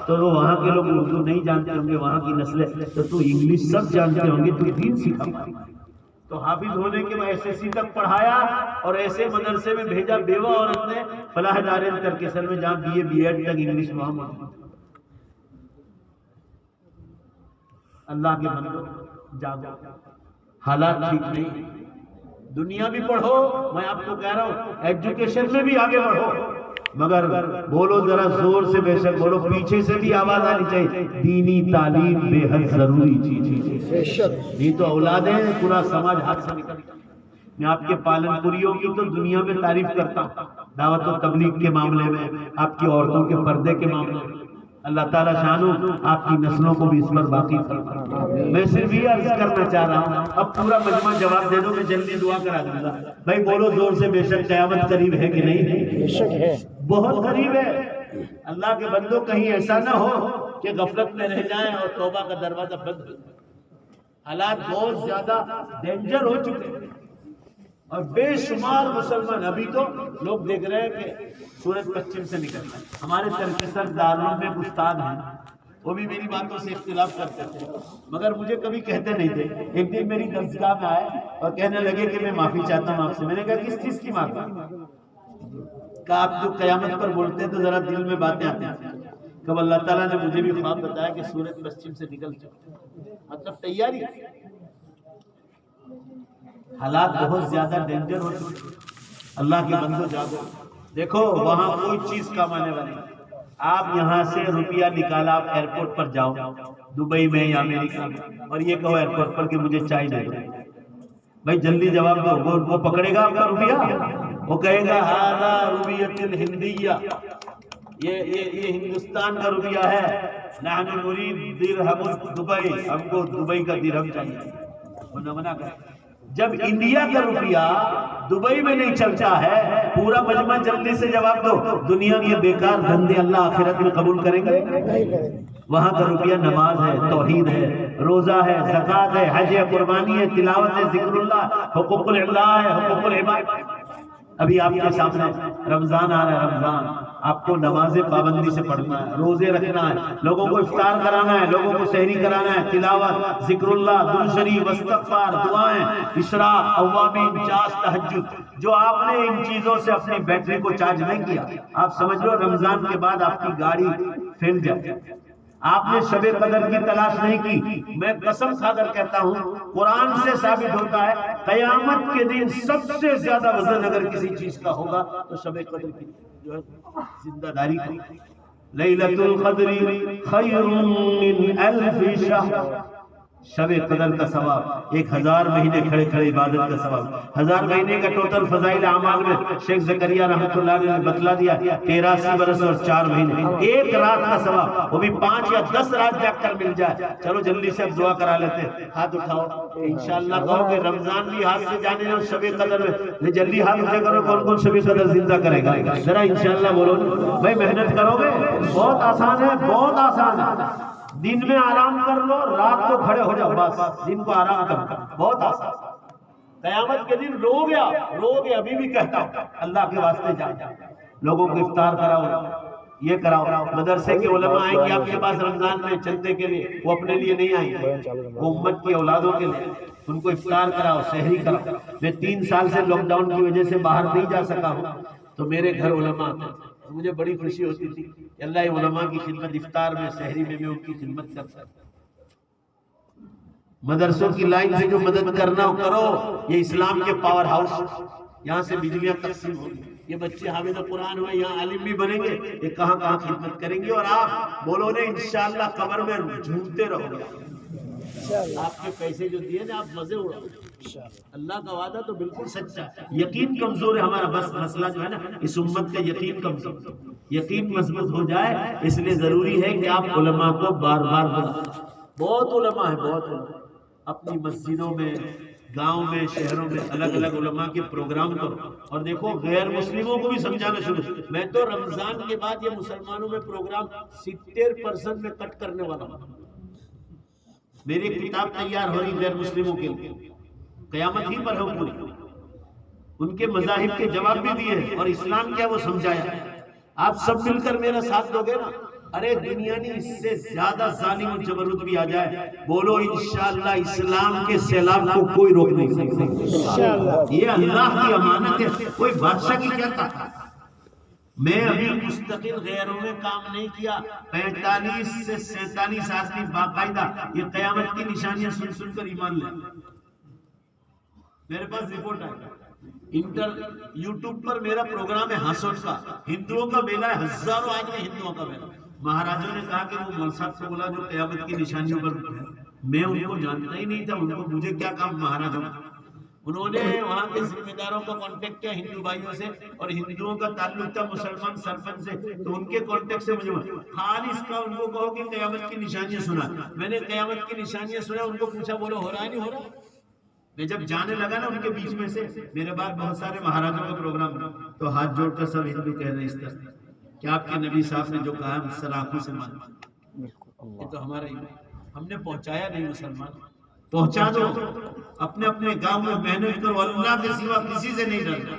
تو وہ وہاں کے لوگ اردو نہیں جانتے ہوں گے, وہاں کی نسلیں, تو انگلش سب جانتے ہوں گے, تو دین سکھا. تو حافظ ہونے کے بعد SSC تک پڑھایا اور ایسے مدرسے میں بھیجا. بیوہ عورت نے فلاح دارین کر کے سر میں جہاں BA B.Ed تک انگلش وہاں موجود. اللہ کے بندو جاگو, حالات ٹھیک نہیں. دنیا بھی پڑھو, میں آپ کو کہہ رہا ہوں ایجوکیشن میں بھی آگے بڑھو, مگر بولو ذرا زور سے, بے شک بولو, پیچھے سے بھی آواز آنی چاہیے. دینی تعلیم بے حد ضروری چیز ہے. یہ تو اولادیں پورا سماج ہاتھ سے نکل. میں آپ کے پالن پوریوں کی تو دنیا میں تعریف کرتا ہوں, دعوت و تبلیغ کے معاملے میں, آپ کی عورتوں کے پردے کے معاملے میں. اللہ تعالیٰ شانو آپ کی نسلوں کو بھی اس پر باقی فرمائے. میں صرف یہ عرض کرنا چاہ رہا ہوں, اب پورا مجمع جواب دے دو, میں جلدی دعا کرا دوں گا. بھائی بولو زور سے, بے شک قیامت قریب ہے کہ نہیں؟ بے شک ہے, بہت قریب ہے. اللہ کے بندوں کہیں ایسا نہ ہو کہ غفلت میں رہ جائیں اور توبہ کا دروازہ بند ہو جائے. حالات بہت زیادہ ڈینجر ہو چکے ہیں اور بے شمار مسلمان. ابھی تو لوگ دیکھ رہے ہیں کہ سورج پچھم سے نکلتا ہے. ہمارے ترکسر داروں میں استاد ہیں, وہ بھی میری باتوں سے اختلاف کرتے تھے مگر مجھے کبھی کہتے نہیں تھے. ایک دن میری درسگاہ میں آئے اور کہنے لگے کہ میں معافی چاہتا ہوں آپ سے. میں نے کہا کس چیز کی معافی؟ کہا آپ جو قیامت پر بولتے ہیں تو ذرا دل میں باتیں آتی ہیں. کب اللہ تعالیٰ نے مجھے بھی خواب بتایا کہ سورج پچھم سے نکل چکا, مطلب تیاری. حالات بہت زیادہ ڈینجر ہو چکے. اللہ کے بندو جاگو. دیکھو وہاں کوئی چیز کام آنے والی. آپ یہاں سے روپیہ نکالا, آپ ایئرپورٹ پر جاؤ دبئی میں یا امریکہ میں, اور یہ کہو ایئرپورٹ پر کہ مجھے چائے دے دو. بھائی جلدی جواب دو. وہ پکڑے گا آپ کا روپیہ, وہ کہے گا ہذا روپیۃ الہندیہ, یہ ہندوستان کا روپیہ ہے. نحن نريد درہم دبئی, ہم کو دبئی کا درہم چاہیے. وہ نہ منع کرے. جب انڈیا کا روپیہ دبئی میں نہیں چلتا ہے, پورا مجمع جلدی سے جواب دو. دنیا کے بیکار دھندے اللہ آخرت میں قبول کریں گے؟ وہاں کا روپیہ نماز ہے, توحید ہے, روزہ ہے, زکوٰۃ ہے, حج ہے, قربانی ہے, تلاوت ہے, ذکر اللہ, حقوق اللہ ہے, حقوق العباد. ابھی آپ کے سامنے رمضان آ رہا ہے، رمضان آپ کو نماز پابندی سے پڑھنا ہے، روزے رکھنا ہے، لوگوں کو افطار کرانا ہے، لوگوں کو سحری کرانا ہے، تلاوت، ذکر اللہ، درود شریف، استغفار، دعائیں، اشراق، اوابین، چاش، تہجد. جو آپ نے ان چیزوں سے اپنی بیٹری کو چارج نہیں کیا، آپ سمجھ لو رمضان کے بعد آپ کی گاڑی پھیل جائے. آپ نے شب قدر کی تلاش نہیں کی. میں قسم کھا کر کہتا ہوں، قرآن سے ثابت ہوتا ہے قیامت کے دن سب سے زیادہ وزن اگر کسی چیز کا ہوگا تو شب قدر کی جو ہے زندہ داری کی. لیلۃ القدر خیر من الف شہر. شب قدر کا ثواب 1000 مہینے کھڑے کھڑے عبادت کا ثواب. 1000 مہینے کا ٹوٹل فضائل اعمال میں شیخ زکریا رحمۃ اللہ علیہ نے بتلا دیا 83 برس اور 4 مہینے. ایک رات کا ثواب، وہ بھی 5 یا 10 رات جا کر مل جائے. چلو جلدی سے اب دعا کرا لیتے ہیں. ہاتھ اٹھاؤ، انشاءاللہ کہو کہ رمضان بھی ہاتھ سے جانے اور شب قدر میں جلدی ہاتھ اٹھے کرو. کون کون شب قدر زندہ کرے گا ذرا انشاءاللہ بولو. بھائی محنت کرو گے، بہت آسان ہے، بہت آسان ہے. دن میں آرام کر لو، رات کو کھڑے ہو جاؤ، بس دن کو آرام کر، بہت آسان. قیامت کے دن رو گیا ابھی بھی کہتا ہوں اللہ کے واسطے جا لوگوں کو افطار کراؤ، یہ کراؤ. مدرسے کے علماء آئیں گے آپ کے پاس رمضان میں چندے کے لیے، وہ اپنے لیے نہیں آئیں گے، وہ امت کی اولادوں کے لیے. ان کو افطار کراؤ، سحری کراؤ. میں 3 سال سے لاک ڈاؤن کی وجہ سے باہر نہیں جا سکا ہوں، تو میرے گھر علماء آتے، مجھے بڑی خوشی ہوتی تھی کہ اللہ علماء کی خدمت، افطار میں، سحری میں ان کی خدمت کرتا. مدرسوں کی لائن سے جو مدد کرنا ہو کرو. یہ اسلام کے پاور ہاؤس، یہاں سے بجلیاں تقسیم ہوگی. یہ بچے حافظ قرآن ہوئے، یہاں عالم بھی بنیں گے، یہ کہاں کہاں خدمت کریں گے. اور آپ بولو نے انشاءاللہ قبر میں جھومتے رہو گے. آپ کے پیسے جو دیے نا آپ مزے اڑاؤ. اللہ کا وعدہ تو بالکل سچا ہے. یقین کمزور ہے ہمارا، بس مسئلہ جو ہے نا اس امت کا یقین کمزور. یقین مضبوط ہو جائے، اس لیے ضروری ہے کہ آپ علماء کو بار بار بلائیں. بہت علماء ہیں، بہت علماء. اپنی مسجدوں میں، گاؤں میں، شہروں میں الگ الگ علماء کے پروگرام کرو. اور دیکھو غیر مسلموں کو بھی سمجھانا شروع. میں تو رمضان کے بعد یہ مسلمانوں میں پروگرام 70% میں کٹ کرنے والا ہوں. میری کتاب تیار ہو رہی غیر مسلموں کے لیے، قیامت ہی پر ہو پوری. ان کے مذاہب کے جواب بھی دیے ہیں اور اسلام کیا وہ سمجھایا. آپ سب مل کر میرا ساتھ دو گے نا، ارے دنیا نہیں اس سے زیادہ ظالم و جبروت بھی آ جائے، بولو انشاءاللہ اسلام کے سیلاب کو کوئی روک نہیں سکتا. یہ اللہ کی امانت ہے، کوئی بادشاہ کی کیا طاقت. میں ابھی مستقل غیروں میں کام نہیں کیا. 45 سے 47 آدمی باقاعدہ یہ قیامت کی نشانیاں سن سن کر ایمان لے. میرے پاس رپورٹ ہے، یوٹیوب پر میرا پروگرام ہے ہاسوٹ کا، ہندوؤں کا میلہ ہے، ہزاروں آدمی ہندوؤں کا میلہ. مہاراجوں نے کہا کہ وہ مول صاحب سے بولا جو قیامت کی نشانیوں پر. میں ان کو جانتا ہی نہیں تھا، ان کو مجھے کیا کام مہاراجوں. انہوں نے وہاں کے ذمہ داروں کو کانٹیکٹ کیا ہندو بھائیوں سے، اور ہندوؤں کا تعلق تھا مسلمان سرپنچ سے، تو ان کے کانٹیکٹ سے مجھے خالص کا ان کو کہو کہ قیامت کی نشانیاں سنا. میں نے قیامت کی نشانیاں سنا، ان کو پوچھا بولو ہو رہا ہے نہیں ہو رہا. میں جب جانے لگا نا ان کے بیچ میں سے، میرے بعد بہت سارے مہاراجوں کا پروگرام تو ہاتھ جوڑ کر سب ہندو کہہ رہے اس طرح کہ آپ کے نبی صاحب نے جو کہا ہم سلاخوں سے مانتے. یہ تو ہمارا ہی ہم نے پہنچایا نہیں. مسلمان پہنچا دو. اپنے اپنے گاؤں میں محنت کرو، اللہ کے سوا کسی سے نہیں ڈرنا.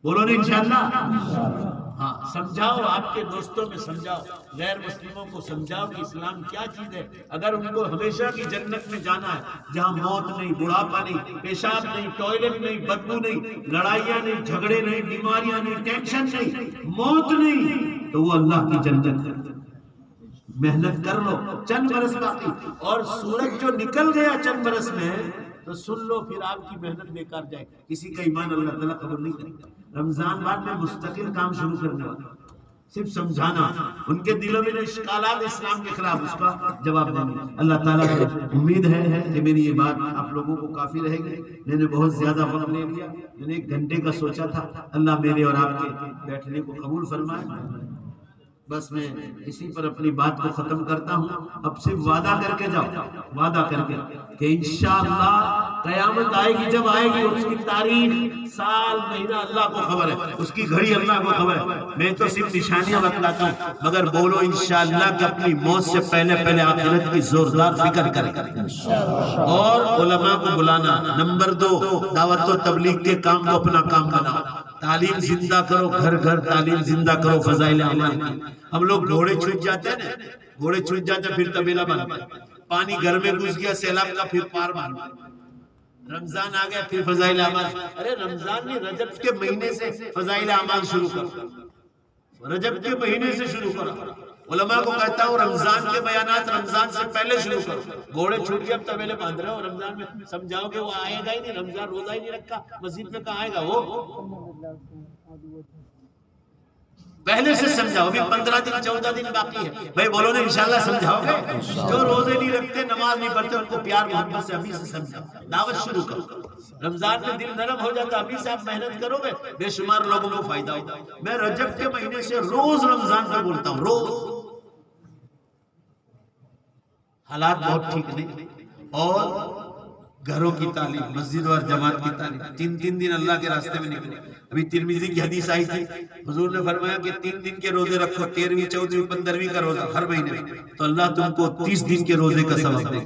بولو نا انشاءاللہ. ہاں سمجھاؤ، آپ کے دوستوں میں سمجھاؤ، غیر مسلموں کو سمجھاؤ کہ اسلام کیا چیز ہے. اگر ان کو ہمیشہ کی جنت میں جانا ہے جہاں موت نہیں، بڑھاپا نہیں، پیشاب نہیں، ٹوائلٹ نہیں، بدبو نہیں، لڑائیاں نہیں، جھگڑے نہیں، بیماریاں نہیں، ٹینشن نہیں، موت نہیں، تو وہ اللہ کی جنت ہے. محنت کر لو، چند برس باقی، اور سورج جو نکل گیا چند برس میں تو سن لو پھر آپ کی محنت بیکار جائے. کسی کا ایمان اللہ تعالیٰ قبول نہیں کرے گا. رمضان بعد میں مستقل کام شروع کرنے والا، صرف سمجھانا. ان کے دلوں میں جو اشکالات اسلام کے خلاف اس کا جواب دینا. اللہ تعالیٰ کو امید ہے کہ میری یہ بات آپ لوگوں کو کافی رہے گی. میں نے بہت زیادہ وقت لے لیا، میں نے 1 گھنٹے کا سوچا تھا. اللہ میرے اور آپ کے بیٹھنے کو قبول فرمائے. بس میں اسی پر اپنی بات کو ختم کرتا ہوں. اب صرف وعدہ کر کے جاؤ، وعدہ کر کے کہ انشاءاللہ قیامت آئے گی. جب آئے گی اس کی تاریخ، سال، مہینہ اللہ کو خبر ہے، اس کی گھڑی اللہ کو خبر ہے. میں تو صرف نشانیاں بتلاتا ہوں، مگر بولو انشاءاللہ کہ اپنی موت سے پہلے پہلے آخرت کی زوردار فکر کریں. اور علماء کو بلانا. نمبر 2 دعوت و تبلیغ کے کام کو اپنا کام بناؤ. تعلیم زندہ کرو، گھر گھر تعلیم زندہ کرو فضائل اعمال کی۔ ہم لوگ گھوڑے چھوٹ جاتے ہیں نا، گھوڑے چھوٹ جاتے ہیں پھر طبیلہ بنتا ہے، پانی گھر میں گھس گیا سیلاب کا پھر پار باندھا، رمضان آ گیا پھر فضائل اعمال۔ ارے رمضان نہیں، رجب کے مہینے سے فضائل اعمال شروع کرو، رجب کے مہینے سے شروع کرو۔ علماء کو کہتا ہوں رمضان کے بیانات رمضان سے پہلے شروع کرو۔ گھوڑے چھوٹ گئے اب طویلے باندھ رہے ہو، رمضان میں سمجھاؤ کہ وہ آئے گا ہی نہیں، رمضان روزہ ہی نہیں رکھا، مسجد میں کہاں آئے گا وہ؟ پہلے سے سمجھاؤ، ابھی 15 دن 14 دن باقی ہے، بھائی بولو نا انشاءاللہ سمجھاؤ گے؟ جو روزے نہیں رکھتے نماز نہیں پڑھتے ان کو پیار محبت سے ابھی سے سمجھاؤ، دعوت شروع کرو۔ رمضان میں دل نرم ہو جاتا، ابھی سے آپ محنت کرو گے بے شمار لوگوں کو فائدہ ہوگا۔ میں رجب کے مہینے سے روز رمضان پہ بولتا ہوں، روز۔ حالات بہت ٹھیک نہیں، اور گھروں کی تعلیم، مسجد اور جماعت کی تعلیم، 3 دن اللہ کے راستے میں نکلے۔ ابھی ترمذی کی حدیث آئی تھی، حضور نے فرمایا کہ 3 دن کے روزے رکھو، 13ویں 14ویں 15ویں کا روزہ ہر مہینے میں، تو اللہ تم کو 30 دن کے روزے کا ثواب دے،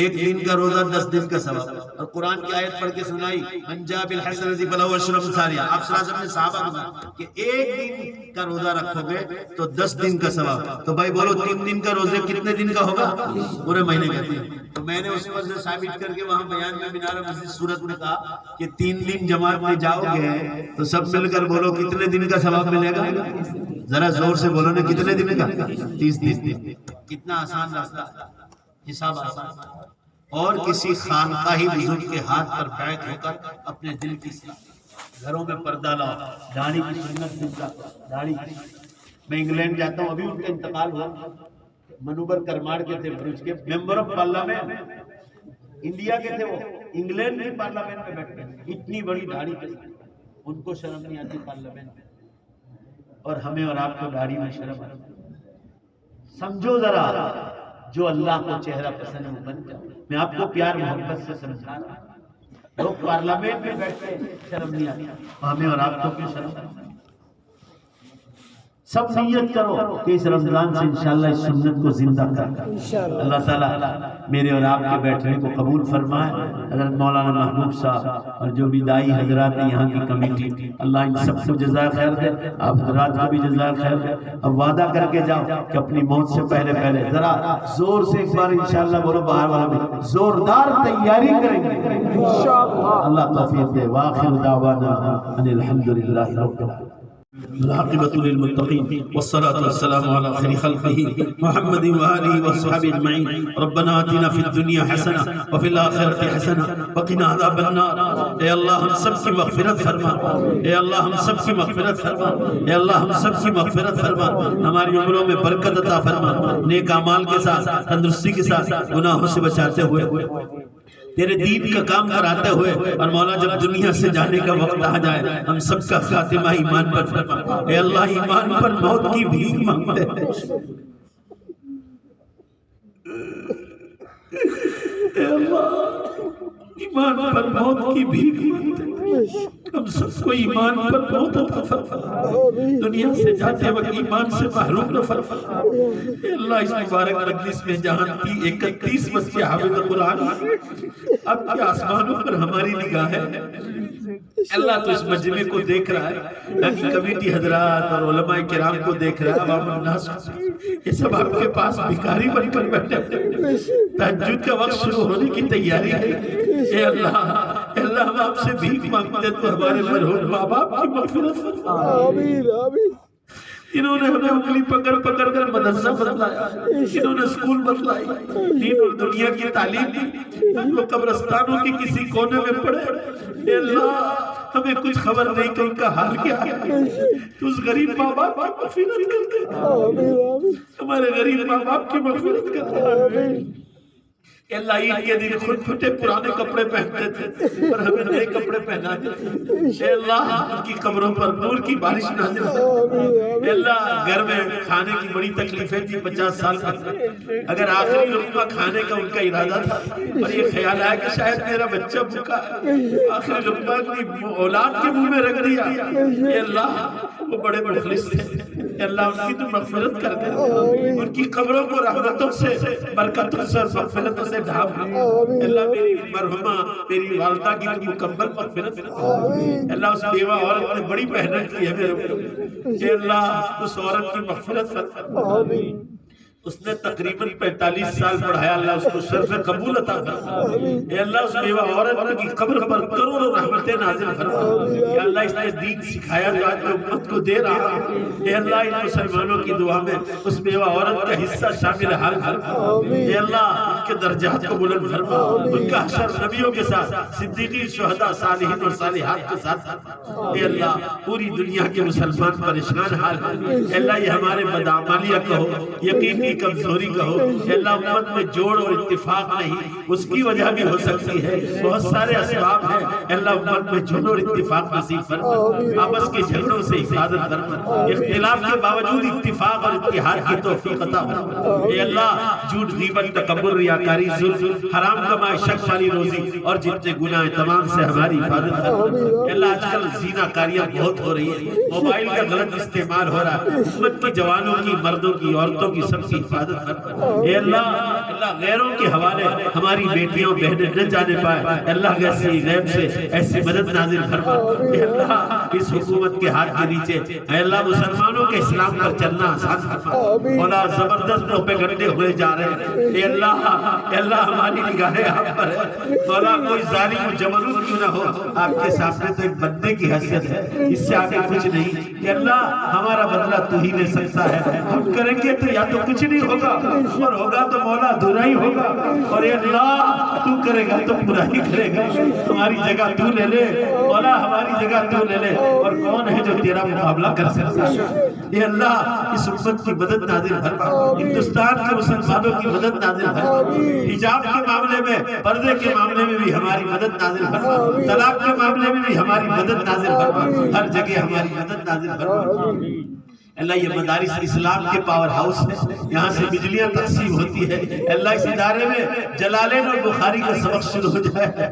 1 دن کا روزہ 10 دن کا ثواب۔ اور قرآن کی آیت پڑھ کے سنائی، من جاء بالحسنۃ فلہ عشر امثالها۔ آپ صلی اللہ علیہ وسلم نے صحابہ کو کہا کہ 1 دن کا روزہ رکھو گے تو 10 دن کا ثواب۔ تو بھائی بولو 3 دن کا روزے کتنے دن کا ہوگا؟ پورے مہینے کا 3۔ تو میں نے اس وجہ سے ثابت کر کے وہاں بیان میں مینار مسجد صورت میں کہا کہ 3 دن جماعت میں جاؤ گے تو سب مل کر بولو کتنے دن کا ثواب ملے گا؟ ذرا زور سے بولو نا، کتنے دن کا؟ 30 دن۔ کتنا آسان راستہ، حساب آسان۔ اور کسی خانقاہی بزرگ کے ہاتھ پر بیعت ہو کر اپنے دل کی اصلاح، گھروں میں پردہ لاؤ، داڑھی کی سنت سنتا، داڑھی کی۔ میں انگلینڈ جاتا ہوں، ابھی ان کا انتقال ہوا، منوبر کرماڑ کے تھے، بروچ کے ممبر آف پارلیمنٹ، انڈیا کے تھے وہ، انگلینڈ کی پارلیمنٹ میں بیٹھتے ہیں، اتنی بڑی داڑھی کے ساتھ، ان کو شرم نہیں آتی پارلیمنٹ میں، اور ہمیں اور آپ کو داڑھی میں شرم آتی۔ سمجھو ذرا، جو اللہ کو چہرہ پسند ہے بن جاؤ۔ میں آپ کو پیار محبت سے سمجھا رہا ہوں، لوگ پارلیمنٹ میں بیٹھتے ہیں شرم نہیں آتی، ہمیں اور آپ کو کیوں شرم آتی؟ سب نیت کرو کہ اس رمضان سے انشاءاللہ اس سنت کو زندہ کر۔ اللہ تعالیٰ میرے اور آپ کے بیٹھنے کو قبول فرمائے۔ حضرت مولانا محبوب صاحب اور جو بھی دائی حضرات ہیں یہاں کی کمیٹی، اللہ ان سب کو جزائے خیر دے، آپ حضرات کو بھی جزائے خیر دے۔ اب وعدہ کر کے جاؤ کہ اپنی موت سے پہلے ذرا زور سے ایک بار انشاءاللہ بولو، باہر والا بھی زوردار تیاری کریں گے انشاءاللہ۔ اللہ توفیق دے۔ وآخر دعوانا ان الحمدللہ رب العالمین۔ العاقبۃ للمتقین والصلاة والسلام علی خیر خلقہ محمد وآلہ وصحبہ اجمعین۔ ربنا آتنا فی الدنیا حسنہ وفی الآخرۃ حسنہ وقنا عذاب النار۔ اے اللہ ہم سب کی مغفرت فرما، اے اللہ ہم سب کی مغفرت فرما، اے اللہ ہم سب کی مغفرت فرما، ہماری عمروں میں برکت عطا فرما، نیک اعمال کے ساتھ، تندرستی کے ساتھ، گناہوں سے بچاتے ہوئے، تیرے دین کا کام کراتے ہوئے، اور مولا جب دنیا سے جانے کا وقت آ جائے ہم سب کا خاتمہ ایمان پر فرما۔ اے اللہ ایمان پر موت کی بھیک مانگتے ہیں، اے اللہ ایمان پر موت کی بھیک مانگتے ہیں، ہم سب کو ایمان پر موت عطا فرما، دنیا سے جاتے وقت ایمان سے محروم نہ فرما۔ اے اللہ اس مبارک مجلس میں جہاں 31 بچے حافظ قرآن، اب کیا آسمانوں پر ہماری نگاہ ہے؟ اللہ تو اس مجمع کو دیکھ رہا ہے، نبی کمیٹی حضرات اور علماء کرام کو دیکھ رہا ہے، عوام الناس یہ سب آپ کے پاس بھکاری بن کر بیٹھے ہیں، تہجد کا وقت شروع ہونے کی تیاری ہے۔ اے اللہ ہم آپ سے بھیک مانگتے تو ہمارے مرحوم ماں باپ کی مغفرت فرما۔ آمین آمین۔ انہوں نے ہمیں انگلی پکڑ پکڑ کر مدرسہ بتلایا، انہوں نے اسکول بتلائی، دین اور دنیا کی تعلیم دی، وہ قبرستانوں کی کسی کونے میں پڑے۔ اے اللہ ہمیں کچھ خبر نہیں کہ ان کا حال کیا ہے، تو اس غریب ماں باپ کی مغفرت کر دے، ہمارے غریب ماں باپ کی مغفرت کر دے۔ کہ اللہ عید کے دن خود پھٹے پرانے کپڑے پہنتے تھے اور ہمیں نئے کپڑے پہنا دیتے۔ اے اللہ ان کی قبروں پر نور کی بارش نازل فرما۔ اے اللہ گھر میں کھانے کی بڑی تکلیفیں تھی 50 سال پہلے، اگر آخری لقمہ کھانے کا ان کا ارادہ تھا اور یہ خیال آیا کہ شاید میرا بچہ بھوکا ہے، آخری لقمہ اپنی اولاد کے منہ میں رکھ دیا۔ اے اللہ وہ بڑے مخلص تھے، اللہ ان کی تو مغفرت کر دے، ان کی قبروں کو رحمتوں سے، برکتوں سے، مغفرتوں سے ڈھانپ دے۔ اللہ میری مرحومہ میری والدہ کی تو مکمل مغفرت کر۔ اللہ اس بیوہ عورت نے بڑی محنت کی ہے میرے اوپر، کہ اللہ اس عورت کی مغفرت کر۔ اس نے تقریباً 45 سال پڑھایا، اللہ اس کو شرف قبول عطا فرما۔ اے اللہ اس بیوہ عورت کی قبر پر کروڑوں رحمتیں نازل فرما۔ اے اللہ اس نے دین سکھایا جو آج میں امت کو دے رہا ہوں۔ اے اللہ ان مسلمانوں کی دعا میں اس بیوہ عورت کا حصہ شامل حال فرما۔ اے اللہ ان کے درجات کو بلند فرما، ان کا حشر نبیوں کے ساتھ، صدیقین، شہداء، صالحین اور صالحات کے ساتھ فرما۔ اے اللہ پوری دنیا کے مسلمان پریشان حال ہیں، اے اللہ یہ ہمارے بدعمالیہ کہو، یقینی کمزوری کہو، اے اللہ امت میں جوڑ اور اتفاق نہیں، اس کی وجہ بھی ہو سکتی ہے، بہت سارے اسباب ہیں، اے اللہ امت میں جوڑ اور اتفاق نصیب فرما، آپس کے جھگڑوں سے حفاظت فرما، اختلاف کے باوجود اتفاق اور اتحاد کی توفیق عطا فرما۔ اے اللہ جھوٹ، غیبت، تکبر، ریاکاری، ظلم، حرام کمائی، شک والی روزی اور جتنے گناہ تمام سے ہماری حفاظت فرما۔ اے اللہ آج کل زنا کاریاں بہت ہو رہی ہیں، موبائل کا غلط استعمال ہو رہا ہے، امت کے جوانوں کی، مردوں کی، عورتوں کی، سب کی حفاظت فرما۔ اے اللہ غیروں کے حوالے ہماری بیٹیاں بہنیں نہ جانے پائے، اللہ ایسی غیب سے ایسی مدد نازل فرما۔ اے اللہ اس حکومت کے ہاتھ کے نیچے اے اللہ مسلمانوں کے اسلام پر چلنا آسان فرما۔ مولا زبردست پروپیگنڈے ہوئے جا رہے ہیں، اے اللہ ہماری نگاہیں آپ پر ہے، مولا کوئی ظالم و جبروت کیوں نہ ہو، آپ کے سامنے تو ایک بندے کی حیثیت ہے، اس سے آگے کچھ نہیں۔ اے اللہ ہمارا بدلہ تو ہی لے سکتا ہے، ہم کریں گے تو یا تو کچھ نہیں ہوگا اور ہوگا تو مولا ادھورا ہی ہوگا، اور اے اللہ تو کرے گا تو پورا ہی کرے گا۔ ہماری جگہ تو لے لے مولا، ہماری جگہ تو لے لے، اور کون ہے جو تیرا مقابلہ کر سکتا ہے؟ اے اللہ اس امت کی مدد نازل فرما، ہندوستان کے مسلمانوں کی مدد نازل فرما، حجاب کے معاملے میں، پردے کے معاملے میں بھی ہماری مدد نازل فرما، طلاق کے معاملے میں بھی ہماری مدد نازل فرما، ہر جگہ ہماری مدد نازل فرما۔ اللہ یہ مدارس اسلام کے پاور ہاؤس ہے، یہاں سے بجلیاں تقسیم ہوتی ہے، اللہ اس ادارے میں جلالین اور بخاری کا سبق شروع ہو جائے،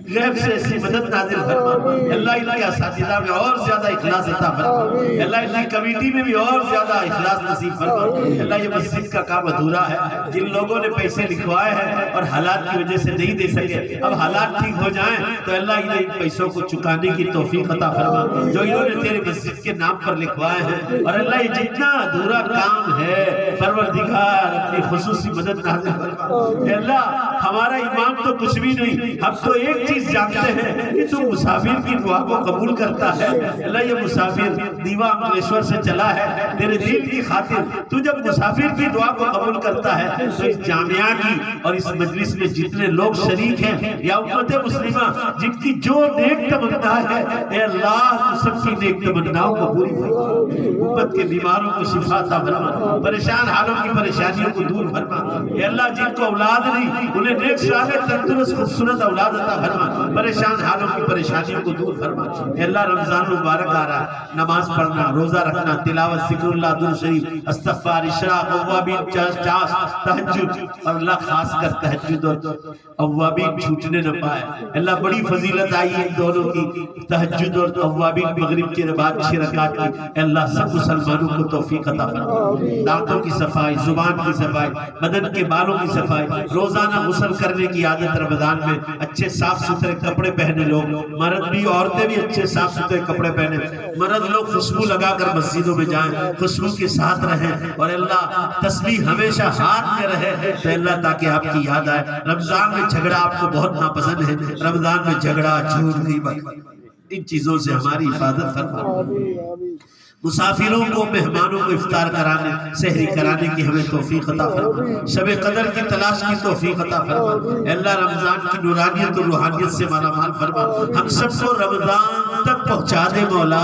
غیب سے ایسی مدد نازل فرما۔ اللہ ان کے اساتذہ میں اور زیادہ اخلاص عطا فرما، اللہ ان کی کمیٹی میں بھی اور زیادہ اخلاص نصیب فرما۔ اللہ یہ مسجد کا کام ادھورا ہے، جن لوگوں نے پیسے لکھوائے ہیں اور حالات کی وجہ سے نہیں دے سکے، اب حالات ٹھیک ہو جائیں تو اللہ انہیں ان پیسوں کو چکانے کی توفیق عطا فرما جو انہوں نے تیرے مسجد کے نام پر لکھوائے ہیں، اور اللہ یہ جتنا ادھورا کام ہے پروردگار اپنی خصوصی مدد نازل فرما۔ اے اللہ ہمارا ایمان تو کچھ بھی نہیں، ہم تو ایک چیز جانتے ہیں کہ تو مسافر کی دعا کو قبول کرتا ہے۔ اللہ یہ مسافر دیوا انکلیشور سے چلا ہے تیرے دین کی خاطر، تو جب مسافر کی دعا کو قبول کرتا ہے تو اس جامعہ کی اور اس مجلس میں جتنے لوگ شریک ہیں یا امت مسلمہ جن کی جو نیک تمنا ہے، اے اللہ تو سب کی نیک تمناؤں کو پوری فرما، امت کے بیماروں کو شفا عطا فرما، پریشان حالوں کی پریشانیوں کو دور فرما۔ اے اللہ جن کو اولاد نہیں انہیں نیک صالح تندرست خوبصورت اولاد عطا فرما، پریشان حالوں کی پریشانیوں کو دور فرما۔ اے اللہ رمضان مبارک آ رہا، نماز پڑھنا، روزہ رکھنا، تلاوت، ذکر اللہ، درود شریف، استغفار، اشراق، اوابین، چاس، تہجد، اور اللہ خاص کر تہجد اور اوابین چھوٹنے نہ پائے۔ اللہ بڑی فضیلت آئی ہے ان دونوں کی، تہجد اور اوابین مغرب کے بعد 6 رکعت کی۔ اے اللہ سب مسلمانوں کو توفیق عطا فرما، دانتوں کی صفائی، زبان کی صفائی، بدن کے بالوں کی صفائی، روزانہ غسل کرنے کی عادت رمضان میں، اچھے صاف ستھرے کپڑے پہنے لوگ، مرد بھی عورتیں بھی اچھے صاف ستھرے کپڑے پہنے، مرد لوگ خوشبو لگا کر مسجدوں میں جائیں، خوشبو کے ساتھ رہیں، اور اللہ تسبیح ہمیشہ ہاتھ میں رہے تو اللہ تاکہ آپ کی یاد آئے۔ رمضان میں جھگڑا آپ کو بہت ناپسند ہے، رمضان میں جھگڑا، جھوٹ، غیبت، ان چیزوں سے ہماری حفاظت فرما۔ مسافروں کو، مہمانوں کو افطار کرانے، سحری کرانے کی ہمیں توفیق عطا فرما، شب قدر کی تلاش کی توفیق عطا فرما۔ اے اللہ رمضان کی نورانیت اور روحانیت سے مالا مال فرما، ہم سب کو رمضان تک پہنچا دے مولا،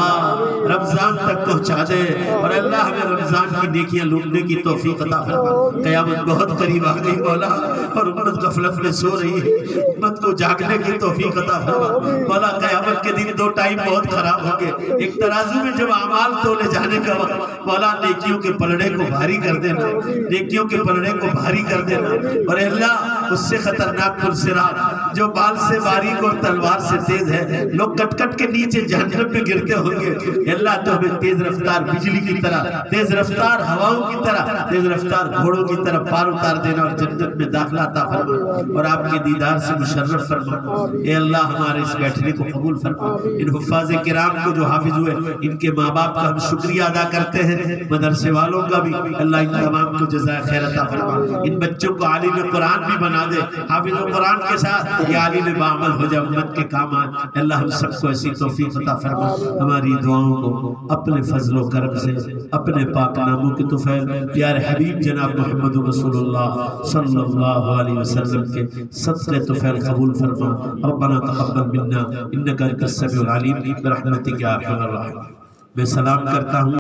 رمضان تک پہنچا دے، اور اللہ ہمیں رمضان کی نیکیاں لوٹنے کی توفیق عطا فرما۔ قیامت بہت قریب آ گئی مولا، اور امت غفلت میں سو رہی ہے، امت کو جاگنے کی توفیق عطا فرما مولا۔ قیامت کے دن 2 ٹائم بہت خراب ہوں گے، ایک ترازو میں جب اعمال لے جانے کا وقت مولا نیکیوں کے پلڑے کو بھاری کر دینا، نیکیوں کے پلڑے کو بھاری کر دینا، اور اللہ اس سے خطرناک پل صراط جو بال سے باریک اور تلوار سے تیز ہے، لوگ کٹ کٹ کے نیچے جہنم میں گرتے ہوں گے، اے اللہ تو ہمیں تیز رفتار بجلی کی طرح، تیز رفتار ہواؤں کی طرح، تیز رفتار گھوڑوں کی طرح پار اتار دینا اور جنت میں داخلہ عطا فرما اور آپ کے دیدار سے مشرف فرما۔ اے اللہ ہمارے اس بیٹھنے کو قبول فرما۔ ان حفاظ کرام کو جو حافظ ہوئے، ان کے ماں باپ کا ہم شکریہ ادا کرتے ہیں، مدرسے والوں کا بھی، اللہ ان تمام کو جزائے خیر عطا فرما۔ ان بچوں کو عالم قرآن بھی بنا دے، حافظ قرآن کے ساتھ یہ عالم بعمل ہو جائے، امت کے کام آئے۔ اللہ ہم سب کو ایسی توفیق عطا فرما۔ ہماری دعاؤں کو اپنے فضل و کرم سے، اپنے پاک ناموں کے طفیل پیارے حبیب جناب محمد رسول اللہ صلی اللہ علیہ وسلم کے صدقے طفیل قبول فرما۔ ربنا تقبل منا انک انت السمیع العلیم برحمتک یا ارحم الراحمین۔ میں سلام کرتا ہوں